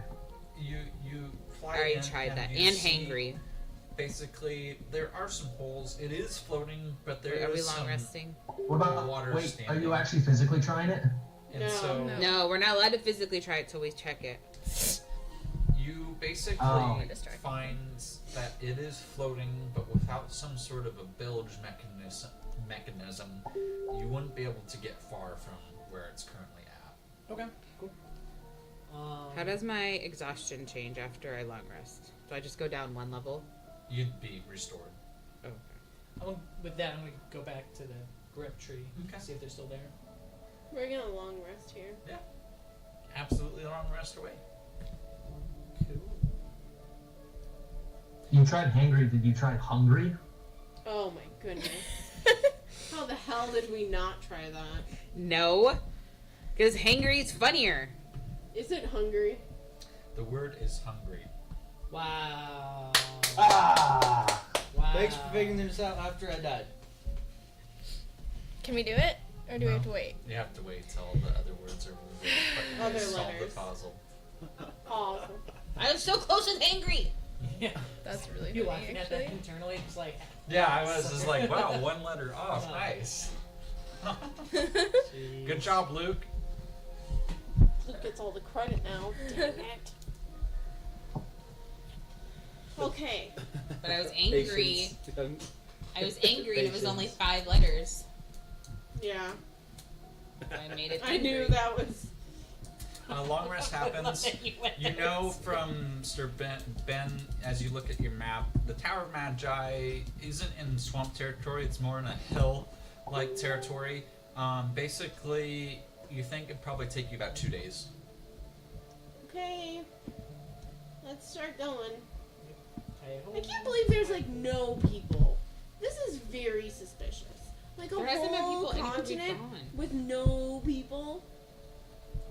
You fly I already in tried that. you And see hangry. Basically, there are some holes. It is floating, but there Are we is long some resting? What about? water Wait, standing. are you actually physically trying it? And No. so No. No, we're not allowed to physically try it till we check it. you basically Oh. find that it is floating, but without some sort of a bilge mechanism, you wouldn't be able to get far from where it's currently at. Okay, cool. How does my exhaustion change after I long rest? Do I just go down one level? You'd be restored. Oh. With that, I'm gonna go back to the grip tree. Okay. See if they're still there. We're gonna long rest here. Absolutely long rest away. Cool. You tried hangry. Did you try hungry? Oh my goodness. How the hell did we not try that? No. Because hangry's funnier. Is it hungry? The word is hungry. Wow. Ah! Wow. Thanks for figuring this out after I died. Can we do it, or do we have to wait? You have to wait till the other words are moving. But you Other solve letters. the puzzle. Awesome. I was so close with hangry. Yeah. That's really You funny, laughing at actually. that internally? It's like. Yeah, I was just like, wow, one letter off. Nice. Good job, Luke. Luke gets all the credit now. Dang it. Okay. But I was angry. Patience. I was angry and it was only Patience. 5 letters. Yeah. I made it. I knew angry. that was. Long rest happens. You know from Sir Ben, as you look at your map, the Tower of Magi isn't in swamp territory. It's more in a hill-like territory. Basically, you think it'd probably take you about 2 days. Okay. Let's start going. I I can't believe there's like no people. This is very suspicious. Like a There hasn't been whole people anywhere we've continent gone. with no people.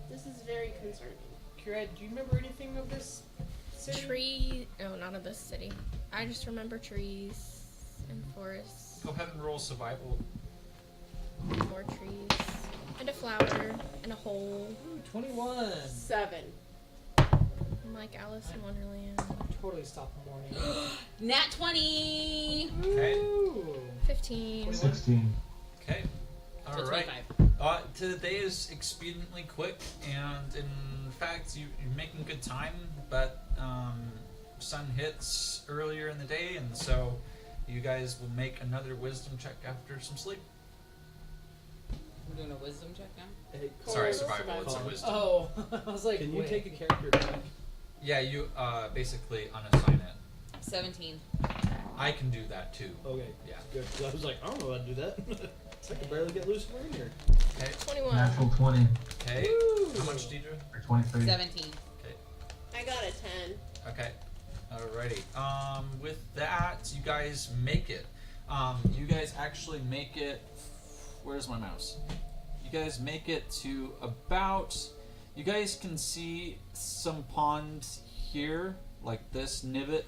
This is very concerning. Kira, do you remember anything of this city? Tree. No, not of this city. I just remember trees and forests. Go ahead and roll survival. More trees. And a flower. And a hole. Ooh, 21. 7. I'm like Alice in Wonderland. Totally stop the morning. Nat 20. Okay. Ooh. 15. 16. Okay. So All right. 25. Today is expediently quick, and in fact, you're making good time. But sun hits earlier in the day, and so you guys will make another wisdom check after some sleep. We're doing a wisdom check now. Hey, Sorry, Cool. survival. It's a Survival. wisdom. Oh, I was like, can you wait. take a character back? Yeah, you basically unassign it. 17. I can do that too. Okay. Yeah. Good. 'Cause I was like, I don't know how to do that. I can barely get Lucifer in here. Okay. 21. Natural 20 Okay. How much, Deidre? or 23. 17. I got a 10. Okay. Alrighty. With that, you guys make it. You guys actually make it. Where's my mouse? You guys make it to about. You guys can see some ponds here, like this nivet.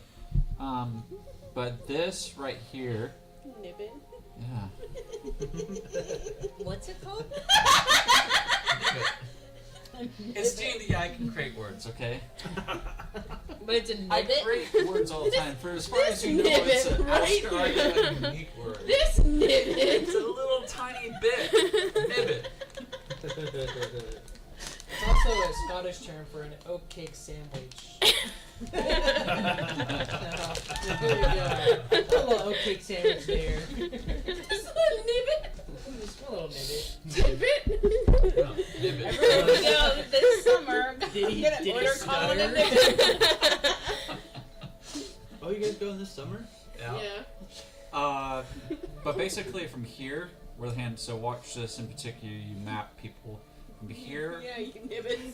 But this right here. Nibbin. Yeah. What's it called? Nivet. It's D&D. I can create words, okay? But it's a I nibbit. create words all the time. For as far as you know, nibbit it's an right Australian unique word. This nibbin. It's a little tiny bit. Nibbit. It's also a Scottish term for an oat cake sandwich. There you go. A little oat cake sandwich there. This little nibbin. Just a little nibbit. Nibbit. No, nibbit. Everywhere we go this summer, Did he- I'm gonna did he order Collin a stutter? nibbit. Oh, you guys going this summer? Yeah. Yeah. But basically from here, where the hand. So watch this in particular. You map people from here Yeah, you nibbits.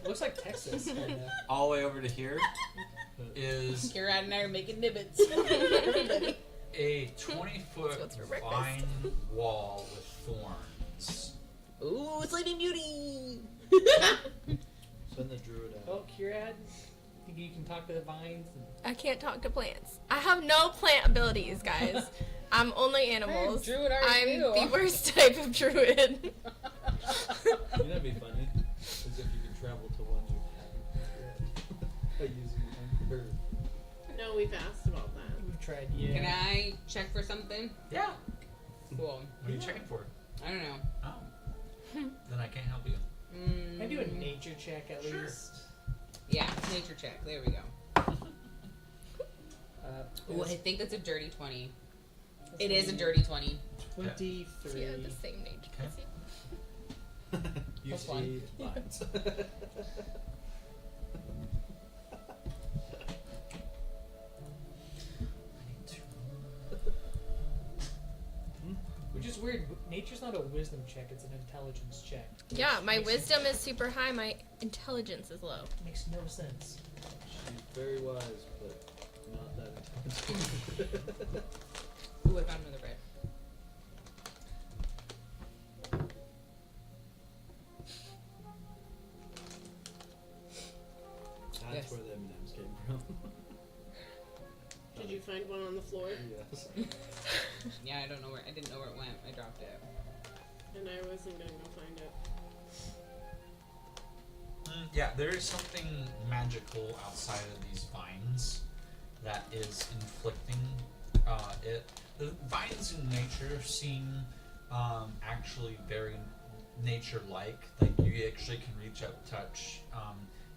Looks like Texas, kind of. all the way over to here is Kira and I are making nibbits. a 20-foot what's for breakfast. vine wall with thorns. Ooh, Sleeping Beauty. Send the druid out. Oh, Kirad, think you can talk to the vines? I can't talk to plants. I have no plant abilities, guys. I'm only animals. druid are I'm you? the worst type of druid. You know what'd be funny? Is if you could travel to ones you haven't. By using her. No, we've asked about that. We've tried, yeah. Can I check for something? Yeah. Cool. What are you checking for? I don't know. Oh. Then I can't help you. Can I do a nature check at Sure. least? Yeah, nature check. There we go. Ooh, I think that's a dirty 20. It is a dirty 20. 23. Yeah, the same nature. Okay. You That's see fine. vines. Which is weird. Nature's not a wisdom check, it's an intelligence check. Yeah, my wisdom is super high, my intelligence is low. Makes no sense. She's very wise, but not that intelligent. Ooh, I found another bread. That's Yes. where the M&Ms came from. Did you find one on the floor? Yes. Yeah, I don't know where. I didn't know where it went. I dropped it. And I wasn't gonna go find it. Yeah, there is something magical outside of these vines that is inflicting it. The vines in nature seem actually very nature-like. Like you actually can reach out, touch,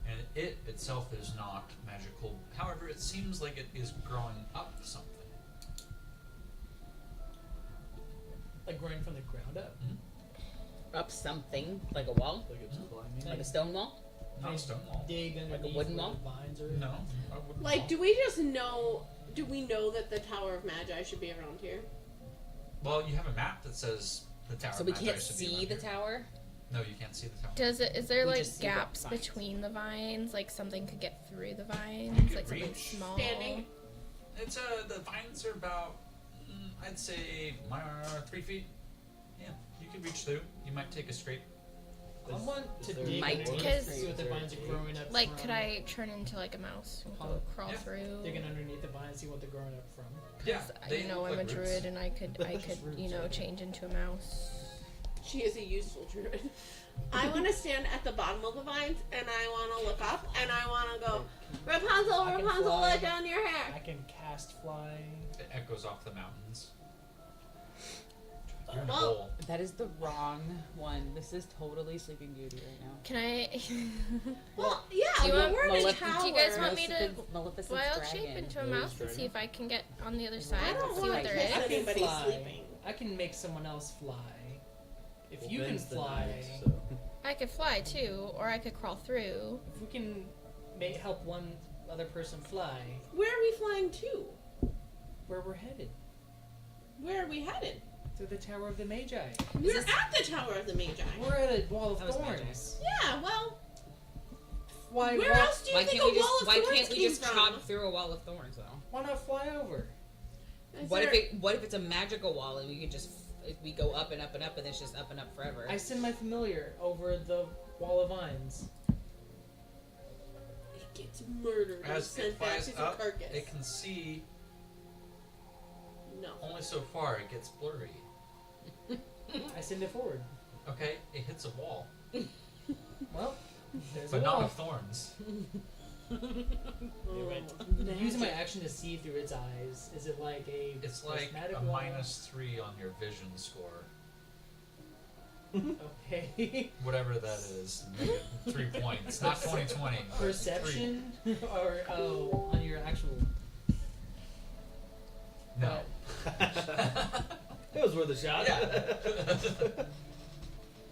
and it itself is not magical. However, it seems like it is growing up something. Like growing from the ground up. Up something like a wall, Like it's climbing. like a stone wall. Not a stone wall. Dig underneath wooden where wall? the vines are. No, a wooden Like, wall. do we just know? Do we know that the Tower of Magi should be around here? Well, you have a map that says the tower. So we of can't Magi should be see around the here. tower. No, you can't see the tower. Is there We like just see the gaps vines. between the vines? Like something could get through the vines? could Like something reach. small? Standing. It's the vines are about I'd say 3 feet. Yeah, you can reach through. You might take a scrape. I want Is to there dig Might underneath take to see what the vines are growing up Like, from. could I turn into like a mouse and go crawl Yeah. through? Digging underneath the vines, see what they're growing up from. Yeah, they You know, look I'm a like roots. druid and I could, you know, change into a mouse. She is a useful druid. I want to stand at the bottom of the vines and I want to look up and I want to go, Rapunzel, I can Rapunzel, fly. let down your I hair. can cast fly. It echoes off the mountains. You're in a Well- bowl. That is the wrong one. This is totally Sleeping Beauty right now. Can I? Well, yeah, Do you but want- we're in a Maleficent- tower. Do you guys want me to Maleficent's wild dragon. shape into a Those mouse and see dragon? if I can get on the other I side don't and see want what to there kiss is? anybody fly. sleeping. I can make someone else fly. If Well, you can Ben's the fly, knight, so. I could fly too, or I could crawl through. if we can help one other person fly, Where are we flying to? where we're headed. Where are we headed? To the Tower of the Magi. We're at the Tower of the Magi. We're at a wall of That was thorns. Yeah, well, Why? where else do you Why think can't we a just wall of Why thorns can't we came just from? chop through a wall of thorns though? Why not fly over? Is What there- if it's a magical wall and we could just we go up and up and up and it's just up and up forever? I send my familiar over the wall of vines. It gets murdered and As it sent back flies as a up, carcass? it can see No. only so far. It gets blurry. I send it forward. Okay, it hits a wall, Well, there's but a not wall. with thorns. Oh, Using my magic. action to see through its eyes, is it like a It's like prismatic a wall? -3 on your vision score. Okay. Whatever that is. Make it 3 points. Not 20/20. but Perception? Or, on your actual... 3. No. It was worth a shot. Yeah.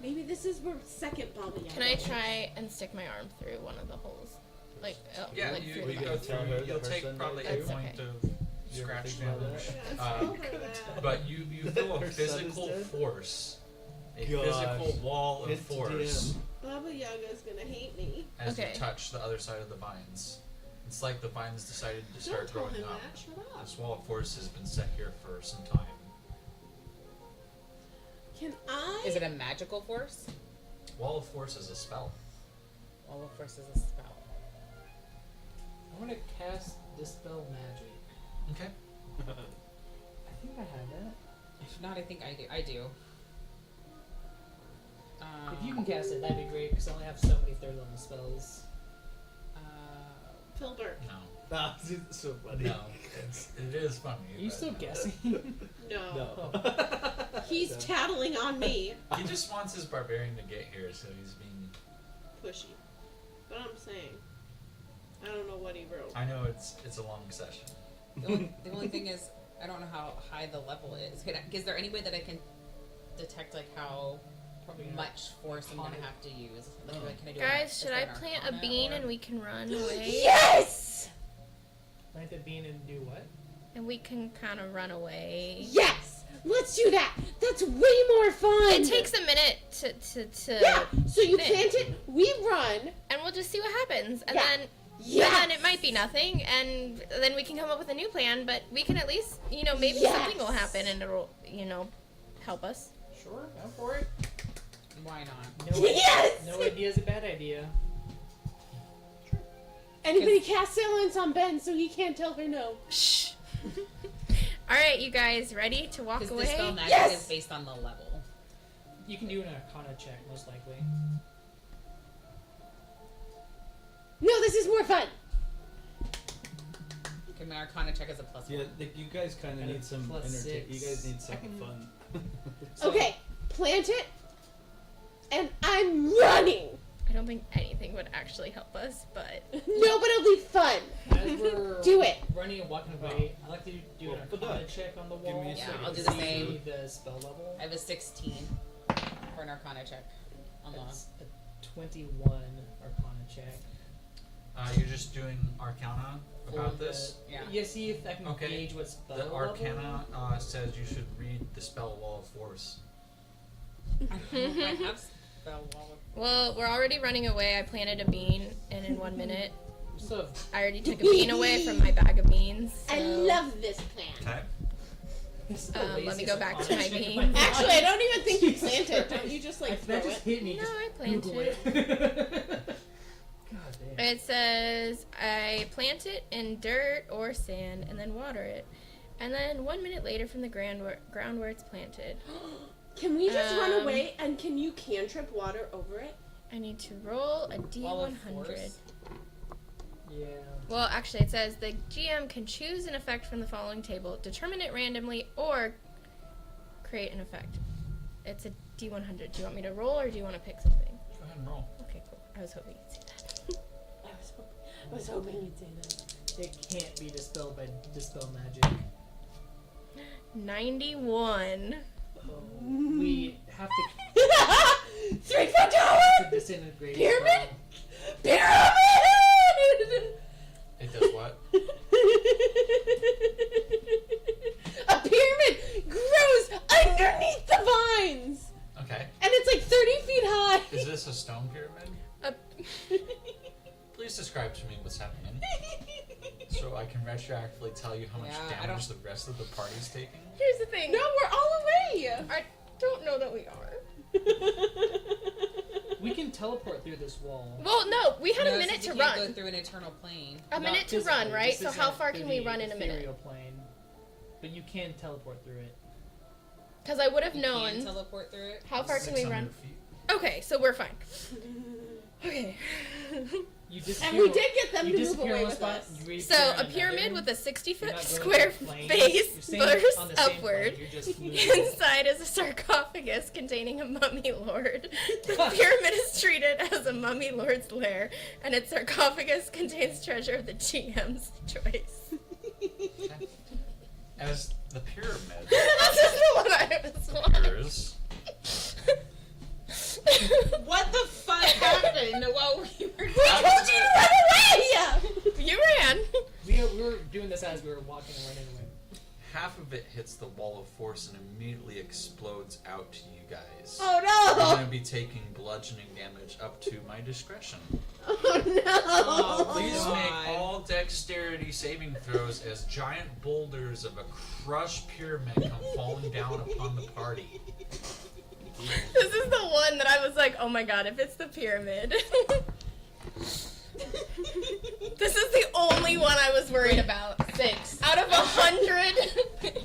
Maybe this is where second Baba Yaga. Can I try and stick my arm through one of the holes? Like, Yeah, like you through the go vines? Tell her through. that You'll her take son probably died. a point That's of You ever scratch think about damage. Yeah, it's over that. But you feel a Her son is physical dead? force. A Gosh. physical wall of Hit force Baba Yaga's gonna hate me. as Okay. you touch the other side of the vines. It's like the vines decided to Don't start tell growing him up. that. Shut up. This wall of force has been set here for some time. Can I? Is it a magical force? Wall of force is a spell. Wall of force is a spell. I want to cast Dispel Magic. Okay. I think I have that. If not, I think I do. If you can cast it, that'd be great, because I only have so many third level spells. Filbert. No. Ah, it's so funny. No. It is funny. Are you but still no. guessing? No. No. He's tattling on me. He just wants his barbarian to get here, so he's being. Pushy. But I'm saying, I don't know what he wrote. I know it's a long session. The only thing is, I don't know how high the level is. Is there any way that I can detect like how Probably not. much force I'm gonna have to use? Like, can I do Guys, is should there I an plant a Arcana bean or- and we can run away? Yes! Plant the bean and do what? And we can kind of run away. Yes! Let's do that! That's way more fun! It takes a minute to Yeah! So you thing. plant it, we run. and we'll just see what happens. And Yeah. then Yes! and then it might be nothing, and then we can come up with a new plan, but we can at least, maybe Yes! something will happen and it'll, help us. Sure, go for it. Why not? No, Yes! No idea is a bad idea. Anybody cast silence on Ben so he can't tell her no. Shh. All right, you guys, ready to walk Because away? dispel magic Yes! is based on the level. You can do an Arcana check, most likely. No, this is more fun. Okay, my Arcana check is a +1. Yeah, you guys kind of And need it's some plus entertainment. You 6. guys need I something can- fun. So, Okay, plant it, and I'm running. I don't think anything would actually help us, but No, but it'll be fun. As we're Do it. running and walking away, I like to do Well, an but Arcana that- check on the give wall. me a Yeah, second. I'll do to the same. see the spell level. I have a 16 for an Arcana check on the. That's a 21 Arcana check. You're just doing Arcana about For the- this. Yeah. Yeah, see if I can Okay. gauge what spell The level. Arcana says you should read the spell Wall of Force. I don't know if I have spell wall of. well, we're already running away. I planted a bean, and in 1 minute, So, I already took a bean away from my bag of beans. I so- love this plant. Okay. this is the let me laziest go back to Arcana my check of bean. my life. Actually, I don't even think you plant it. Don't you just like throw that just it? hit me. No, just I Google planted it. God damn. It says I plant it in dirt or sand and then water it. And then 1 minute later from the ground where it's planted, Can we just run Um, away and can you cantrip water over it? I need to roll a Wall of D100. force? Yeah. Well, actually, it says the GM can choose an effect from the following table, determine it randomly, or create an effect. It's a D100. Do you want me to roll or do you want to pick something? Go ahead and roll. Okay, cool. I was hoping you'd see that. I was hoping you'd say that. It can't be dispelled by dispel magic. 91. We have to 3 foot tower! disintegrate. Pyramid? spell. Pyramid! It does what? stone pyramid? Please describe to me what's happening, so I can retroactively tell you how much Yeah, I damage the rest of the party's taking. Here's the thing. No, we're all away. I don't know that we are. We can teleport through this wall. Well, no, we had No, a minute since to you can't run. Go through an eternal plane. A Not minute to physically, run, right? this So is how not far through can we the run in a minute? ethereal plane. But you can teleport through it. Because I would have You known. can teleport through it. How far can we 600 run? feet. Okay, so we're fine. Okay. You just And we did get them to move away with us. So a pyramid with a 60-foot You're not going square to planes. face You're staying bursts on the same upward. plane, you're just moving. Inside is a sarcophagus containing a mummy lord. The pyramid is treated as a mummy lord's lair, and its sarcophagus contains treasure of the GM's choice. As the pyramid This is the one I was wanting. appears, What the fuck happened while we were We told you to run away! You ran. We were doing this as we were walking and running away. half of it hits the wall of force and immediately explodes out to you guys. Oh You're no! going to be taking bludgeoning damage up to my discretion. Oh no! Please make all dexterity saving throws as giant boulders of a crushed pyramid come falling down upon the party. This is the one that I was like, oh my god, if it's the pyramid. This is the only one I was worried about. 6. Out of 100.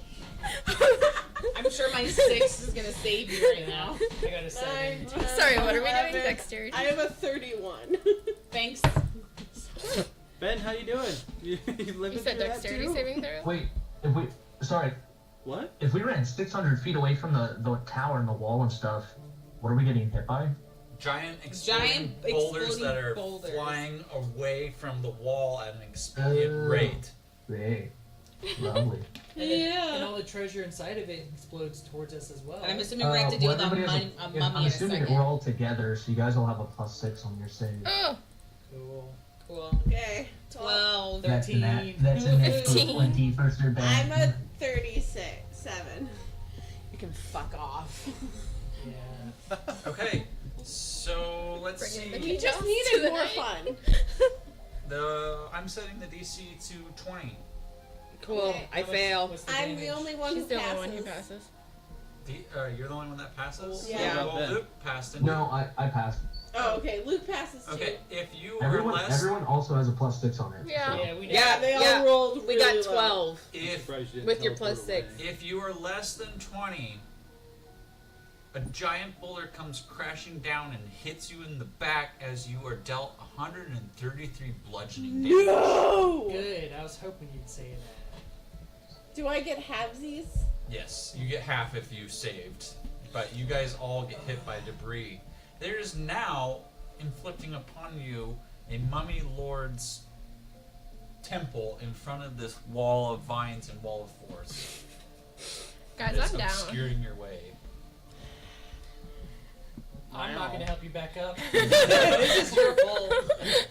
I'm sure my 6 is gonna save you right now. I got a 7. Sorry, what are we doing? 11. Dexterity. I have a 31. Thanks. Ben, how you doing? You living You said through that dexterity too? saving throw? Wait, sorry, What? if we ran 600 feet away from the tower and the wall and stuff, what are we getting hit by? Giant exploding boulders that are flying away from the wall at an expedient rate. Hey, lovely. And all the treasure inside of it explodes towards us as well. And I'm assuming we have to deal with a everybody mummy has in I'm a assuming second. we're all together, so you guys will have a +6 on your save. Oh, Cool. Cool. Okay. 12. That's an 13. that's an extra 15. 20 for Sir Ben. I'm a 37. You can fuck off. Yeah. Okay, so let's Bringing see. the We just Just to needed the more night. fun. I'm setting the DC to 20. Cool. Okay. I fail. What's the I'm the damage? only one she's who the passes. only one who passes. You're the only one that passes? Yeah. Well, Ben. Luke passed, didn't No, I passed. Oh, okay. Luke passes too. Okay, if you are Everyone also has a +6 on it. Yeah. Yeah, we Yeah, They all rolled We really got low. 12. if Surprised you didn't With your teleport +6. away. if you are less than 20, a giant boulder comes crashing down and hits you in the back as you are dealt 133 bludgeoning damage. No! Good. I was hoping you'd say that. Do I get halvesies? Yes, you get half if you saved, but you guys all get hit by debris. There is now inflicting upon you a mummy lord's temple in front of this wall of vines and wall of force. Guys, It's I'm down. obscuring your way. I'm not going to help you back up. This is your fault.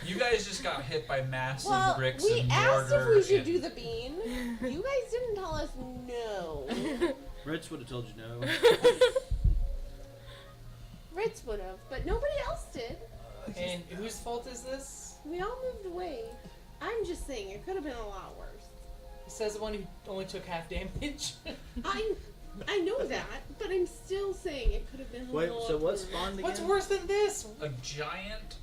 You guys just got hit by massive Well, bricks we and asked if mortar we should and- do the bean. You guys didn't tell us no. Rich would have told you no. Ritz would have, but nobody else did. And whose fault is this? We all moved away. I'm just saying, it could have been a lot worse. It says the one who only took half damage. I know that, but I'm still saying it could have been a Wait, little so what worse. spawned again? What's worse than this? A giant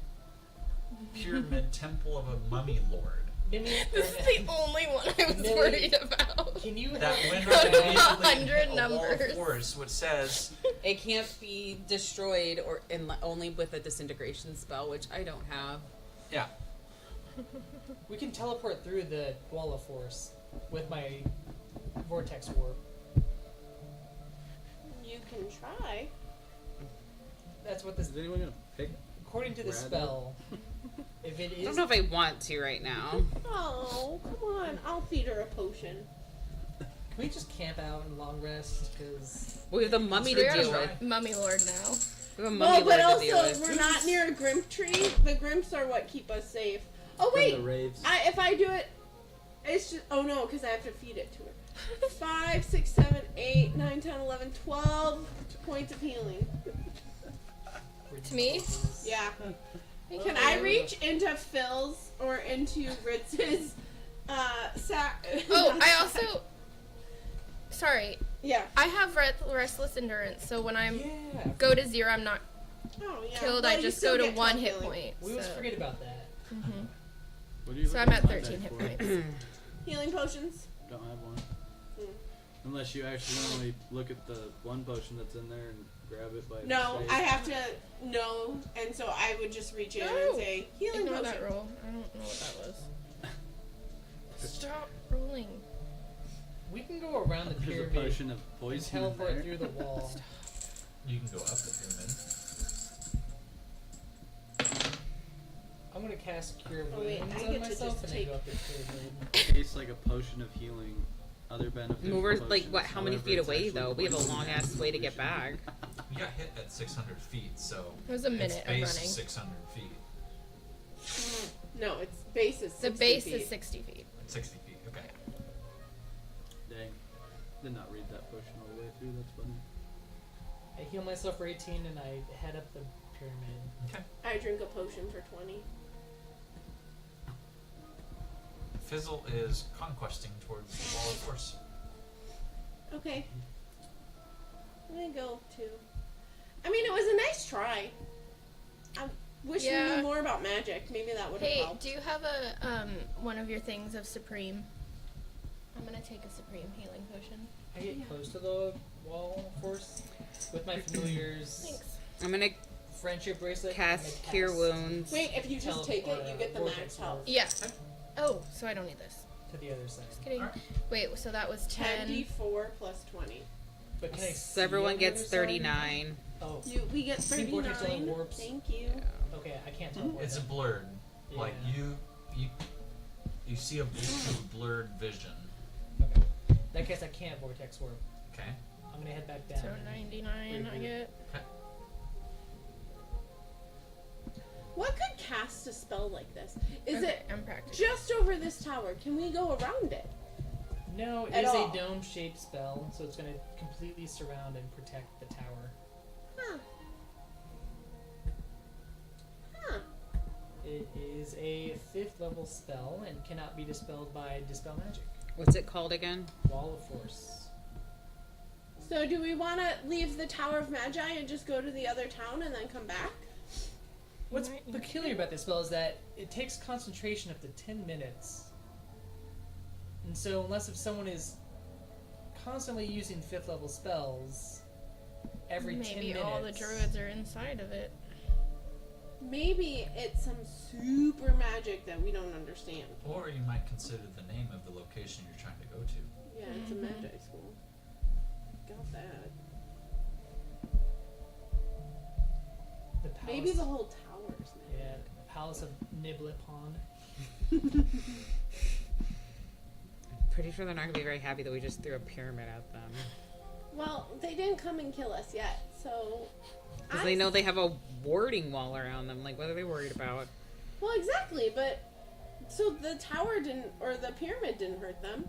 pyramid temple of a mummy lord Give me This is the only one I was Millie, worried about. Can you that help went me up with that? immediately and 100 hit a wall of numbers. force, which says It can't be destroyed or only with a disintegration spell, which I don't have. yeah. We can teleport through the wall of force with my vortex warp. You can try. That's what this. Is anyone gonna pick? According to the Grab it. spell, if it I is, don't know if I want to right now. Oh, come on. I'll feed her a potion. can we just camp out and long rest? Because We have the mummy We're to at deal a with. mummy lord now. We have a Well, mummy but lord to deal also, with. we're not near a Grimp tree. The Grimps are what keep us safe. Oh, From wait. the raves. If I do it, it's just. Oh, no, because I have to feed it to her. 5, 6, 7, 8, 9, 10, 11, 12 points of healing. To me? Yeah. Thank Can you. I reach into Phil's or into Ritz's sack? Oh, I also. Sorry, Yeah. I have restless endurance, so when I'm Yeah. go to 0, I'm not Oh, yeah. killed. Well, I you just still go to get 1 12 hit healing. point. We always so. forget about that. Mhm. What do you So look I'm at at my 13 deck hit for? points. Healing potions. Don't have one. Mm. Unless you accidentally look at the one potion that's in there and grab it by No, mistake. I have to know, and so I would just reach in No. and say, healing Ignore potion. that roll. I don't know what that was. Stop rolling. We can go around the There's a pyramid potion of and poison in teleport there. through the wall. You can go up the pyramid. I'm gonna cast Cure Oh, wait, Wounds I on get to myself just and then take- go up the pyramid. Tastes like a potion of healing. Other benefits. We're of like what? potions, How many however, feet it's away actually though? We have a poison long ass way to get back. You got hit at 600 feet, so It was a minute its of base running. is 600 feet. No, its base is 60 The base feet. is 60 feet. 60 feet. Okay. Dang. Did not read that potion all the way through. That's funny. I heal myself for 18 and I head up the pyramid. Okay. I drink a potion for 20. Fizzle is conquesting towards the wall of force. Okay. I'm gonna go too. I mean, it was a nice try. I wish we Yeah. knew more about magic. Maybe that would have Hey, helped. do you have a one of your things of Supreme? I'm gonna take a Supreme healing potion. I get close to the wall force with my familiar's Thanks. I'm gonna friendship bracelet. cast I'm gonna Cure cast Wounds. Wait, if you just take it, you get the vortex max health. Yeah. Oh, so I don't need this. to the other side. Just kidding. Alright. Wait, so that was 10. 10d4 plus 20. But can I So see everyone on the gets other side? 39. Oh, We get See, vortex only 39. warps. Thank you. okay. I can't tell. It's a blurred. Like Yeah. you see a blurred vision. Okay. In that case, I can't vortex warp. Okay. I'm gonna head back down. So 99 I get. What could cast a spell like this? Is Okay, it I'm practicing. just over this tower? Can we go around it? No, it At is all. a dome-shaped spell, so it's gonna completely surround and protect the tower. Huh. Huh. It is a 5th level spell and cannot be dispelled by Dispel Magic. What's it called again? Wall of Force. So do we want to leave the Tower of Magi and just go to the other town and then come back? What's Might need peculiar about this spell is that it takes concentration up to 10 minutes. And so unless if someone is constantly using 5th level spells, every 10 Maybe minutes... all the druids are inside of it. Maybe it's some super magic that we don't understand. Or you might consider the name of the location you're trying to go to. Yeah, it's a Magi school. Got that. The palace, Maybe the whole tower's magic. Yeah, Palace of Niblipon. Pretty sure they're not gonna be very happy that we just threw a pyramid at them. Well, they didn't come and kill us yet, so. Because they know they have a warding wall around them. Like, what are they worried about? Well, exactly, but. So the tower didn't, or the pyramid didn't hurt them.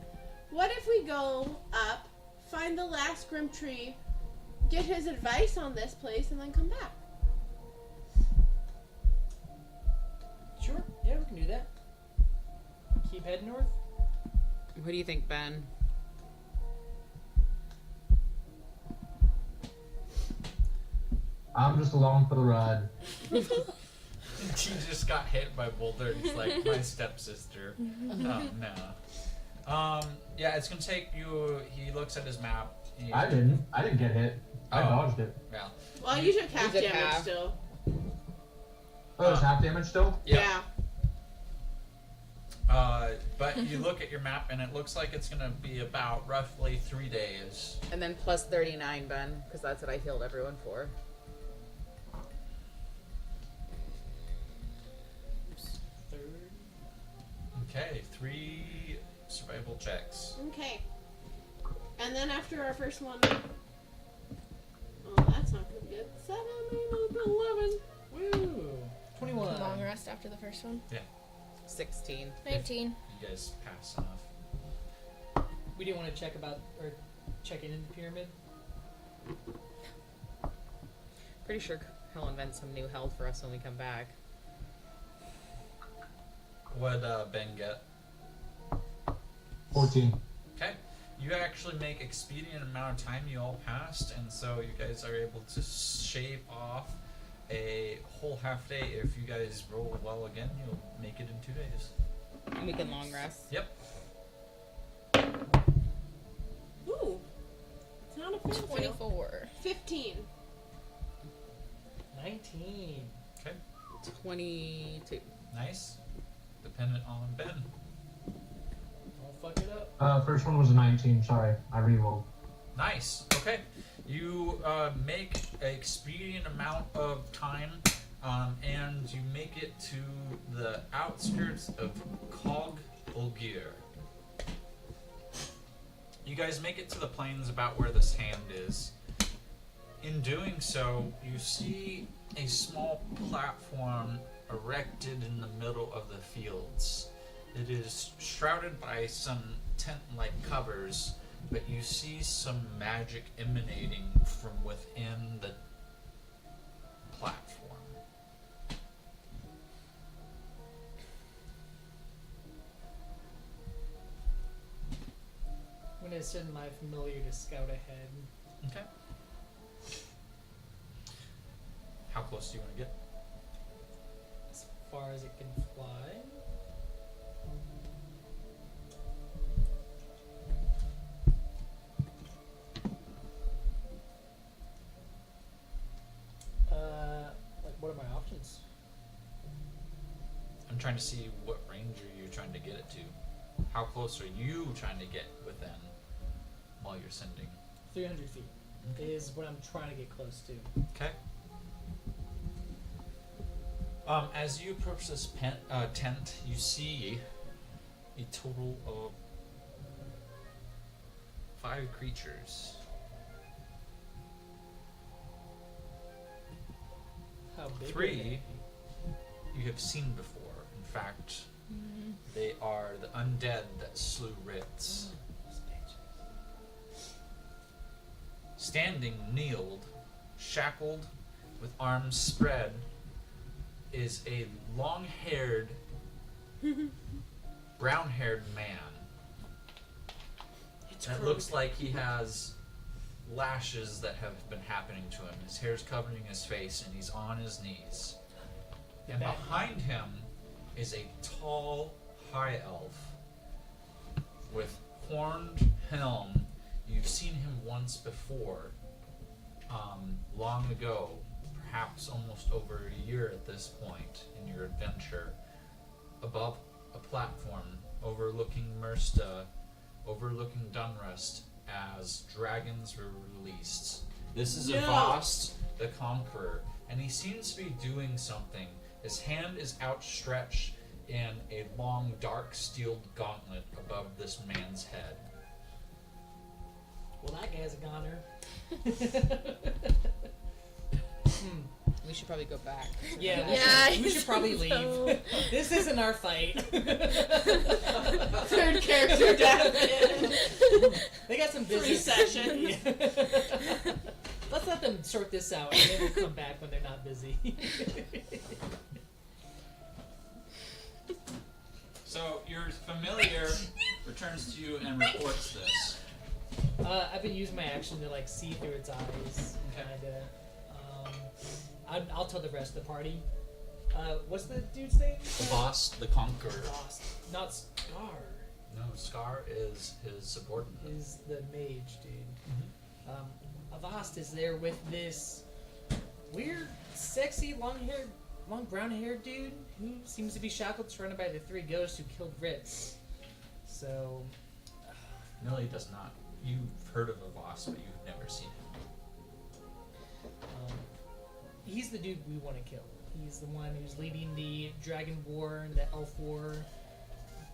What if we go up, find the last Grim Tree, get his advice on this place, and then come back? Sure, yeah, we can do that. Keep heading north. What do you think, Ben? I'm just along for the ride. She just got hit by Boulder. It's like my stepsister. Oh no. Yeah, it's gonna take you. He looks at his map. I didn't get hit. I Oh. dodged it. Yeah. Well, you took half You took damage half. still. Oh, it's half damage still? Yeah. But you look at your map and it looks like it's gonna be about roughly 3 days. And then plus 39, Ben, because that's what I healed everyone for. Third. Okay, 3 survival checks. Okay. And then after our first one. Oh, that's not gonna be good. 7, 8, 11. Woo! 21. Long rest after the first one. 16. 19. You guys pass enough. We didn't want to check about, or check in the pyramid. Pretty sure He'll invent some new health for us when we come back. What'd Ben get? 14. Okay. You actually make expedient amount of time you all passed, and so you guys are able to shave off a whole half day. If you guys roll well again, you'll make it in 2 days. And we can long rest. Yep. Ooh. It's not a fail. 24. 15. 19. Okay. 22. Nice. Dependent on Ben. Don't fuck it up. First one was a 19. Sorry, I re-rolled. Nice. Okay. You make an expedient amount of time, and you make it to the outskirts of Cog Ulgir. You guys make it to the plains about where this hand is. In doing so, you see a small platform erected in the middle of the fields. It is shrouded by some tent-like covers, but you see some magic emanating from within the platform. I'm gonna send my familiar to scout ahead. Okay. How close do you want to get? As far as it can fly. Like, what are my options? I'm trying to see what range are you trying to get it to. How close are you trying to get within while you're sending? 300 feet is what I'm trying to get close to. Okay. As you approach this tent, you see a total of 5 creatures. How big? 3 you have seen before. In fact, they are the undead that slew Ritz. Standing, kneeled, shackled, with arms spread, is a long-haired, brown-haired man. It looks like he has lashes that have been happening to him. His hair's covering his face, and he's on his knees. And behind him is a tall, high elf with horned helm. You've seen him once before, long ago, perhaps almost over a year at this point in your adventure, above a platform overlooking Mersta, overlooking Dunrust, as dragons were released. This is Avast, the Conqueror, and he seems to be doing something. His hand is outstretched in a long, dark steel gauntlet above this man's head. Well, that guy's a goner. We should probably go back. Yeah, Yeah, we should probably leave. so- This isn't our fight. Third character death. They got some 3 business. sessions. Let's let them sort this out, and then we'll come back when they're not busy. So your familiar returns to you and reports this. I've been using my action to like see through its eyes, kinda. I'll tell the rest of the party. What's the dude's name? Avast, the Conqueror. Lost. Not Scar. No, Scar is his subordinate. Is the mage dude. Avast is there with this weird, sexy, long brown-haired dude who seems to be shackled, surrounded by the 3 ghosts who killed Ritz. So, Millie does not. You've heard of Avast, but you've never seen him. he's the dude we want to kill. He's the one who's leading the Dragon War and the Elf War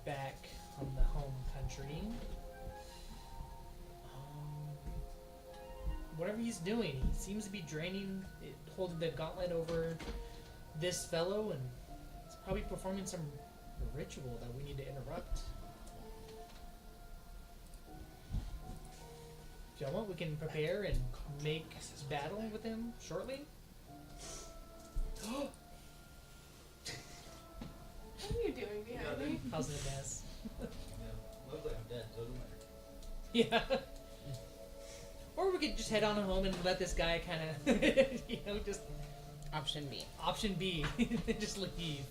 back on the home country. Whatever he's doing, he seems to be holding the gauntlet over this fellow, and he's probably performing some ritual that we need to interrupt. If y'all want, we can prepare and make battle with him shortly. What are you doing behind me? How's the mess? Looks like I'm dead. Doesn't matter. Yeah. Or we could just head on home and let this guy kind of, just Option B. option B, just leave.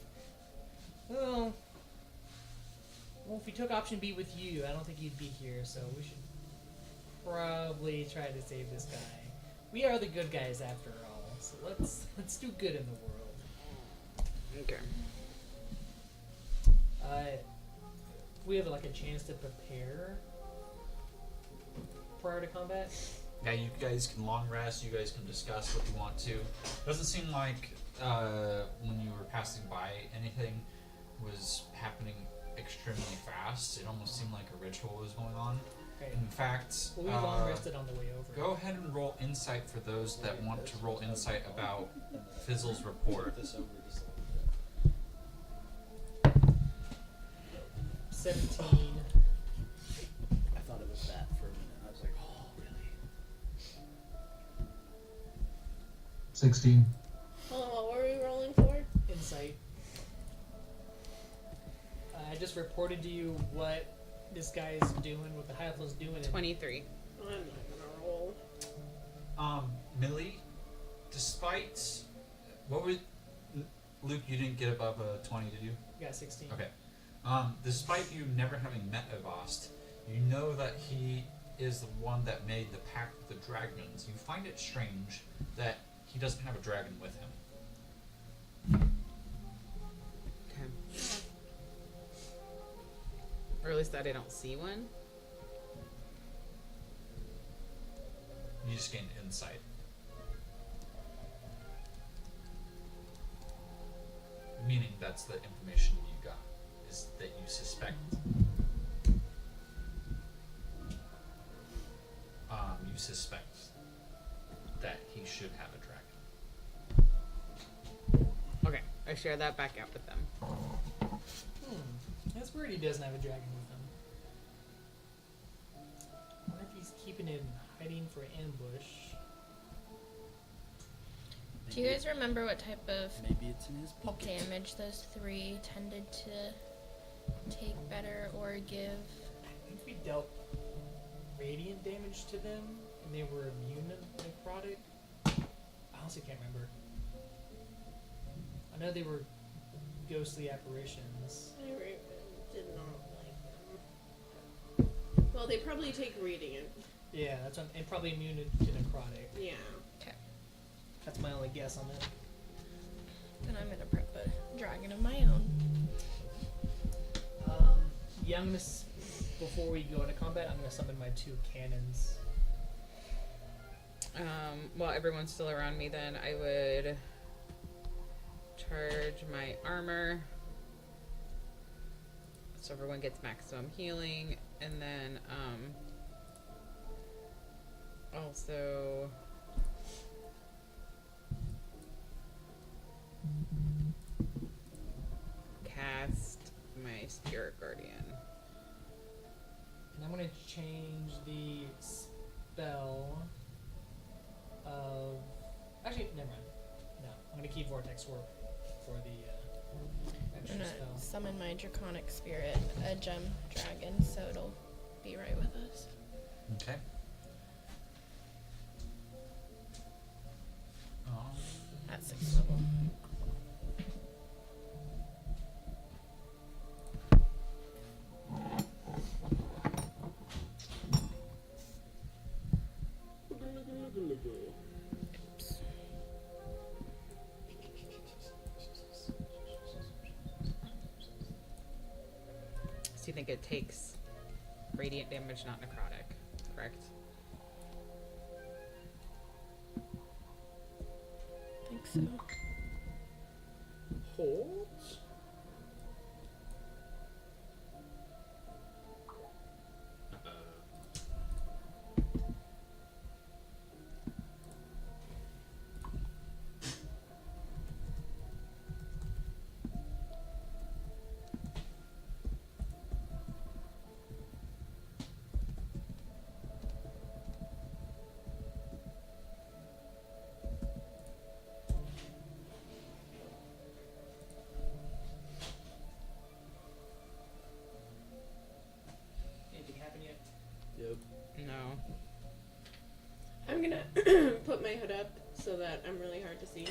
Well, if we took option B with you, I don't think you'd be here. So we should probably try to save this guy. We are the good guys after all, so let's do good in the world. Okay. We have like a chance to prepare prior to combat. Yeah, you guys can long rest. You guys can discuss what you want to. Doesn't seem like when you were passing by anything was happening extremely fast. It almost seemed like a ritual was going on. Okay. In fact, Well, we long rested on the way over. go ahead and roll insight for those that want to roll insight about Fizzle's report. 17. I thought it was that for a minute. I was like, oh, really? 16. Hold on, what were we rolling for? Insight. I just reported to you what this guy's doing, what the Hyathlon's doing. and 23. I'm not gonna roll. Millie, despite what was Luke, you didn't get above a 20, did you? You got 16. Okay. Despite you never having met Avast, you know that he is the one that made the pact with the dragons. You find it strange that he doesn't have a dragon with him. Okay. Or at least that I don't see one. You just gained insight. Meaning that's the information you got, is that you suspect. You suspect that he should have a dragon. Okay. I share that back out with them. That's weird he doesn't have a dragon with him. I wonder if he's keeping it hiding for ambush. Do you guys remember what type of Maybe it's in his pocket. damage those 3 tended to take better or give? I think we dealt radiant damage to them, and they were immune to necrotic. I honestly can't remember. I know they were ghostly apparitions. I did not like them. Well, they probably take radiant. Yeah, that's what, and probably immune to necrotic. Yeah. That's my only guess on that. Then I'm gonna prep a dragon of my own. Yeah, before we go into combat, I'm gonna summon my 2 cannons. While everyone's still around me, then I would charge my armor. So everyone gets maximum healing. And then, also cast my Spirit Guardian. And I'm gonna change the spell of... Actually, never mind. No, I'm gonna keep Vortex Warp for the I'm extra gonna spell. summon my draconic spirit, a gem dragon, so it'll be right with us. Okay. At 6th level. So you think it takes radiant damage, not necrotic, correct? I think so. Holds? so that I'm really hard to see.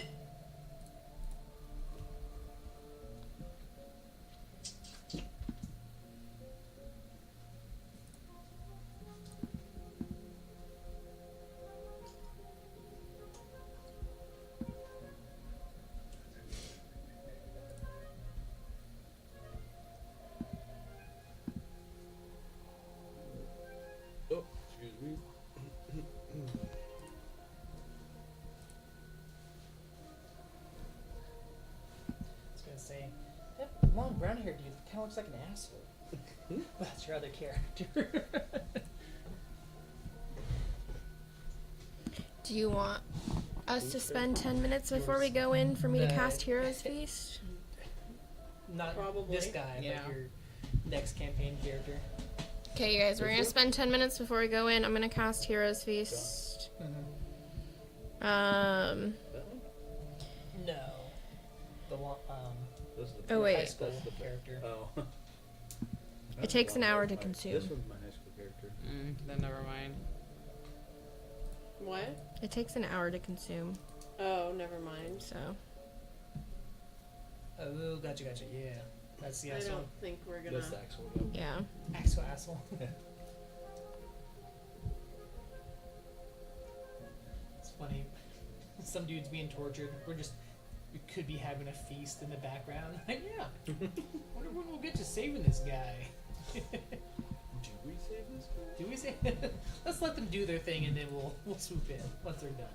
Oh, excuse me. I was gonna say, that long brown hair dude kind of looks like an asshole. That's your other character. Do you want us to spend 10 minutes before we go in for me to cast Hero's Feast? Not Probably. this guy, Yeah. but your next campaign character. Okay, you guys, we're gonna spend 10 minutes before we go in. I'm gonna cast Hero's Feast. Mm-hmm. That one? No. The one, That's the Oh, wait. high school That's the character. Oh. It takes an hour to consume. This one's my high school character. Then never mind. What? It takes an hour to consume, Oh, never mind. so. Oh, gotcha. Yeah, that's the I asshole. don't think we're gonna. That's the actual one. Yeah. Asshole. It's funny. Some dude's being tortured. We could be having a feast in the background. Like, yeah. Wonder when we'll get to saving this guy. Do we save this guy? Do we say? Let's let them do their thing and then we'll swoop in once they're done.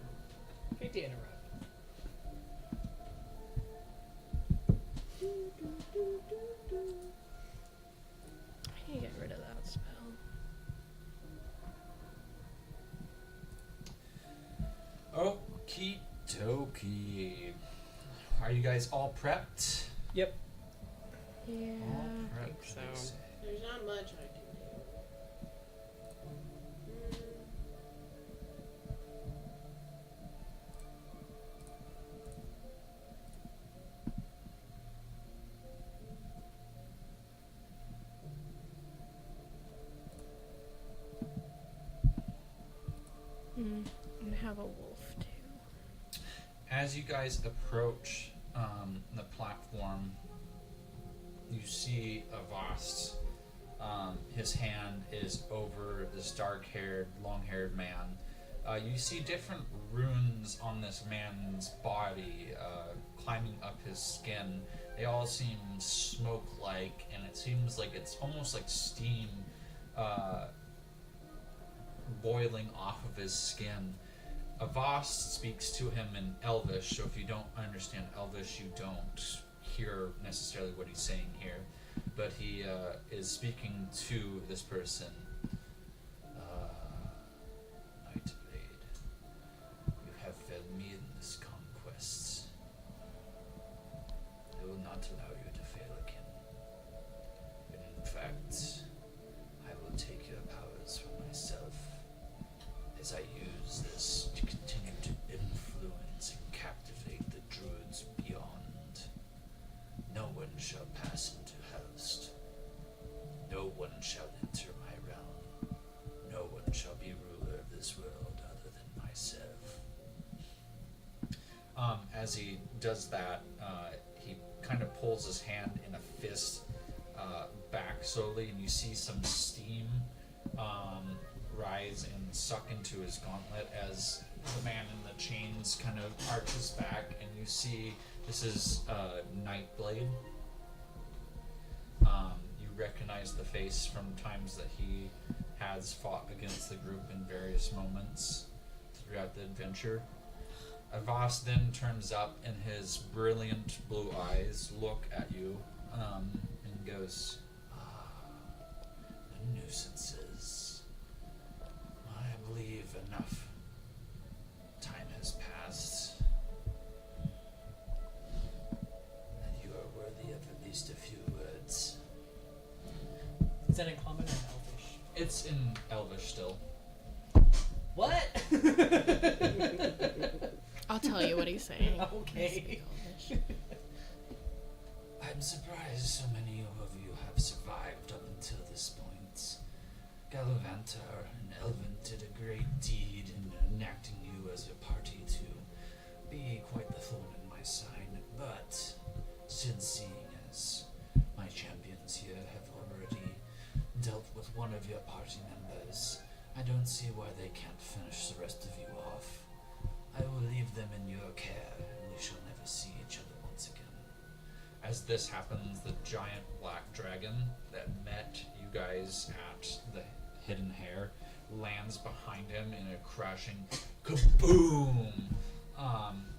Hate to interrupt. I need to get rid of that spell. Okie dokie. Are you guys all prepped? Yep. Yeah. All prepped, think so. they say. There's not much I can do. And have a wolf too. As you guys approach the platform, you see Avast. His hand is over this dark-haired, long-haired man. You see different runes on this man's body, climbing up his skin. They all seem smoke-like, and it seems like it's almost like steam boiling off of his skin. Avast speaks to him in Elvish, so if you don't understand Elvish, you don't hear necessarily what he's saying here. But he is speaking to this person. Nightblade, you have failed me in this conquest. I will not allow you to fail again. In fact, I will take your powers for myself, as I use this to continue to influence and captivate the druids beyond. No one shall pass into Hellst. No one shall enter my realm. No one shall be ruler of this world other than myself. As he does that, he kind of pulls his hand in a fist back slowly, and you see some steam rise and suck into his gauntlet as the man in the chains kind of arches back, and you see this is Nightblade. You recognize the face from times that he has fought against the group in various moments throughout the adventure. Avast then turns up, and his brilliant blue eyes look at you and goes, the nuisances. I believe enough time has passed, and you are worthy of at least a few words. Is that in common or in Elvish? It's in Elvish still. What? I'll tell you what he's saying. Okay. I'm surprised so many of you have survived up until this point. Gallivantar and Elvin did a great deed in enacting you as a party to be quite the thorn in my side, but since seeing as my champions here have already dealt with one of your party members, I don't see why they can't finish the rest of you off. I will leave them in your care, and we shall never see each other once again. As this happens, the giant black dragon that met you guys at the Hidden Hair lands behind him in a crashing kaboom!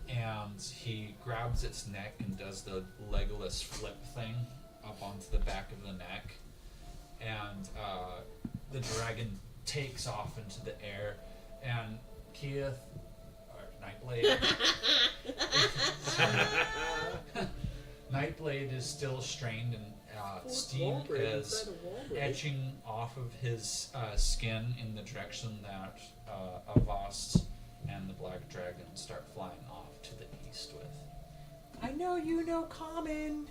And he grabs its neck and does the Legolas flip thing up onto the back of the neck. And the dragon takes off into the air, and Keith, or Nightblade, Nightblade is still strained, and steam is etching off of his skin in the direction that Avast and the Black Dragon start flying off to the east with. I know you know common.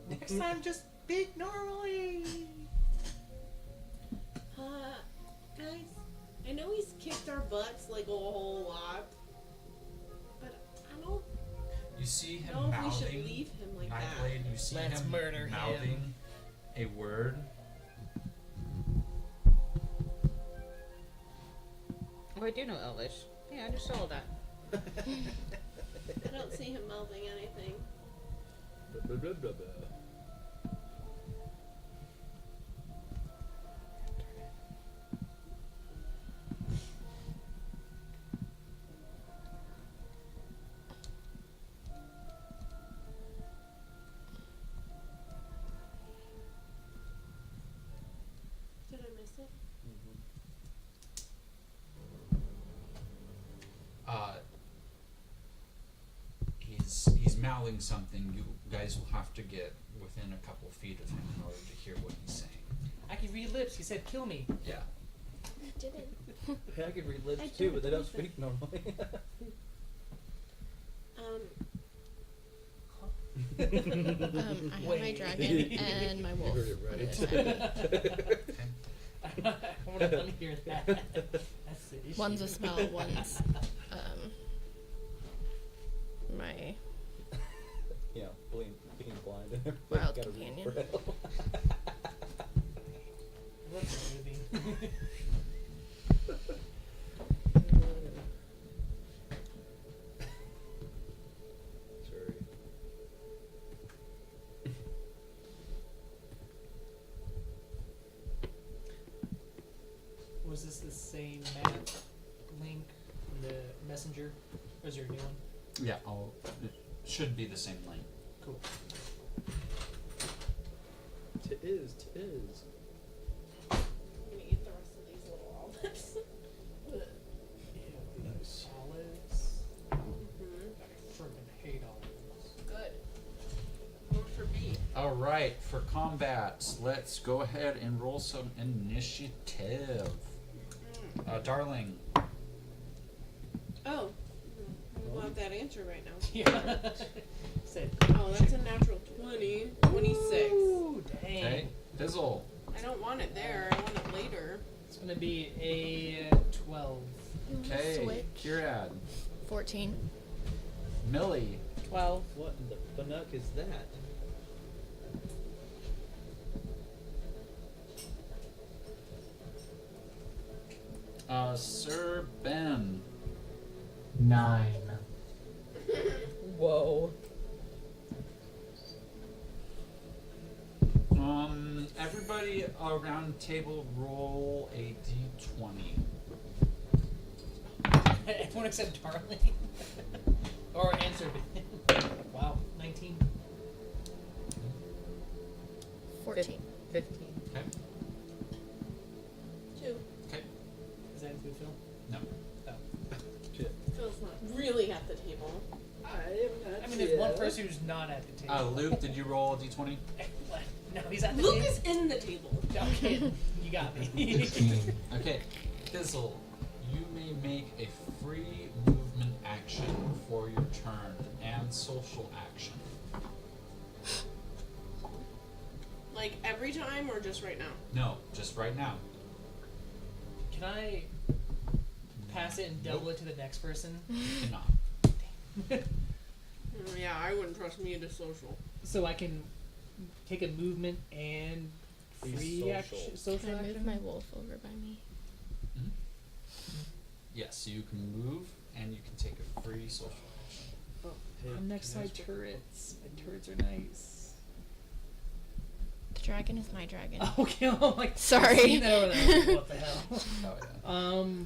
Next time, just speak normally. Guys, I know he's kicked our butts like a whole lot, but I don't You see him know if we should mouthing, leave him like that. Nightblade, you see Let's him murder him. mouthing a word. Oh, I do know Elvish. Yeah, I just saw that. I don't see him mouthing anything. Blah, blah, blah, blah. Did I miss it? He's mouthing something. You guys will have to get within a couple feet of him in order to hear what he's saying. I can read lips. He said, "Kill me." Yeah. Didn't. I can read I lips too, don't but they don't believe speak normally. I have my dragon and my wolf. You heard it right. Let me hear that. That's the issue. One's a spell, one's my Yeah, being blind and everything. Wild Gotta read companion. Braille. What's a movie? Sorry. Was this the same map link in the messenger? Or is there a new one? Yeah, it should be the same link. Cool. Tis. I'm gonna eat the rest of these little olives. Nice. Olives. Mm-hmm. I freaking hate olives. Good. More for me. All right, for combat, let's go ahead and roll some initiative. Darling. Oh. I want that answer right now. Yeah. Said. Oh, that's a natural 20. 26. Ooh, dang. Okay. Fizzle. I don't want it there. I want it later. It's gonna be a 12. Okay. Switch. Kirad. 14. Millie. 12. What in the funuck is that? Sir Ben. 9. Whoa. Everybody around the table roll a d20. Everyone except Darling. Or answer. Wow. 19. 14. 15. Okay. 2. Okay. Does that include Phil? No. Phil's not really at the table. I mean, there's one person who's not at the table. Luke, did you roll a d20? No, he's at the Luke table. is in the table. Okay, you got me. 16. Okay. Fizzle, you may make a free movement action for your turn and social action. Like every time or just right now? No, just right now. Can I pass it and double it to the next person? Cannot. Yeah, I wouldn't trust me to social. So I can take a movement and Be free social. action, social Can I move action. my wolf over by me? Yes, you can move and you can take a free social action. Hey, I'm next can I side ask- turrets. My turrets are nice. The dragon is my dragon. Okay, I'm like, Sorry. I've seen that over there. What the hell? Oh yeah.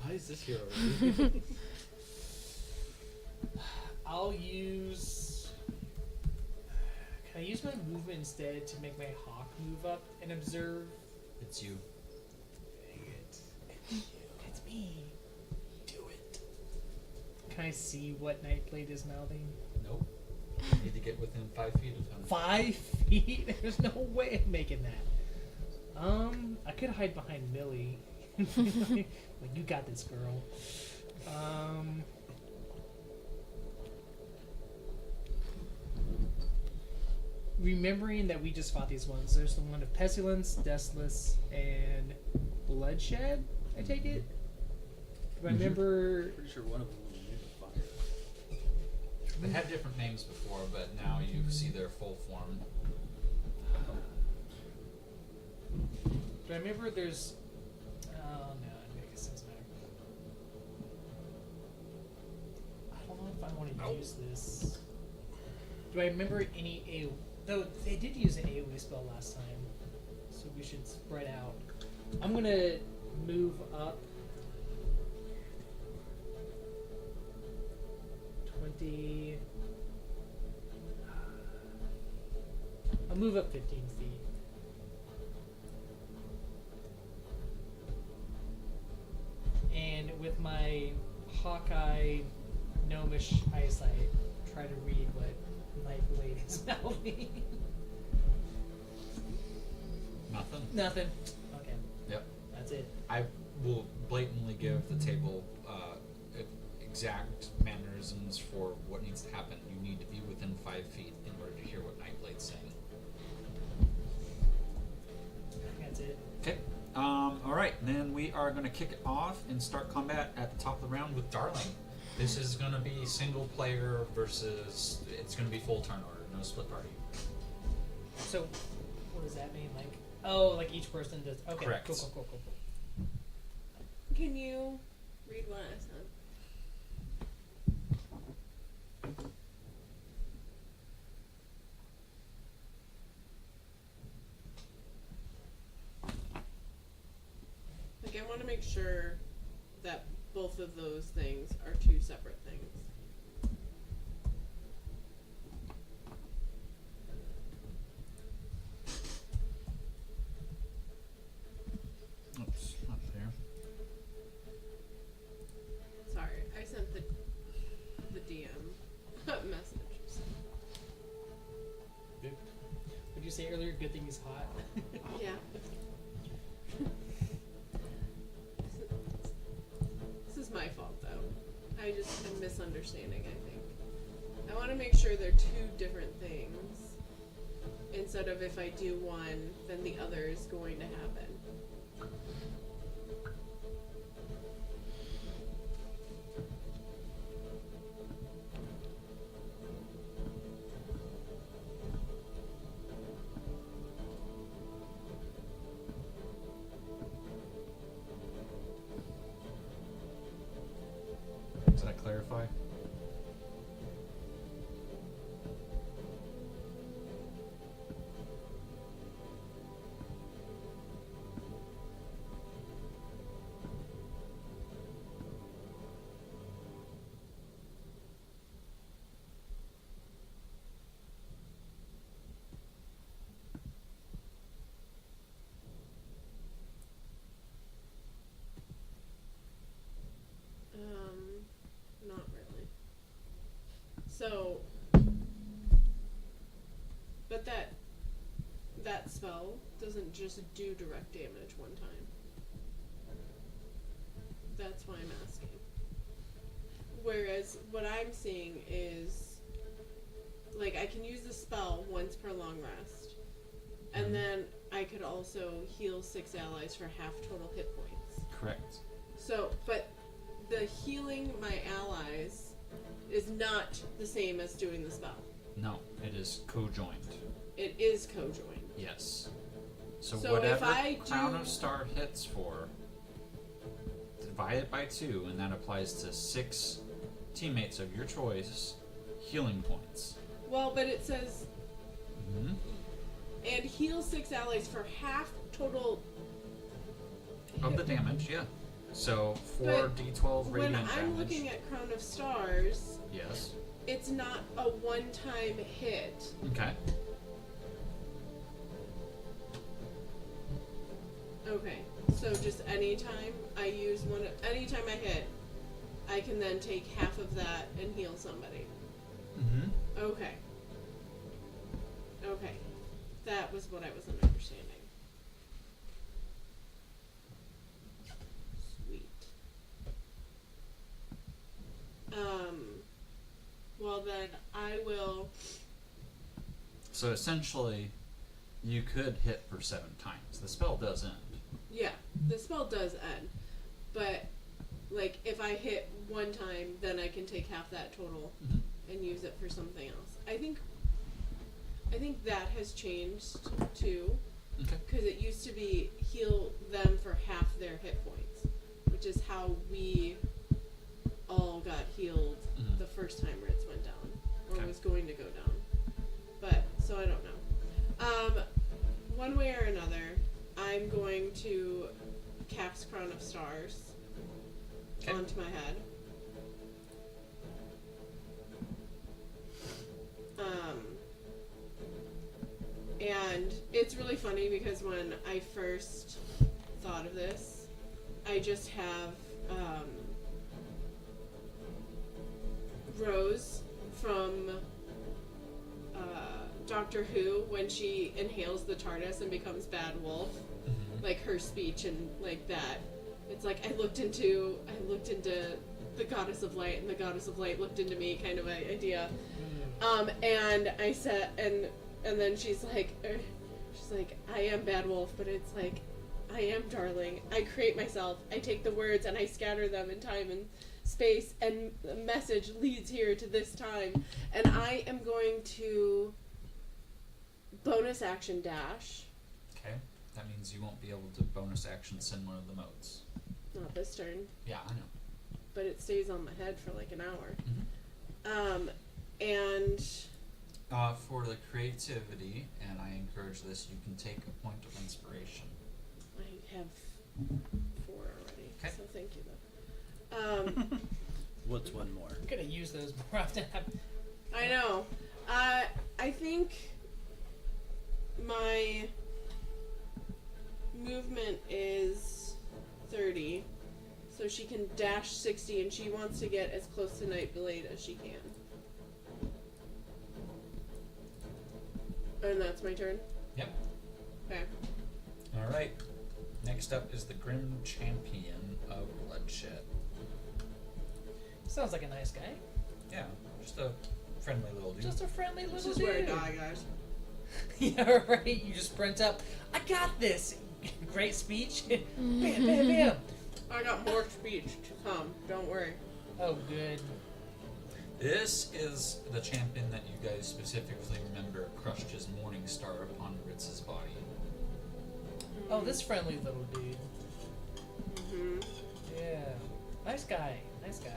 Why is this hero? I'll use. Can I use my movement instead to make my hawk move up and observe? It's you. Dang it! It's me. Do it. Can I see what Nightblade is mouthing? Nope. You need to get within 5 feet of him. 5 feet? There's no way I'm making that. I could hide behind Millie. Like, you got this, girl. Remembering that we just fought these ones, there's the one of Pestilence, Deathless, and Bloodshed, I take it? Do I remember... Pretty sure one of them was immune to fire. They had different names before, but now you see their full form. Do I remember there's... Oh, no, I guess it doesn't matter. I don't know if I want to use this. Do I remember any AoE? Though they did use an AoE spell last time, so we should spread out. I'm gonna move up 20. I'll move up 15 feet. And with my Hawkeye gnomish eyesight, try to read what Nightblade is mouthing. Nothing. Nothing. Okay, Yep. that's it. I will blatantly give the table exact mannerisms for what needs to happen. You need to be within 5 feet in order to hear what Nightblade's saying. That's it. Okay. All right. Then we are going to kick it off and start combat at the top of the round with Darling. This is going to be single player versus. It's going to be full turn order, no split party. So, what does that mean? Like, oh, like each person does. Okay. Correct. Cool. Can you read what I said? Like, I want to make sure that both of those things are two separate things. Oops, not there. Sorry, I sent the DM message. What did you say earlier? Good thing he's hot. Yeah. This is my fault, though. I just am misunderstanding, I think. I want to make sure they're two different things. Instead of if I do one, then the other is going to happen. Does that clarify? Not really. So, but that spell doesn't just do direct damage one time. That's why I'm asking. Whereas what I'm seeing is, like, I can use the spell once per long rest, and then I could also heal 6 allies for half total hit points. Correct. So, but the healing my allies is not the same as doing the spell. No, it is co-joined. It is co-joined. Yes. So So whatever if I Crown do- of Star hits for, divide it by 2, and that applies to 6 teammates of your choice, healing points. Well, but it says, Mm-hmm. and heal 6 allies for half total. Of the damage, yeah. So 4 But d12 When radiant I'm damage. looking at Crown of Stars, Yes. it's not a one-time hit. Okay. Okay, so just anytime I use anytime I hit, I can then take half of that and heal somebody. Mm-hmm. Okay. Okay. That was what I wasn't understanding. Sweet. Well then I will. So essentially, you could hit for 7 times. The spell does end. Yeah, the spell does end. But, like, if I hit one time, then I can take half that total Mhm. and use it for something else. I think that has changed, too. Okay. Because it used to be heal them for half their hit points. Which is how we all got healed Mhm. the first time Ritz went down. Or Okay. was going to go down. But, so I don't know. One way or another, I'm going to cast Crown of Stars Okay. onto my head. And it's really funny because when I first thought of this, I just have Rose from Doctor Who when she inhales the TARDIS and becomes Bad Wolf, Mhm. like her speech and like that. It's like I looked into the Goddess of Light, and the Goddess of Light looked into me, kind of an idea. And I said, and then she's like, I am Bad Wolf, but it's like, I am Darling. I create myself. I take the words and I scatter them in time and space, and the message leads here to this time. And I am going to bonus action dash. Okay. That means you won't be able to bonus action send one of the modes. Not this turn, Yeah, I know. but it stays on my head for like an hour. Mhm. And For the creativity, and I encourage this, you can take a point of inspiration. I have 4 already, Okay. so thank you though. What's one more? I'm gonna use those more often. I know. I think my movement is 30, so she can dash 60, and she wants to get as close to Nightblade as she can. And that's my turn? Yep. Okay. Alright. Next up is the Grim Champion of Bloodshed. Sounds like a nice guy. Yeah, just a friendly little dude. Just a friendly little This is dude. where I die, guys. Yeah, right. You just sprint up. I got this. Great speech. Bam, bam, bam. I got more speech to come, don't worry. Oh, good. This is the champion that you guys specifically remember crushed his morning star upon Ritz's body. Oh, this friendly little dude. Mm-hmm. Yeah. Nice guy. Nice guy.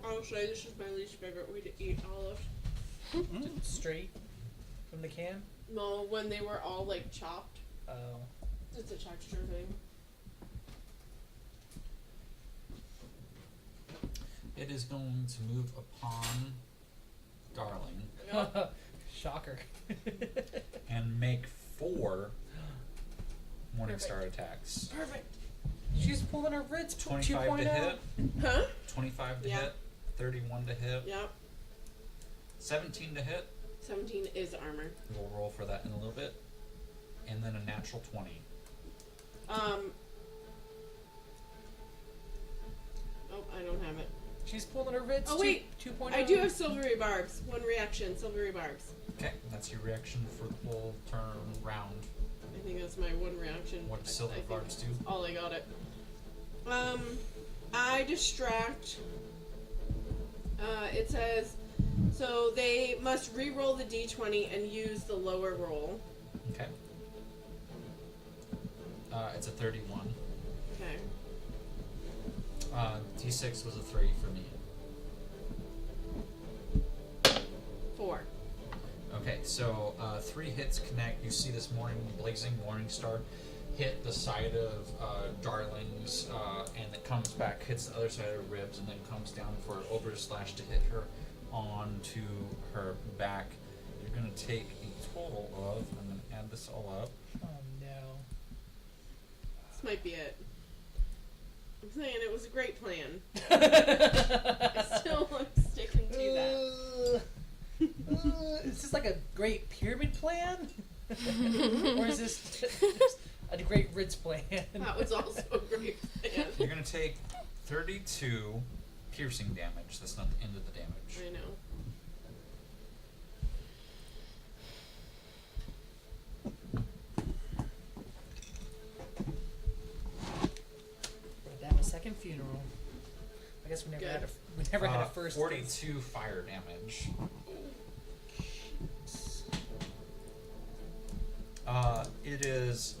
I'll say this is my least favorite way to eat olives. Straight from the can. No, when they were all like chopped. Oh. It's a texture thing. It is going to move upon Darling Shocker. and make 4 morning Perfect. star attacks. Perfect. She's pulling her Ritz 25 2.0. to hit, Huh? 25 to Yeah. hit, 31 to hit, Yep. 17 to hit. 17 is armor. We'll roll for that in a little bit. And then a natural 20. Oh, I don't have it. She's pulling her Ritz Oh, wait. 2.0. I do have silvery barbs. 1 reaction, silvery barbs. Okay, that's your reaction for the whole turn round. I think that's my 1 reaction. What does silver I think barbs do? that's all I got it. I distract. It says, so they must re-roll the d20 and use the lower roll. Okay. It's a 31. Okay. D6 was a 3 for me. 4. Okay, so 3 hits connect. You see this blazing morning star hit the side of Darling's, and it comes back, hits the other side of her ribs, and then comes down for an over slash to hit her onto her back. You're going to take a total of, I'm going to add this all up. Oh no. This might be it. I'm saying it was a great plan. I still am sticking to that. Is this like a great pyramid plan? Or is this just a great Ritz plan? That was also a great plan. You're going to take 32 piercing damage. That's not the end of the damage. I know. We're gonna have a second funeral. I guess we never had a first. 42 fire damage. It is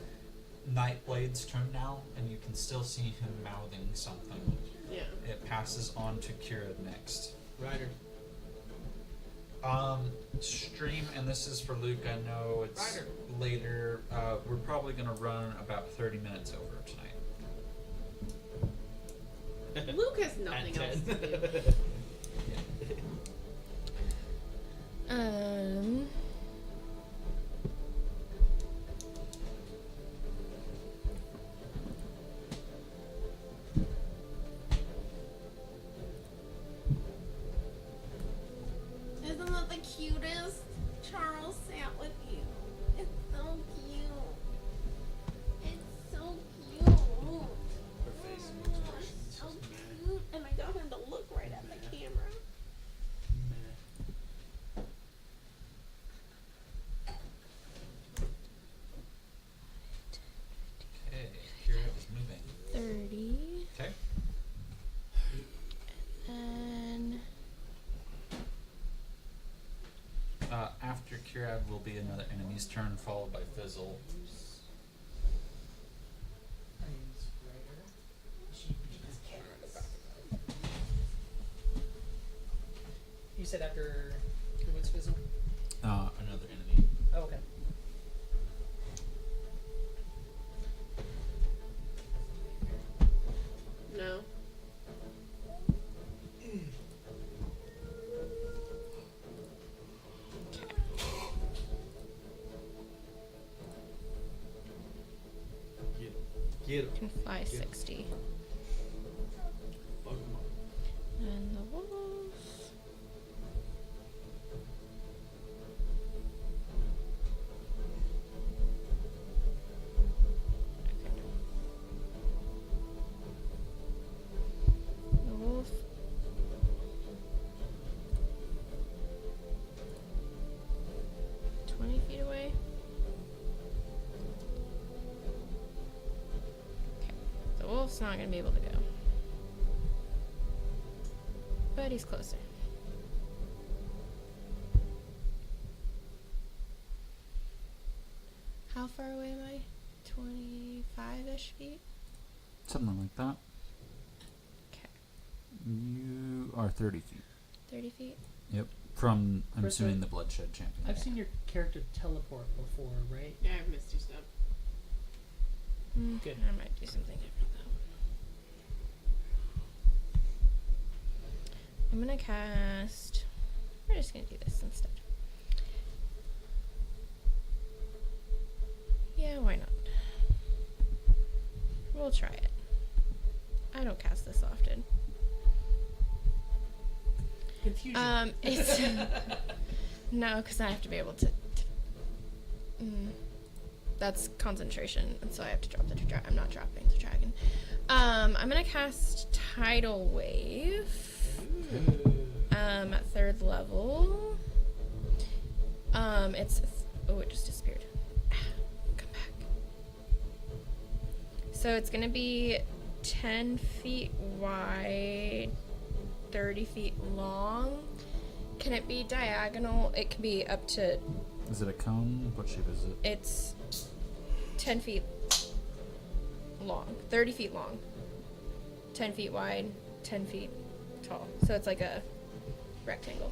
Nightblade's turn now, and you can still see him mouthing something. Yeah. It passes on to Kira next. Ryder. Stream, and this is for Luke. I know it's Ryder. later. We're probably going to run about 30 minutes over tonight. Luke has nothing else to do. Isn't that the cutest? Charles sat with you. It's so cute. It's so cute. Her face. So cute. And I got him to look right at the camera. Okay, Kira is moving. 30. Okay. And After Kira will be another enemy's turn, followed by Fizzle. You said after what's Fizzle? Another enemy. Oh, okay. No. Get him. can fly 60. Fuck him up. And the wolf. The wolf. Feet away. Okay, the wolf's not gonna be able to go, but he's closer. How far away am I? 25-ish feet? Something like that. Okay, You are 30 feet. 30 feet? Yep. From, I'm First assuming, I- the Bloodshed Champion. I've seen your character teleport before, right? Yeah, I've missed you stuff. Good. I might do something different though. I'm gonna cast. We're just gonna do this instead. Yeah, why not? We'll try it. I don't cast this often. Confusion. It's no, because I have to be able to. That's concentration, and so I have to drop the dragon. I'm not dropping the dragon. I'm gonna cast Tidal Wave. At 3rd level. It's it just disappeared. Come back. So it's gonna be 10 feet wide, 30 feet long. Can it be diagonal? It can be up to... Is it a cone? What shape is it? It's 10 feet long, 30 feet long, 10 feet wide, 10 feet tall. So it's like a rectangle.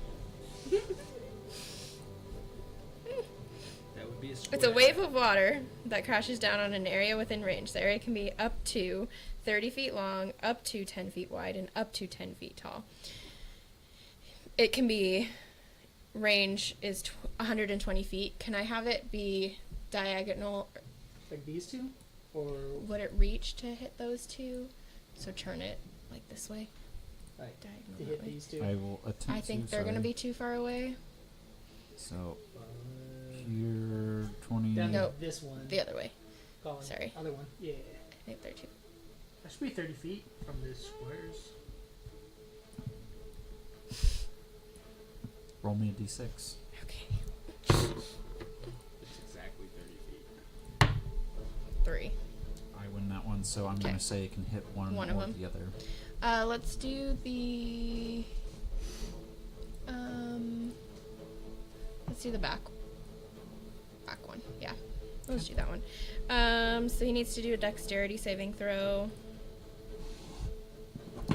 That would be a square. It's a wave of water that crashes down on an area within range. The area can be up to 30 feet long, up to 10 feet wide, and up to 10 feet tall. It can be, range is 120 feet. Can I have it be diagonal? Like these two? Or Would it reach to hit those two? So turn it like this way. like Diagonal to that hit way. these two? I will attempt I think to, they're going to sorry. be too far away. So, here, 20... Down No. to this one. The other way. Colin. Sorry. Other one. Yeah. I think they're too. That should be 30 feet from the squares. Roll me a d6. Okay. It's exactly 30 feet. 3. I win that one, so I'm Okay. going to say it can hit one One or of them. the other. Let's do the. Let's do the back one. Yeah, let's do that one. So he needs to do a dexterity saving throw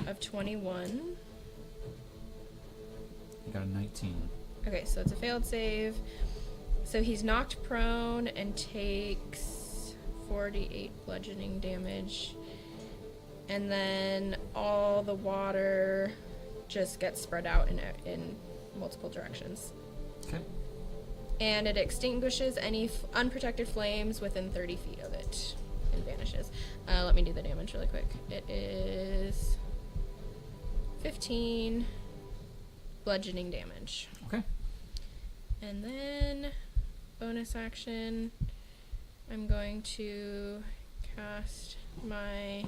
of 21. You got a 19. Okay, so it's a failed save. So he's knocked prone and takes 48 bludgeoning damage. And then all the water just gets spread out in multiple directions. Okay. And it extinguishes any unprotected flames within 30 feet of it and vanishes. Let me do the damage really quick. It is 15 bludgeoning damage. Okay. And then, bonus action, I'm going to cast my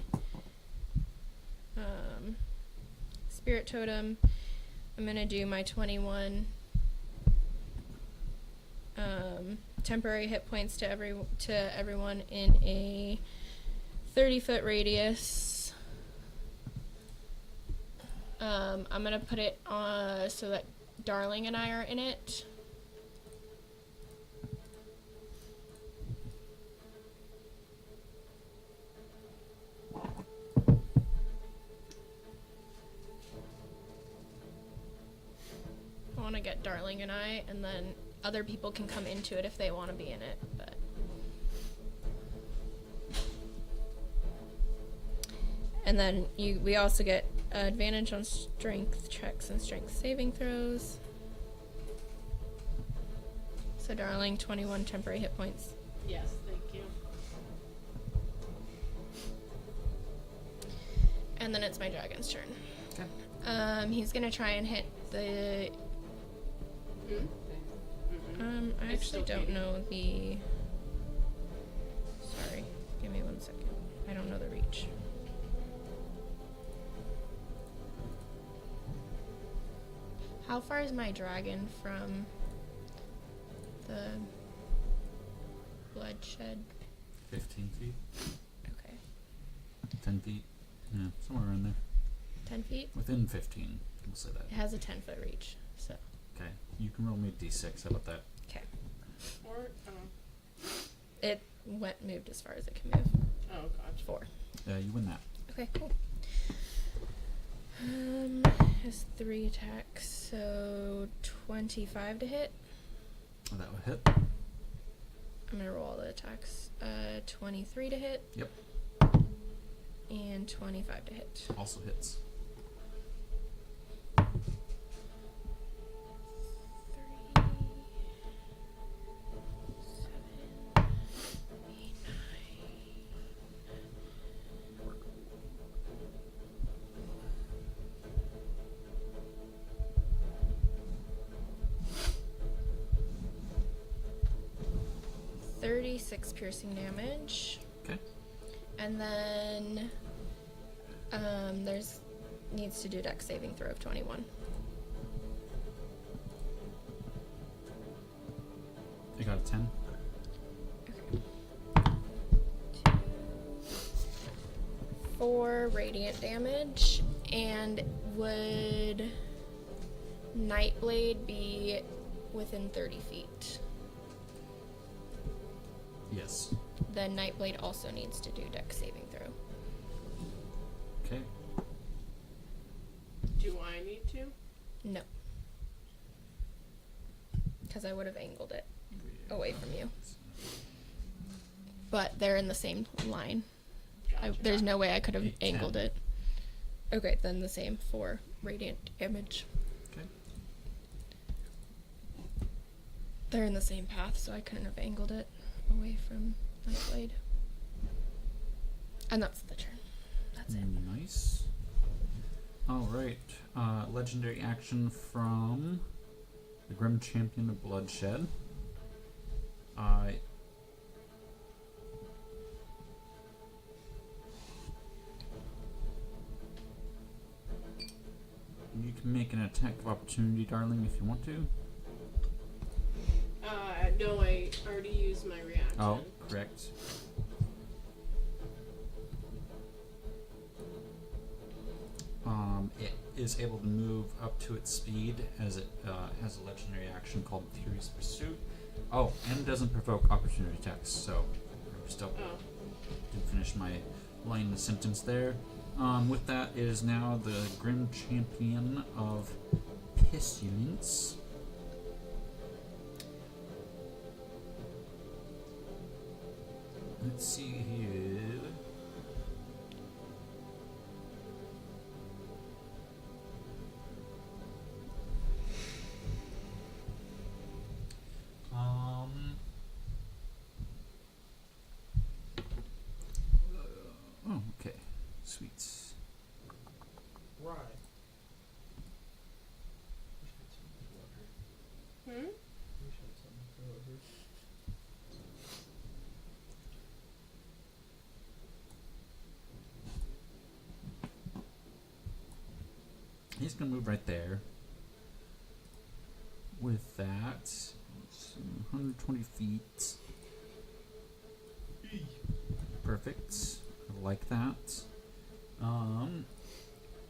Spirit Totem. I'm going to do my 21 temporary hit points to everyone in a 30-foot radius. I'm going to put it so that Darling and I are in it. I want to get Darling and I, and then other people can come into it if they want to be in it, but... And then we also get advantage on strength checks and strength saving throws. So Darling, 21 temporary hit points. Yes, thank you. And then it's my dragon's turn. Okay. He's gonna try and hit the... I It's actually still don't Katie. know the... Sorry, give me 1 second. I don't know the reach. How far is my dragon from the bloodshed? 15 feet. Okay. 10 feet. Yeah, somewhere in there. 10 feet? Within 15. We'll say that. It has a 10-foot reach, so... Okay. You can roll me a d6. How about that? Okay. Or, It moved as far as it can move. oh gosh. 4. You win that. Okay, cool. Has 3 attacks, so 25 to hit. Oh, that would hit. I'm gonna roll all the attacks. 23 to hit. Yep. And 25 to hit. Also hits. 3, 7, 8, 9. .36 piercing damage. Okay. And then there's needs to do dex saving throw of 21. You got a 10. Okay. 2, 4 radiant damage, and would Nightblade be within 30 feet? Yes. Then Nightblade also needs to do dex saving throw. Okay. Do I need to? No. Because I would have angled it away from you. But they're in the same line. There's no way I could have 8, angled 10. it. Okay, then the same 4 radiant damage. Okay. They're in the same path, so I couldn't have angled it away from Nightblade. And that's the turn. That's it. Nice. Alright. Legendary action from the Grim Champion of Bloodshed. You can make an attack of opportunity, darling, if you want to. No, I already used my reaction. Oh, correct. It is able to move up to its speed as it has a legendary action called Furious Pursuit. Oh, and it doesn't provoke opportunity attacks, so I'm still didn't finish my line of sentence there. With that, it is now the Grim Champion of Pestilence. Let's see here. Oh, okay. Sweet. Right. Hmm? He's gonna move right there. With that, it's 120 feet. Perfect. I like that.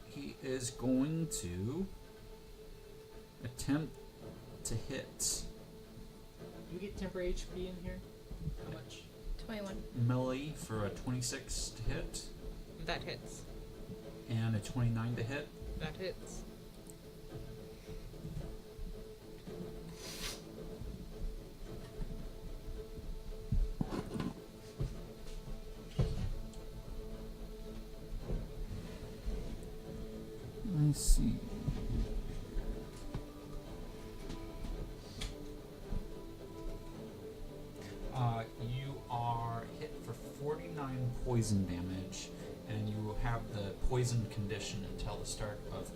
He is going to attempt to hit Do we get temporary HP in here? How much? 21. melee for a 26 to hit That hits. and a 29 to hit. That hits. I see. You are hit for 49 poison damage, and you will have the poison condition until the start of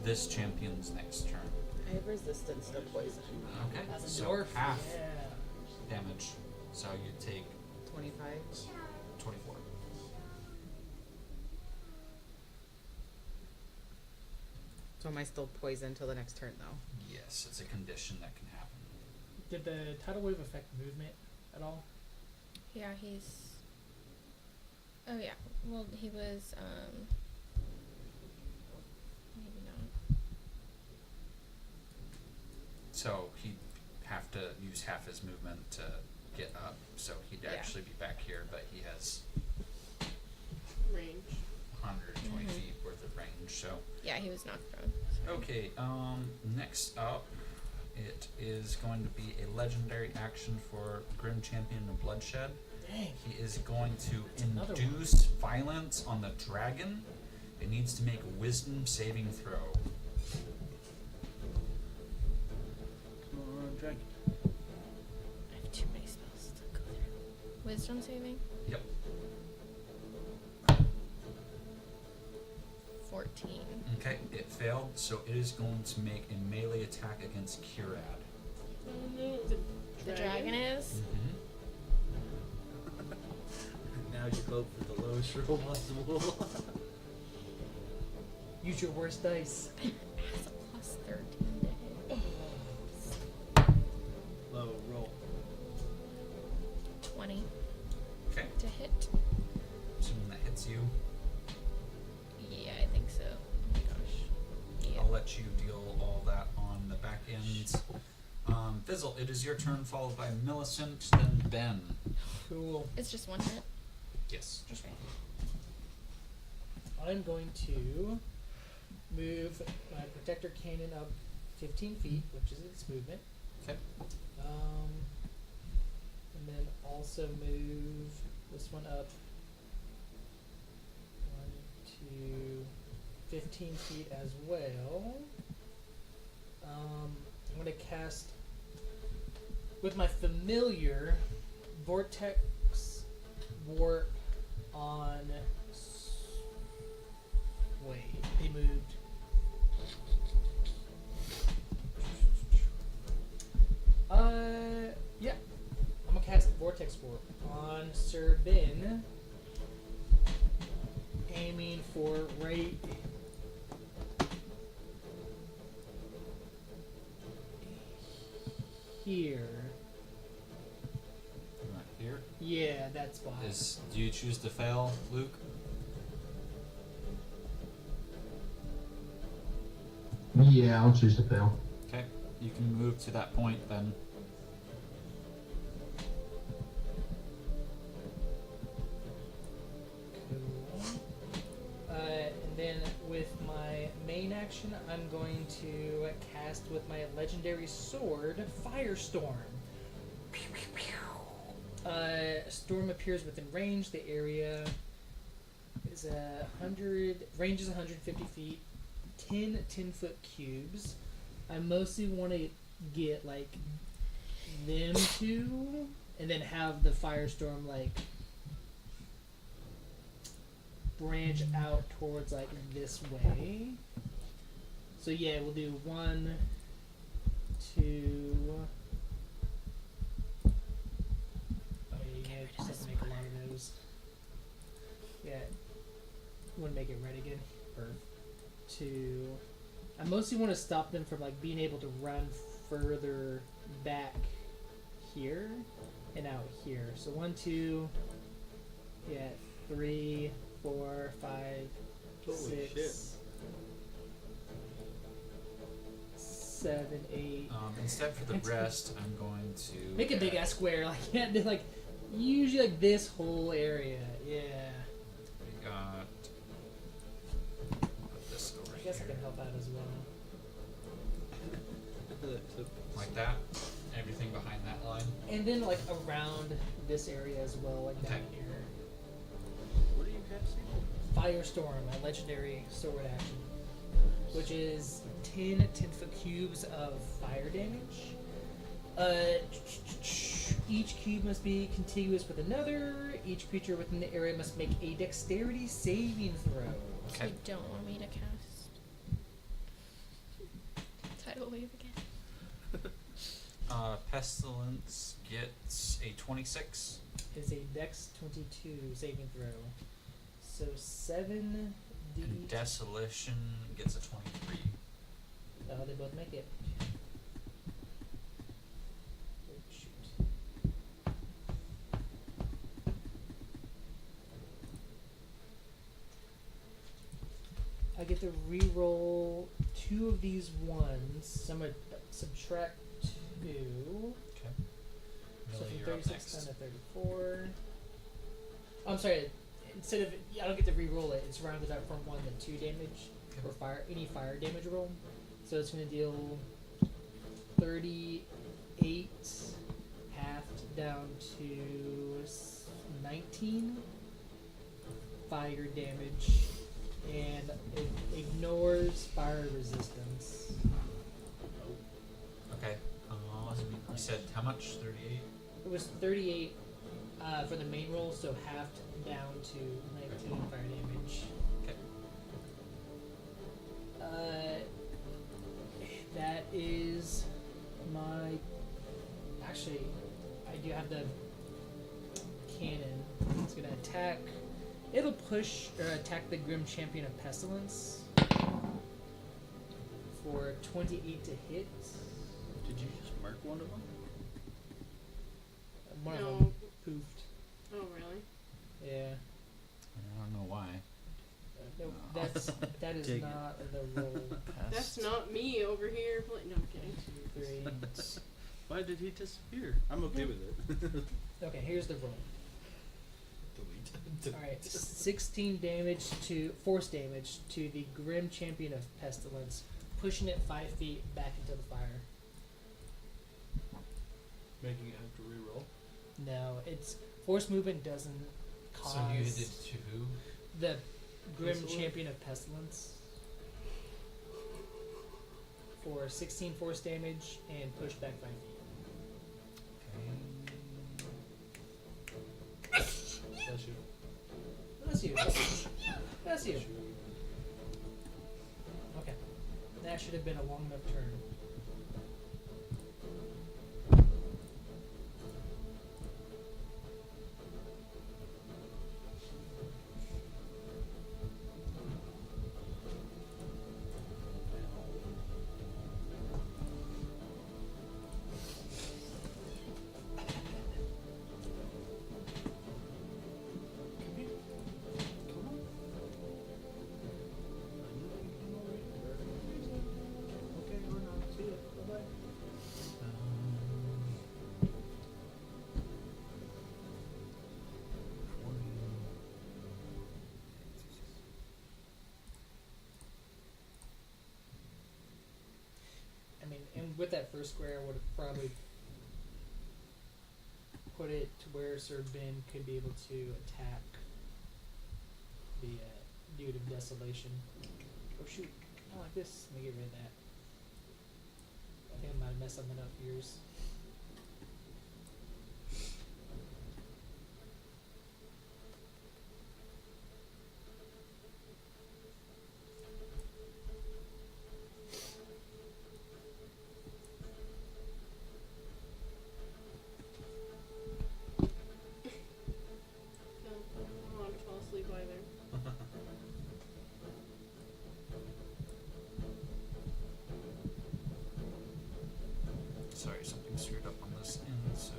this champion's next turn. I have resistance to poison. Okay, As a so dwarf. half Yeah. damage. So you take 25. 24. So am I still poisoned till the next turn, though? Yes, it's a condition that can happen. Did the tidal wave affect movement at all? Yeah, he's. Oh, yeah. Well, he was, maybe not. So he'd have to use half his movement to get up. So he'd Yeah. actually be back here, but he has Range. 120 Mhm. feet worth of range. So Yeah, he was knocked prone. okay. Next up, it is going to be a legendary action for Grim Champion of Bloodshed. Dang. He is going to another one. induce violence on the dragon. It needs to make a wisdom saving throw. Come on, dragon. I have too many spells to go through. Wisdom saving? Yep. 14. Okay, it failed, so it is going to make a melee attack against Kirad. The dragon is? Now you hope for the lowest roll possible. Use your worst dice. It has a plus 13 to hit. Low roll. 20 Okay, to hit. assuming that hits you. Fizzle, it is your turn, followed by Millicent, then Ben. Cool. It's just one hit. Yes, just Okay. I'm going to move my protector cannon up 15 feet, which is its movement. Okay. And then also move this one up 1 to 15 feet as well. I'm going to cast with my familiar Vortex Warp on. Wait, they moved. Yeah. I'm gonna cast Vortex Warp on Sir Ben, aiming for right here. Right here. Yeah, that spot. Do you choose to fail, Luke? Yeah, I'll choose to fail. Okay. You can move to that point then. Cool. And then with my main action, I'm going to cast with my legendary sword, Firestorm. A storm appears within range. The area is 100. Range is 150 feet. 10 10-foot cubes. I mostly want to get like them two, and then have the firestorm like branch out towards like this way. So yeah, we'll do 1, 2. Oh yeah, you just have to make a lot of those. Yeah, want to make it red again. Perfect. 2. I mostly want to stop them from like being able to run further back here and out here. So 1, 2, yeah, 3, 4, 5, Holy 6, shit. 7, 8. Instead for the rest, I'm going to Make a big ass square, like yeah, like usually like this whole area. Yeah. We got. Put this over I guess here. I can help out as well. Like that. Everything behind that line. And then like around this area as well, like down Okay. here. What are you casting? Firestorm, my legendary sword action, which is 10 10-foot cubes of fire damage. Each cube must be contiguous with another. Each creature within the area must make a dexterity saving throw. So you don't want me to cast Tidal Wave again? Pestilence gets a 26. Is a dex 22 saving throw. So 7 d. And Desolation gets a 23. They both make it. Oh, shoot. I get to re-roll 2 of these ones. So I'm gonna subtract 2. Okay. So Millie, from you're up 36 next. down to 34. I'm sorry. Instead of I don't get to re-roll it. It's rounded up from 1 to 2 damage for fire. Any fire damage roll. So it's gonna deal 38 halved down to 19 fire damage, and it ignores fire resistance. Okay. You said how much? 38? It was 38 for the main roll, so halved down to 19 fire damage. Okay. That is my. Actually, I do have the cannon. It's gonna attack. It'll push or attack the Grim Champion of Pestilence for 28 to hit. Did you just mark one of them? One of No. them poofed. Oh, really? Yeah. I don't know why. No, that is Dig it. not the roll. That's not me over here. No, I'm kidding. 1, 2, 3. Why did he disappear? I'm okay with it. Okay, here's the roll. Delete. Alright, 16 damage to force damage to the Grim Champion of Pestilence, pushing it 5 feet back into the fire. Making it have to reroll. No, it's force movement doesn't cause So you did it to who? the Grim Pestilence? Champion of Pestilence for 16 force damage and push back 5 feet. Bless you. Bless you. Bless you. Okay. That should have been a long enough turn. Okay, we're not. See ya. Bye-bye. I mean, and with that first square, I would have probably put it to where Sir Ben could be able to attack the dude of desolation. Oh shoot! I don't like this. Let me get rid of that. I think I might have messed something up for yours. No, I don't want to fall asleep either. Sorry, something screwed up on this end, so.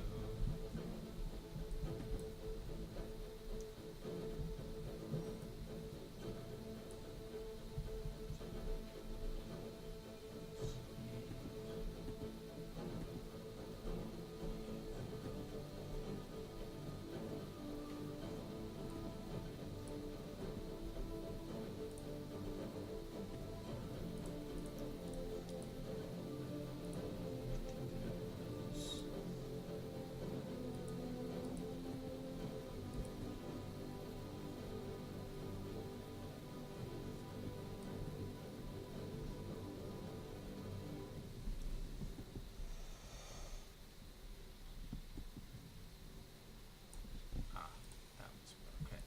That was okay.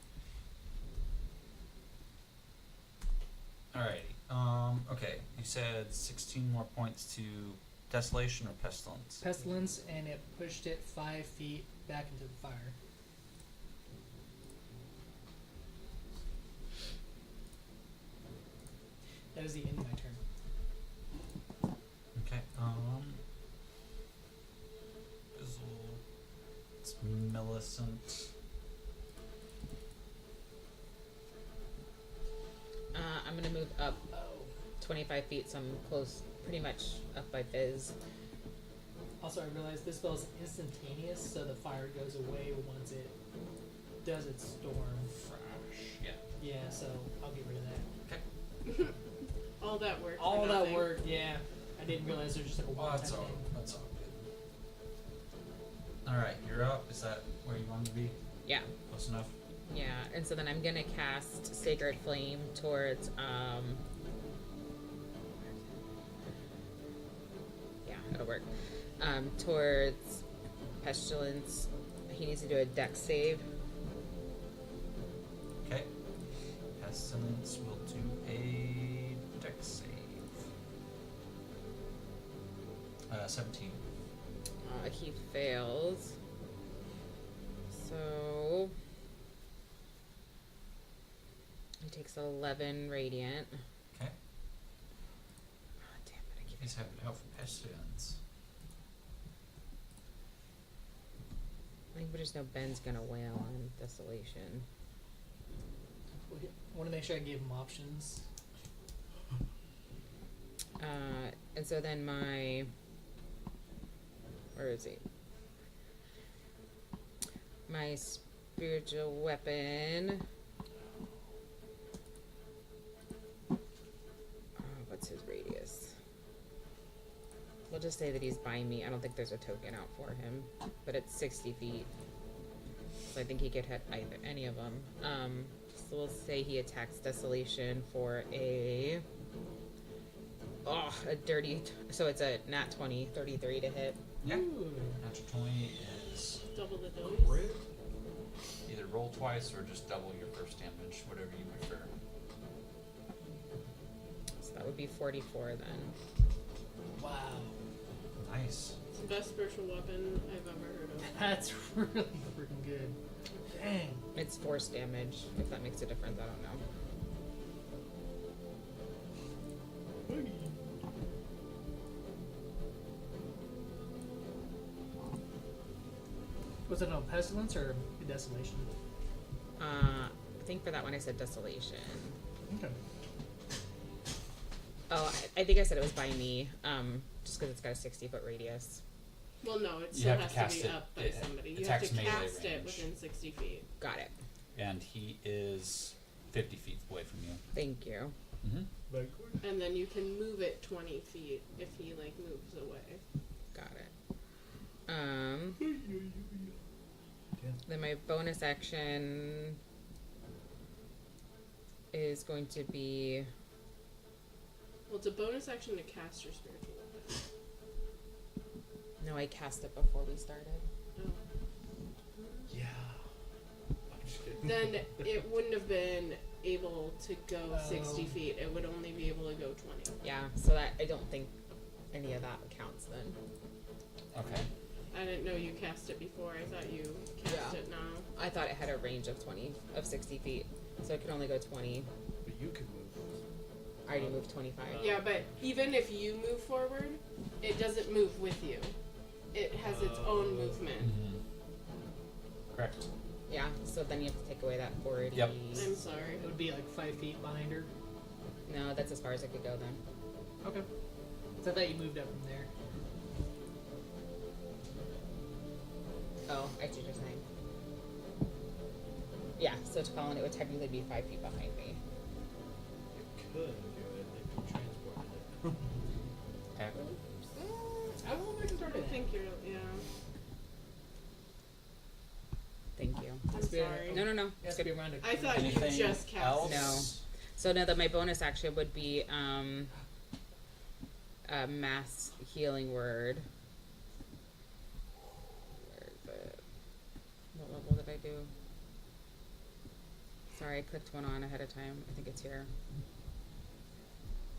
Alrighty. Okay. You said 16 more points to desolation or pestilence. Pestilence, and it pushed it 5 feet back into the fire. That was the end of my turn. Okay. Bizzle. It's Millicent. I'm gonna move up 25 feet, so I'm close, pretty much up by Fizz. Also, I realized this spell is instantaneous, so the fire goes away once it does its storm. Fresh. Yeah. Yeah, so I'll get rid of that. All that work. for All that nothing. work, yeah. I didn't realize there's just like a Well, one-time that's all. thing. That's all good. All right, you're up. Is that where you want to be? Yeah, Close enough. yeah. And so then I'm gonna cast Sacred Flame towards yeah, it'll work. Towards Pestilence. He needs to do a dex save. Okay. Pestilence will do a dex save. 17. He fails. So he takes 11 radiant. Okay. Oh, damn it! I keep He's having it out for pestilence. I think we just know Ben's gonna wail on Desolation. Want to make sure I gave him options. And so then my Where is he? My spiritual weapon. What's his radius? We'll just say that he's by me. I don't think there's a token out for him, but it's 60 feet. So I think he could hit any of them. So we'll say he attacks Desolation for a dirty. So it's a nat 20, 33 to hit. Yeah. Natural 20 is Double the dose. either roll twice or just double your first damage, whatever you prefer. So that would be 44 then. Wow. Nice. It's the best spiritual weapon I've ever heard of. That's really freaking good. Dang. It's force damage. If that makes a difference, I don't know. Was it on Pestilence or Desolation? I think for that one I said Desolation. Okay. Oh, I think I said it was by me, just because it's got a 60-foot radius. Well, no, it You still have to has cast to be it. up by It somebody. You have attacks to melee cast it range. within 60 feet. Got it. And he is 50 feet away from you. Thank you. Mm-hmm. And then you can move it 20 feet if he, like, moves away. Got it. Then my bonus action is going to be... Well, it's a bonus action to cast your spiritual weapon. No, I cast it before we started. Oh. Yeah. I'm just kidding. Then it wouldn't have been able to go 60 Oh. feet. It would only be able to go 20. Yeah, so that I don't think any of that counts then. Okay. I didn't know you cast it before. I thought you cast Yeah. it now. I thought it had a range of 60 feet, so it can only go 20. But you can move. I already moved 25. Yeah, but even if you move forward, it doesn't move with you. It has its own movement. Mm-hmm. Correct. Yeah, so then you have to take away that 40. Yep. I'm sorry. It would be like 5 feet behind her. No, that's as far as I could go then. Okay. So I thought you moved up from there. Oh, I see what you're saying. Yeah, so to Collin, it would technically be 5 feet behind me. You could do it if you transported it. Okay. I don't know if I can start I it. think you're, yeah. Thank you. I'm It's been- sorry. No. It has to be around a I thought Anything you just cast else? it. No. So now that my bonus action would be a mass healing word. Where is it? What level did I do? Sorry, I clicked one on ahead of time. I think it's here.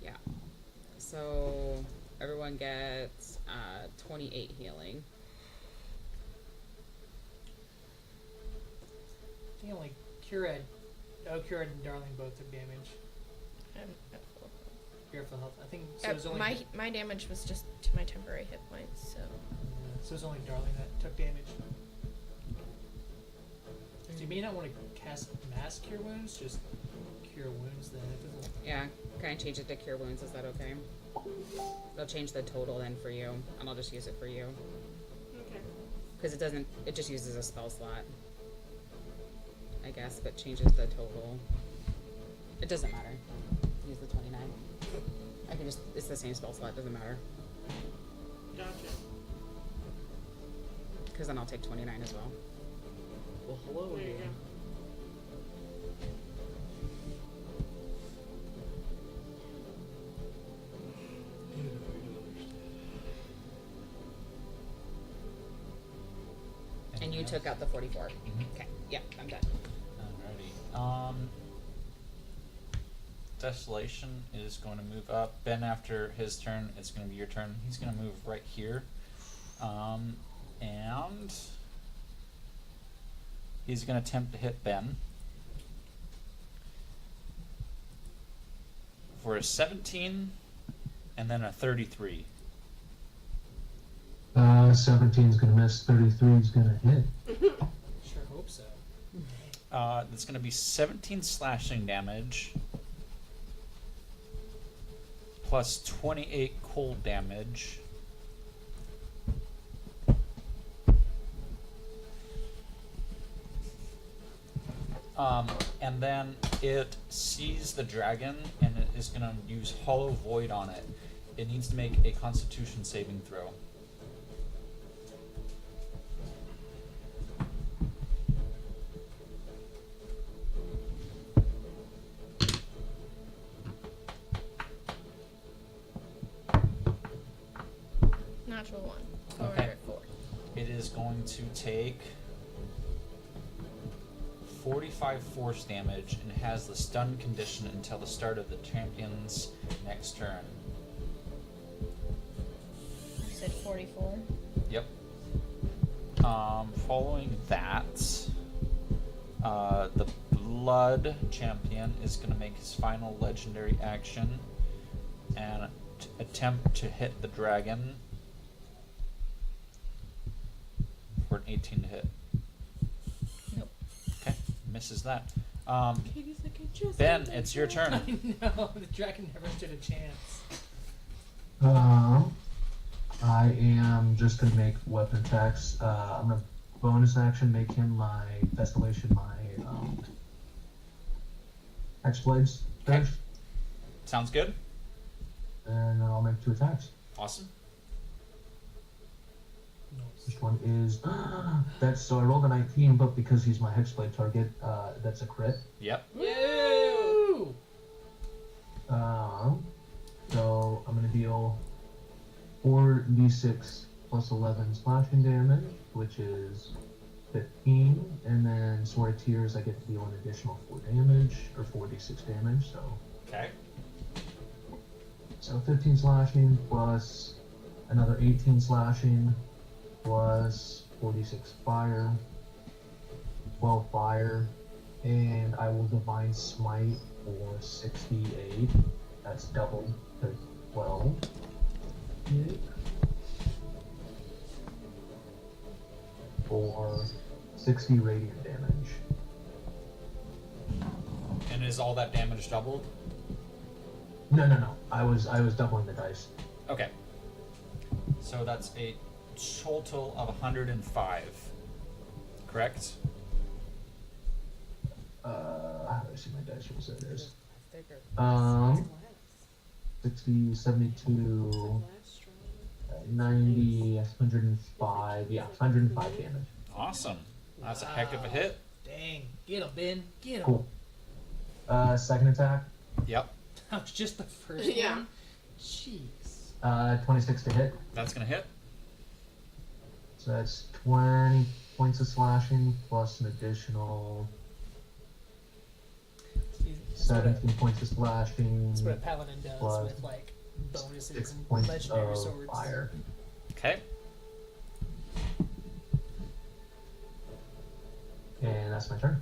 Yeah. So everyone gets 28 healing. I think only Kira and Darling both took damage. Kira for health. I think so. It was only My damage was just to my temporary hit points, so. so it was only Darling that took damage. So you may not want to cast mass cure wounds, just cure wounds then. It doesn't. Yeah, can I change it to cure wounds? Is that okay? I'll change the total then for you, and I'll just use it for you. Okay. Because it just uses a spell slot. I guess, but changes the total. It doesn't matter. Use the 29. I can just, it's the same spell slot, doesn't matter. Gotcha. Because then I'll take 29 as well. Well, hello There you again. go. And you Anything took else? out the 44. Mhm. Okay, yeah, I'm done. Alrighty. Desolation is going to move up. Ben, after his turn, it's going to be your turn. He's going to move right here. And he's going to attempt to hit Ben. For a 17 and then a 33. 17 is gonna miss. 33 is gonna hit. Sure hope so. That's going to be 17 slashing damage. Plus 28 cold damage. And then it sees the dragon and it is going to use Hollow Void on it. It needs to make a Constitution saving throw. Natural 1. Okay. 4. It is going to take 45 force damage and has the stun condition until the start of the champion's next turn. You said 44. Yep. Following that, the Blood champion is going to make his final legendary action and attempt to hit the dragon for an 18 to hit. Nope. Okay, misses that. Katie's like, I just Ben, had that it's your dragon. turn. I know, the dragon never stood a chance. I am just gonna make weapon attacks. I'm gonna bonus action make him my Desolation, my Hexblades Okay. dash, Sounds good. and then I'll make 2 attacks. Awesome. First one is that's so I rolled a 19, but because he's my Hexblade target, that's a crit. Yep. Woo! So I'm gonna deal 4d6 plus 11 slashing damage, which is 15, and then Sword of Tears I get to deal an additional 4 damage, or 4d6 damage, so 15 slashing plus another 18 slashing plus 46 fire, 12 fire, and I will Divine Smite for 68. That's doubled to 12. For 60 radiant damage. And is all that damage doubled? No. I was doubling the dice. Okay. So that's a total of 105. Correct? How do I see my dice rolls? There it is. Thicker. 60, 72, 90, 105. Yeah, 105 damage. Awesome. That's a heck of a hit. Dang. Get him, Ben. Get him. Cool. Second attack, Yep. That was just the first Yeah. one? Jeez. 26 to hit. That's going to hit. So that's 20 points of slashing plus an additional That's what 17 points of slashing. That's what a paladin does plus with like bonuses 6 and points legendary of swords. fire. Okay. And that's my turn.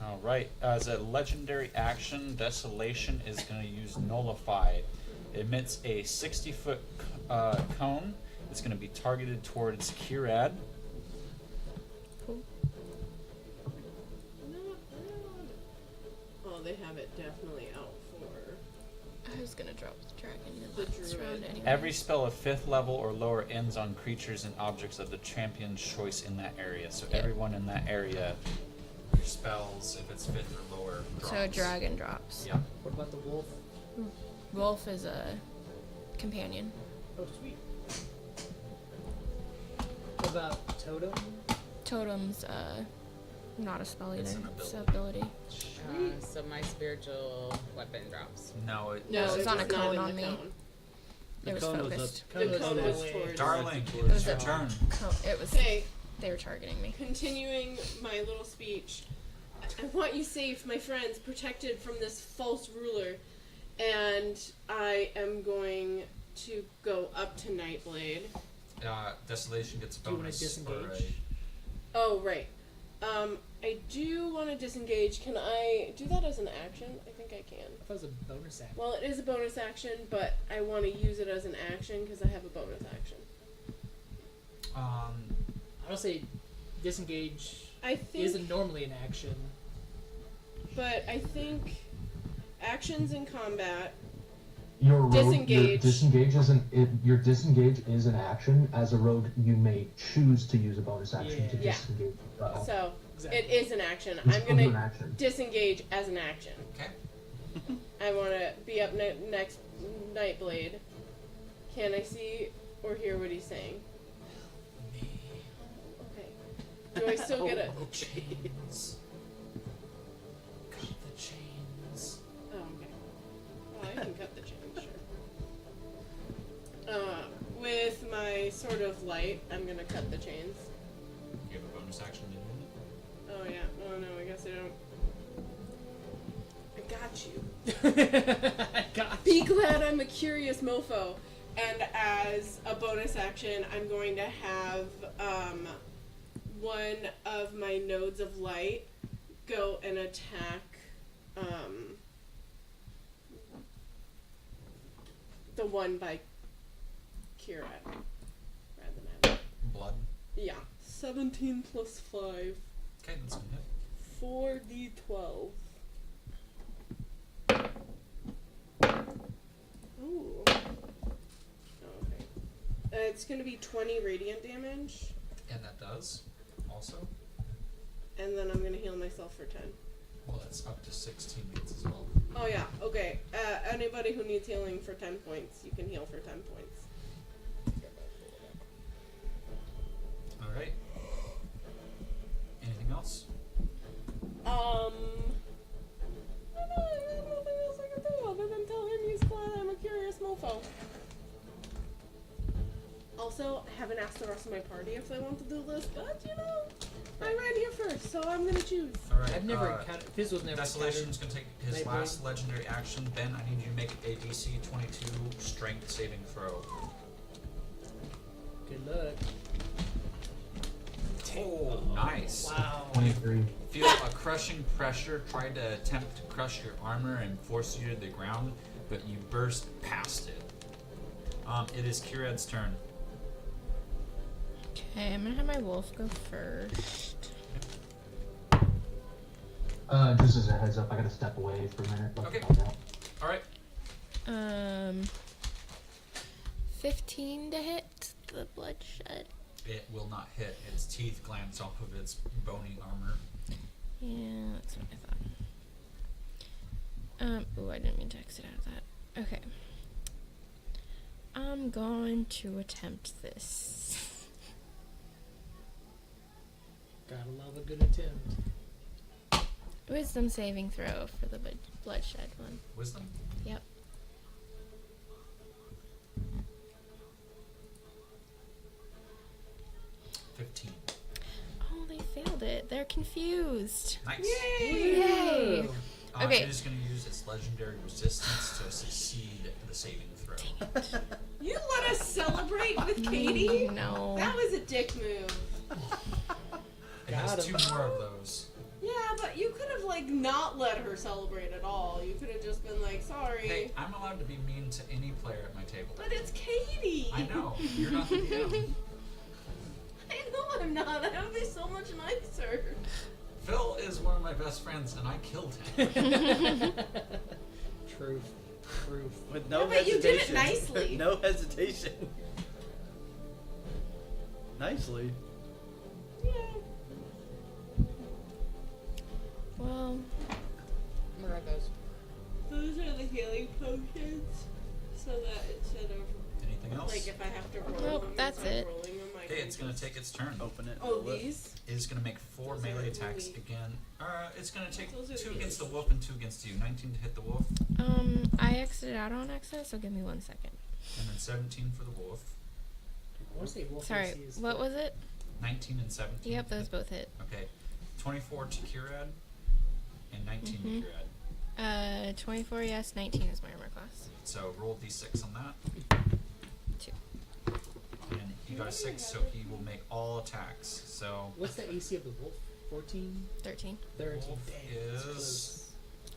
All right. As a legendary action, Desolation is going to use Nullify. It emits a 60-foot cone. It's going to be targeted towards Kirad. Oh, they have it definitely out for. I was gonna drop the dragon in The this druid. round anyway. Every spell of 5th level or lower ends on creatures and objects of the champion's choice in that area. So Yeah. everyone in that area, your spells, if it's 5th or lower, drops. So dragon drops. Yeah. What about the wolf? Wolf is a companion. Oh, sweet. What about totem? Totem's not a spell either. It's an It's an ability. So my spiritual weapon drops. No, it No, it's on a not cone in on the me. cone. The It was cone was focused. up. Cone The cone that was way. towards. Darling, It it's was your a- turn. It was. Okay, They were targeting me. continuing my little speech. I want you safe, my friends, protected from this false ruler. And I am going to go up to Nightblade. Desolation gets a Do you wanna bonus. disengage? Oh, right. I do want to disengage. Can I do that as an action? I think I can. I thought it was a bonus action. Well, it is a bonus action, but I want to use it as an action because I have a bonus action. I would say disengage I think, isn't normally an action. but I think actions in combat Your rogue, Disengage. Your disengage is an action. As a rogue, you may choose to use a bonus action to Yeah. disengage. So Exactly. it is an action. It's I'm still an gonna action. disengage as an action. Okay. I want to be up next Nightblade. Can I see or hear what he's saying? Okay. Do I still get it? The chains. Cut the chains. Oh, okay. Well, I can cut the chain, sure. With my Sword of Light, I'm gonna cut the chains. You have a bonus action to do it. Oh yeah. Oh no, I guess I don't. I got you. Be glad I'm a curious mofo. And as a bonus action, I'm going to have one of my nodes of light go and attack the one by Kira. Rather than Blood. yeah. 17 plus 5. Okay, that's gonna hit. 4d12. Ooh. Okay. It's gonna be 20 radiant damage, And that does. Also. and then I'm gonna heal myself for 10. Well, that's up to 16 hits as well. Oh yeah, okay. Anybody who needs healing for 10 points, you can heal for 10 points. Alright. Anything else? I don't know, there's nothing else I can do other than tell him he's glad I'm a curious mofo. Also, I haven't asked the rest of my party if they want to do this, but you know, I ran here first, so I'm gonna choose. Alright. I've never encountered. Fizz was never Desolation's gonna take his Nightblade. last legendary action. Ben, I need you to make a DC 22 strength saving throw. Good luck. Oh, nice. Wow. 23. Feel a crushing pressure try to attempt to crush your armor and force you to the ground, but you burst past it. It is Kirad's turn. Okay, I'm gonna have my wolf go first. Just as a heads up, I gotta step away for a minute. Let Okay. me find out. Alright. 15 to hit the bloodshed. It will not hit. Its teeth glance off of its bony armor. Yeah, that's what I thought. Ooh, I didn't mean to exit out of that. Okay. I'm going to attempt this. Gotta love a good attempt. Wisdom saving throw for the bloodshed one. Wisdom? Yep. Oh, they failed it. They're confused. Nice. Yay! Okay. It is going to use its legendary resistance to succeed the saving throw. You let us celebrate with Katie? No. That was a dick move. It has 2 more of those. Yeah, but you could have, like, not let her celebrate at all. You could have just been like, sorry. Hey, I'm allowed to be mean to any player at my table. But it's Katie. I know. You're not the DM. I know I'm not. I would be so much nicer. Phil is one of my best friends, and I killed him. Truth. With no Yeah, but you did it hesitation. nicely. No hesitation. Nicely. Yeah. Well, Where are those? Those are the healing potions. So that instead of, Anything else? like, if I have to roll Nope, them, that's instead it. of rolling them, I Okay, can it's going to just- take its turn. Open it. Oh, roll it. these? It is going to make 4 Those melee are attacks really- again. It's going to take Those are 2 these. against the wolf and 2 against you. 19 to hit the wolf, I exited out on exit, so give me 1 second. and then 17 for the wolf. I want to say wolf Sorry, AC is what was it? 19 and 17. Yep, those both hit. Okay. 24 to Kirad, and 19 Mhm. to Kirad. 24, yes, 19 is my armor class. So roll d6 on that. 2. And he got a 6, so he will make all attacks. So What's the AC of the wolf? 14? 13. 13. wolf Dang, that's is. close.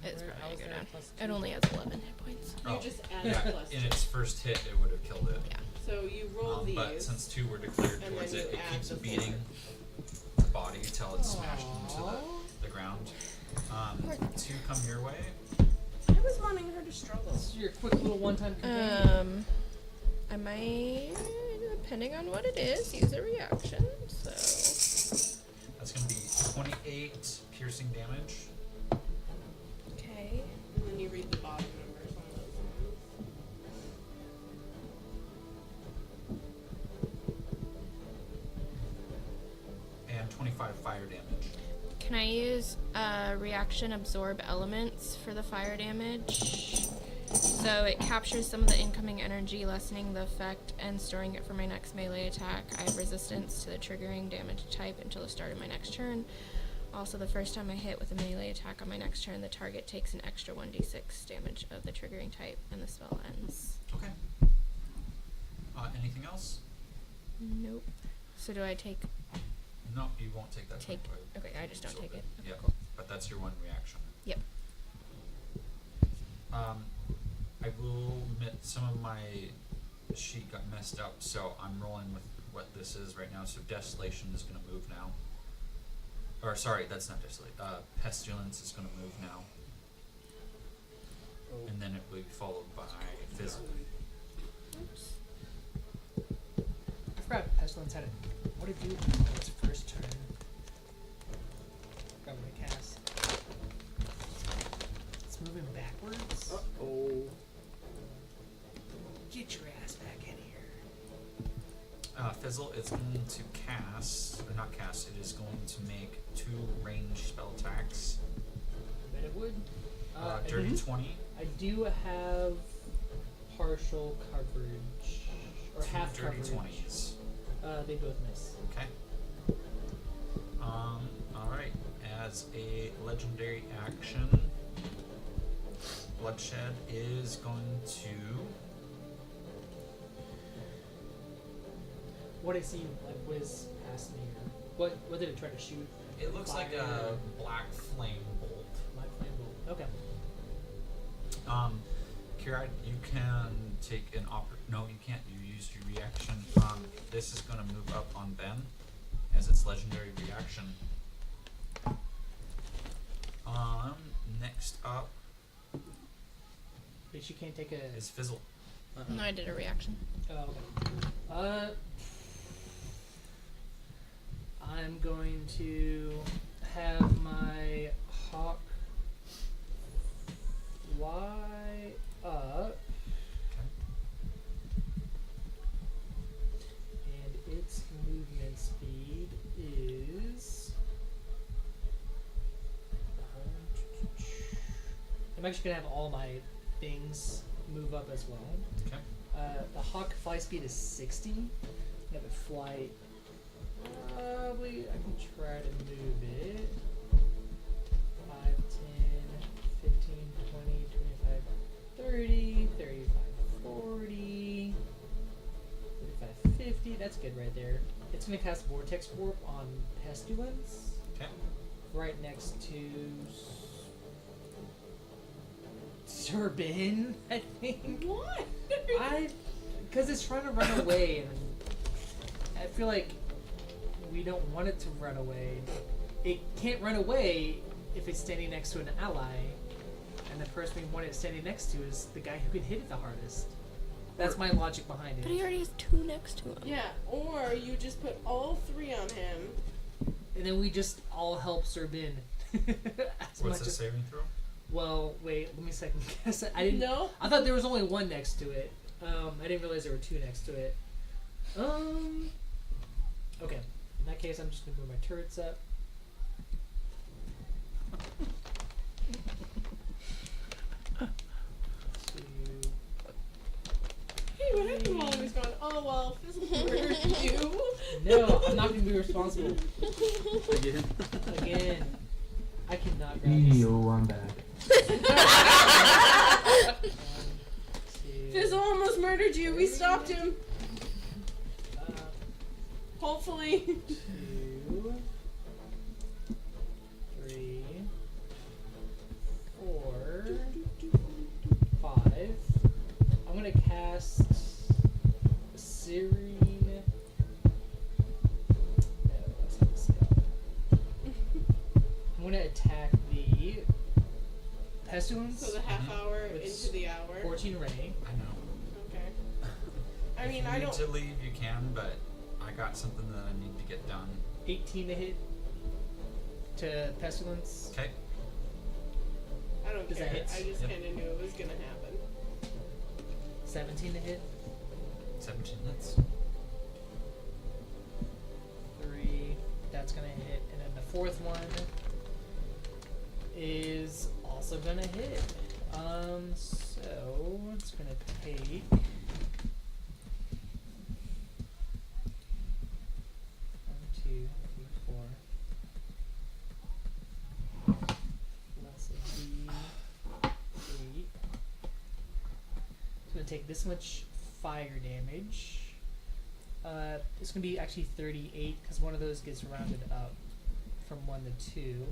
It's Where- probably how gonna is go there down. plus It 2? only has 11 hit points. You Oh, just add yeah, plus in 2. its first hit, it would have killed it. Yeah. So you roll these. But since 2 were declared and towards then it, you it add keeps the beating four. the body till it's smashed into the ground. 2 come your way. I I was wanting her to struggle. This is your quick little one-time campaign. I might, depending on what it is, use a reaction. So That's going to be 28 piercing damage. okay. And then you read the bottom numbers on those ones. And 25 fire damage. Can I use reaction absorb elements for the fire damage? So it captures some of the incoming energy, lessening the effect and storing it for my next melee attack. I have resistance to the triggering damage type until the start of my next turn. Also, the first time I hit with a melee attack on my next turn, the target takes an extra 1d6 damage of the triggering type, and the spell ends. Okay. Anything else? Nope. So do I take... No, you won't take that. Take... point. Okay, I just don't take it. Okay, Yeah, cool. but that's your one reaction. Yep. I will admit some of my sheet got messed up, so I'm rolling with what this is right now. So Desolation is going to move now. Or sorry, that's not Desolation. Pestilence is going to move now. Oh. And then it will be followed by Fizzle. Oops. I forgot Pestilence had it. What did it do on its first turn? Got my cast. It's moving backwards. Oh. Get your ass back in here. Fizzle is going to cast, or not cast, it is going to make 2 ranged spell attacks. I bet it would. Dirty 20. I do have partial coverage. Or 2 half dirty coverage. 20s. They both miss. Okay. Alright. As a legendary action, Bloodshed is going to... What I see, like, whiz past me. What did it try to shoot? It looks like a black flame bolt. Black flame bolt. Okay. Kira, you can take an no, you can't. You used your reaction. This is going to move up on Ben as its legendary reaction. Next up But you can't take a... is Fizzle. No, I did a reaction. Oh, okay. I'm going to have my hawk fly up, Okay. and its movement speed is... I'm actually going to have all my things move up as well. Okay. The hawk fly speed is 60. I have it fly. Probably I can try to move it. 5, 10, 15, 20, 25, 30, 35, 40, 35, 50. That's good right there. It's going to cast Vortex Warp on Pestilence. Okay. Right next to Turbin, I think. What? Because it's trying to run away, and I feel like we don't want it to run away. It can't run away if it's standing next to an ally, and the person we want it standing next to is the guy who can hit it the hardest. That's my logic behind it. But he already has 2 next to him. Yeah, or you just put all 3 on him. And then we just all help Turbin. What's the saving throw? Well, wait, let me second guess. I didn't. No? I thought there was only 1 next to it. I didn't realize there were 2 next to it. Okay. In that case, I'm just gonna move my turrets up. Hey, what happened while I was going, oh, well, Fizzle murdered you? No, I'm not gonna be responsible. Again. I cannot grab this. Yo, I'm back. 1, 2, Fizzle almost murdered you. We stopped him. uh, Hopefully. 2, 3, 4, 5. I'm gonna cast Serene. No, that's not a spell. I'm gonna attack the Pestilence. So the half hour It's into the hour. 14 ray. I know. Okay. I mean, if you I need don't. to leave, you can, but I got something that I need to get done. 18 to hit. To Pestilence. Okay. I don't Does that care. hit? I just Yep. kind of knew it was gonna happen. 17 to hit. 17 hits. 3. That's gonna hit. And then the fourth one is also gonna hit. So it's gonna take. 1, 2, 3, 4. Plus a D8. It's gonna take this much fire damage. It's gonna be actually 38 because one of those gets rounded up from 1 to 2.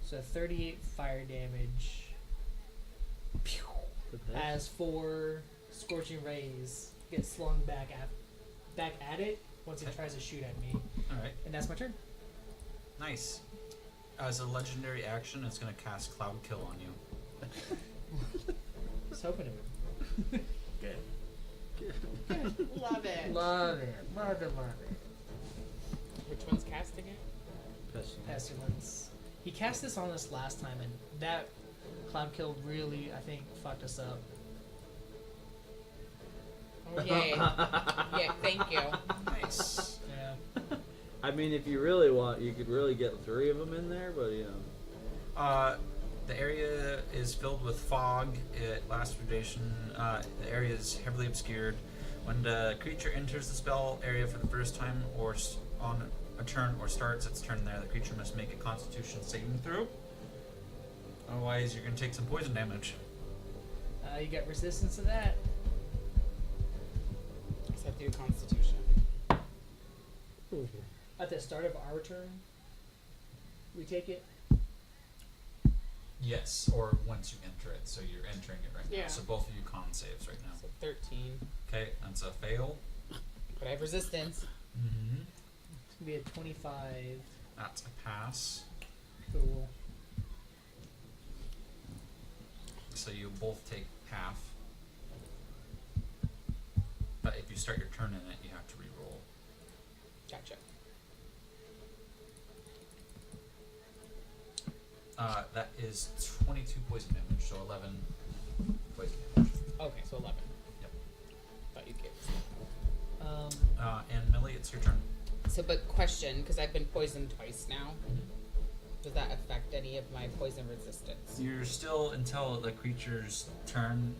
So 38 fire damage. Pew! As 4 scorching rays get slung back at it once it tries to shoot at me. Alright. And that's my turn. Nice. As a legendary action, it's going to cast Cloud Kill on you. Just hoping it would. Good. Love it. Love it. Love it. Love it. Which one's casting it? Pestilence. He cast this on us last time, and that cloud kill really, I think, fucked us up. Oh, yay. Yeah, thank you. Nice. Yeah. I mean, if you really want, you could really get 3 of them in there, but you know. The area is filled with fog. It lasts for duration. The area is heavily obscured. When the creature enters the spell area for the first time or on a turn or starts its turn there, the creature must make a Constitution saving throw. Otherwise, you're going to take some poison damage. You get resistance to that. So through Constitution. At the start of our turn, we take it. Yes, or once you enter it. So you're entering it right Yeah. now. So both of you con saves right now. So 13. Okay, that's a fail. But I have resistance. Mm-hmm. It's gonna be a 25. That's a pass. Cool. So you both take half. But if you start your turn in it, you have to re-roll. Gotcha. That is 22 poison damage, so 11 poison damage. Okay, so 11. Yep. Thought you gave. And Millie, it's your turn. So, but question, because I've been poisoned twice now. Does that affect any of my poison resistance? You're still, until the creature's turn,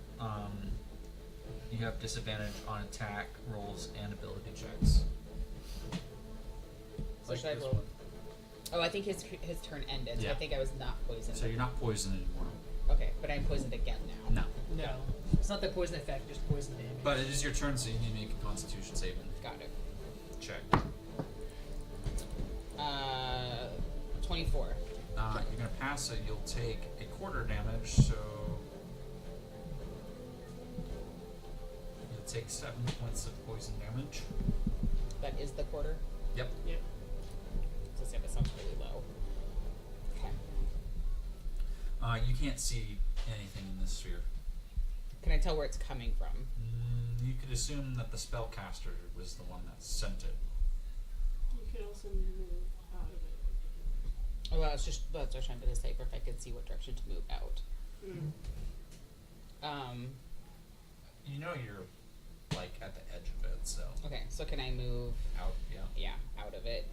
you have disadvantage on attack rolls and ability checks. So should I this roll? one. Oh, I think his turn ended, so I Yeah. think I was not poisoned. So you're not poisoned anymore. Okay, but I'm poisoned again now. No. No, it's not the poison effect, just poison damage. But it is your turn, so you need to make a Constitution saving Got it. check. 24. You're gonna pass, so you'll take a quarter damage. So you'll take 7 points of poison damage. That is the quarter. Yep. Yep. So that sounds really low. Okay. You can't see anything in this sphere. Can I tell where it's coming from? You could assume that the spellcaster was the one that sent it. You could also move out of it. Oh, well, it's just that's what I was trying to say. If I could see what direction to move out. You know you're like at the edge of it, so Okay, so can I move? out. Yeah. Yeah, out of it.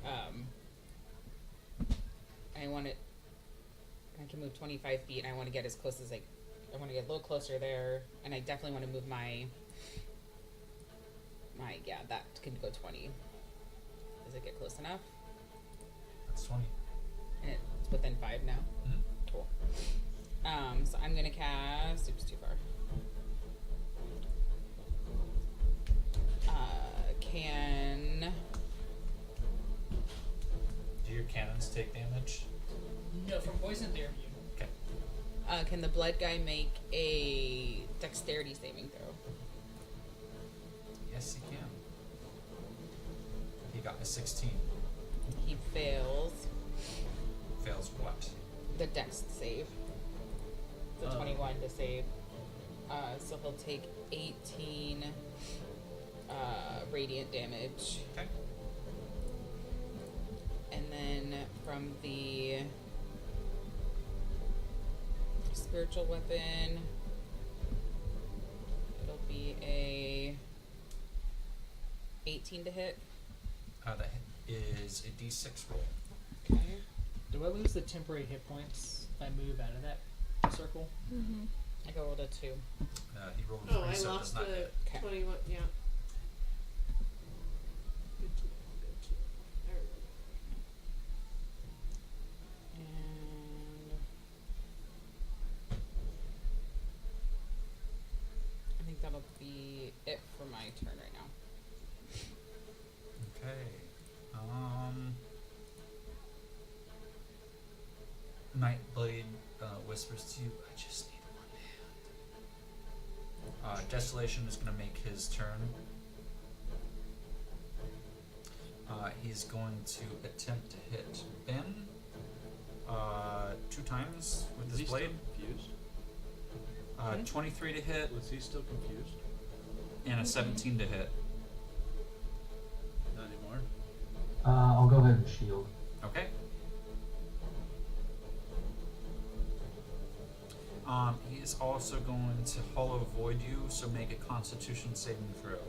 I want it. I can move 25 feet. And I want to get as close as I want to get a little closer there, and I definitely want to move my. Yeah, that can go 20. Does it get close enough? That's 20. And it's within 5 now. Mhm. Cool. So I'm gonna cast. Oops, too far. Can. Do your cannons take damage? No, from poison they're immune. Okay. Can the blood guy make a dexterity saving throw? Yes, he can. He got a 16. He fails Fails what? the dex save. It's a 21 to save. So he'll take 18 radiant damage. Okay. And then from the spiritual weapon, it'll be a 18 to hit. That is a D6 roll. Okay. Do I lose the temporary hit points if I move out of that circle? Mm-hmm. I go rolled a 2. He rolled a Oh, 3, I so it does lost not the hit. 21. Yeah. Good to know. Good to know. I remember. And I think that'll be it for my turn right now. Okay. Nightblade whispers to you, I just need one hand. Desolation is going to make his turn. He's going to attempt to hit Ben 2 times with Is his he blade. still confused? 23 to hit Was he still confused? and a 17 to hit. Not anymore. I'll go ahead and shield. Okay. He is also going to hollow void you, so make a Constitution saving throw.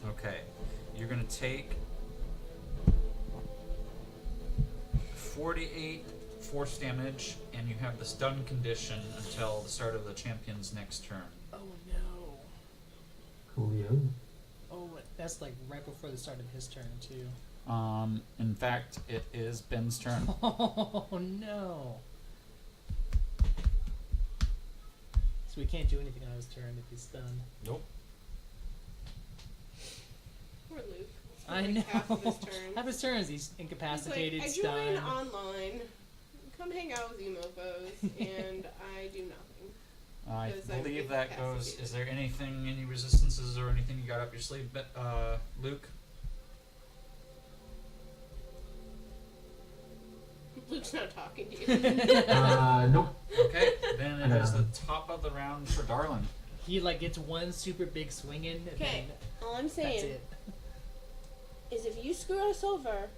Okay, you're gonna take 48 force damage, and you have the stun condition until the start of the champion's next turn. Oh no. Coolio. Oh, that's like right before the start of his turn too. In fact, it is Ben's turn. Oh no. So we can't do anything on his turn if he's stunned. Nope. Poor Luke. I Like know. half of his turn. Half his turns, he's He's incapacitated, like, I join stunned. online. Come hang out with you mofos, and I do nothing. I Because I'm believe that goes. incapacitated. Is there anything, any resistances or anything you got up your sleeve, Luke? Luke's not talking to you. Nope. Okay, then it is the top of the round for Darlin. He like gets one super big swinging. And Okay, then all I'm that's saying it. is if you screw us over,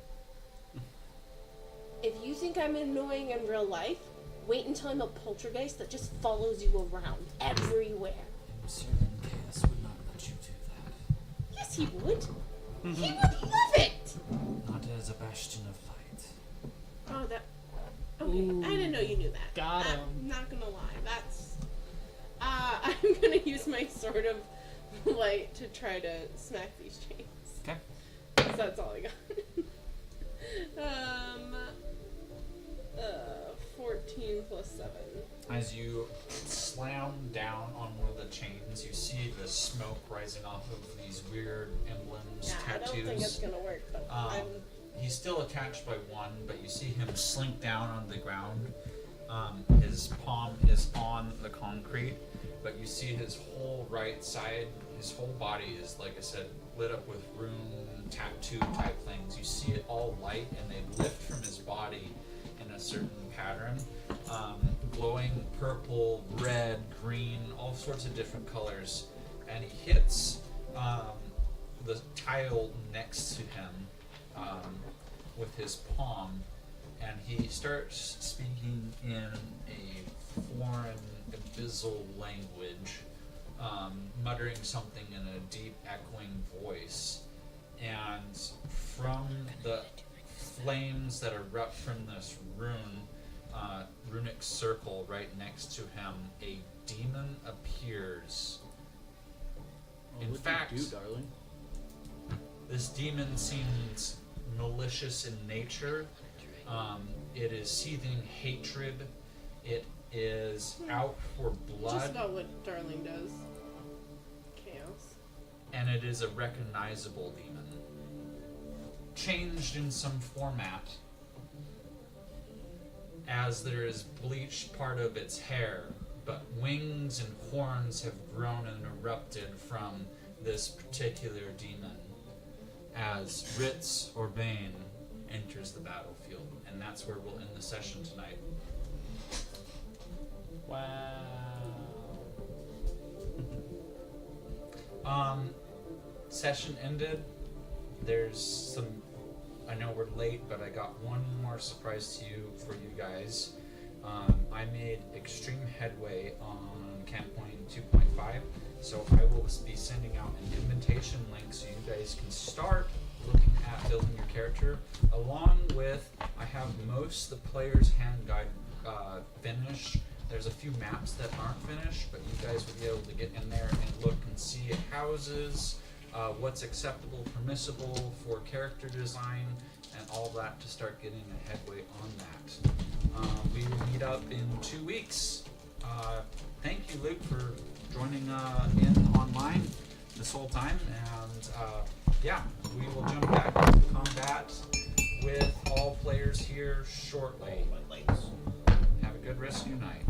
if you think I'm annoying in real life, wait until I'm a poltergeist that just follows you around everywhere. Certain chaos would not let you do that. Yes, he would. He would love it. Not as a bastion of light. Oh, that. Okay, Ooh. I didn't know you knew that. Got him. I'm not gonna lie. That's. I'm gonna use my sword of light to try to smack these chains. Okay. 'Cause that's all I got. 14 plus 7. As you slam down on one of the chains, you see the smoke rising off of these weird emblems, Yeah, I tattoos. don't think it's gonna work, but I'm. He's still attached by one, but you see him slink down on the ground. His palm is on the concrete, but you see his whole right side, his whole body is, like I said, lit up with rune tattoo type things. You see it all light, and they lift from his body in a certain pattern, glowing purple, red, green, all sorts of different colors. And he hits the tile next to him with his palm, and he starts speaking in a foreign abyssal language, muttering something in a deep echoing voice. And from the flames that erupt from this runic circle right next to him, a demon appears. Well, In what'd fact, you do, darling? this demon seems malicious in nature. It is seething hatred. It is out for Just blood, about what Darling does. Chaos. and it is a recognizable demon. Changed in some format, as there is bleached part of its hair, but wings and horns have grown and erupted from this particular demon as Ritz or Bane enters the battlefield, and that's where we'll end the session tonight. Wow. Session ended. There's some, I know we're late, but I got one more surprise to you for you guys. I made extreme headway on Camp Point 2.5, so I will be sending out an invitation link so you guys can start looking at building your character. Along with, I have most of the player's hand guide finished. There's a few maps that aren't finished, but you guys will be able to get in there and look and see houses, what's acceptable, permissible for character design, and all that to start getting a headway on that. We will meet up in 2 weeks. Thank you, Luke, for joining in online this whole time, and yeah, we will jump back into combat with all players here shortly. Have a good rest of your night.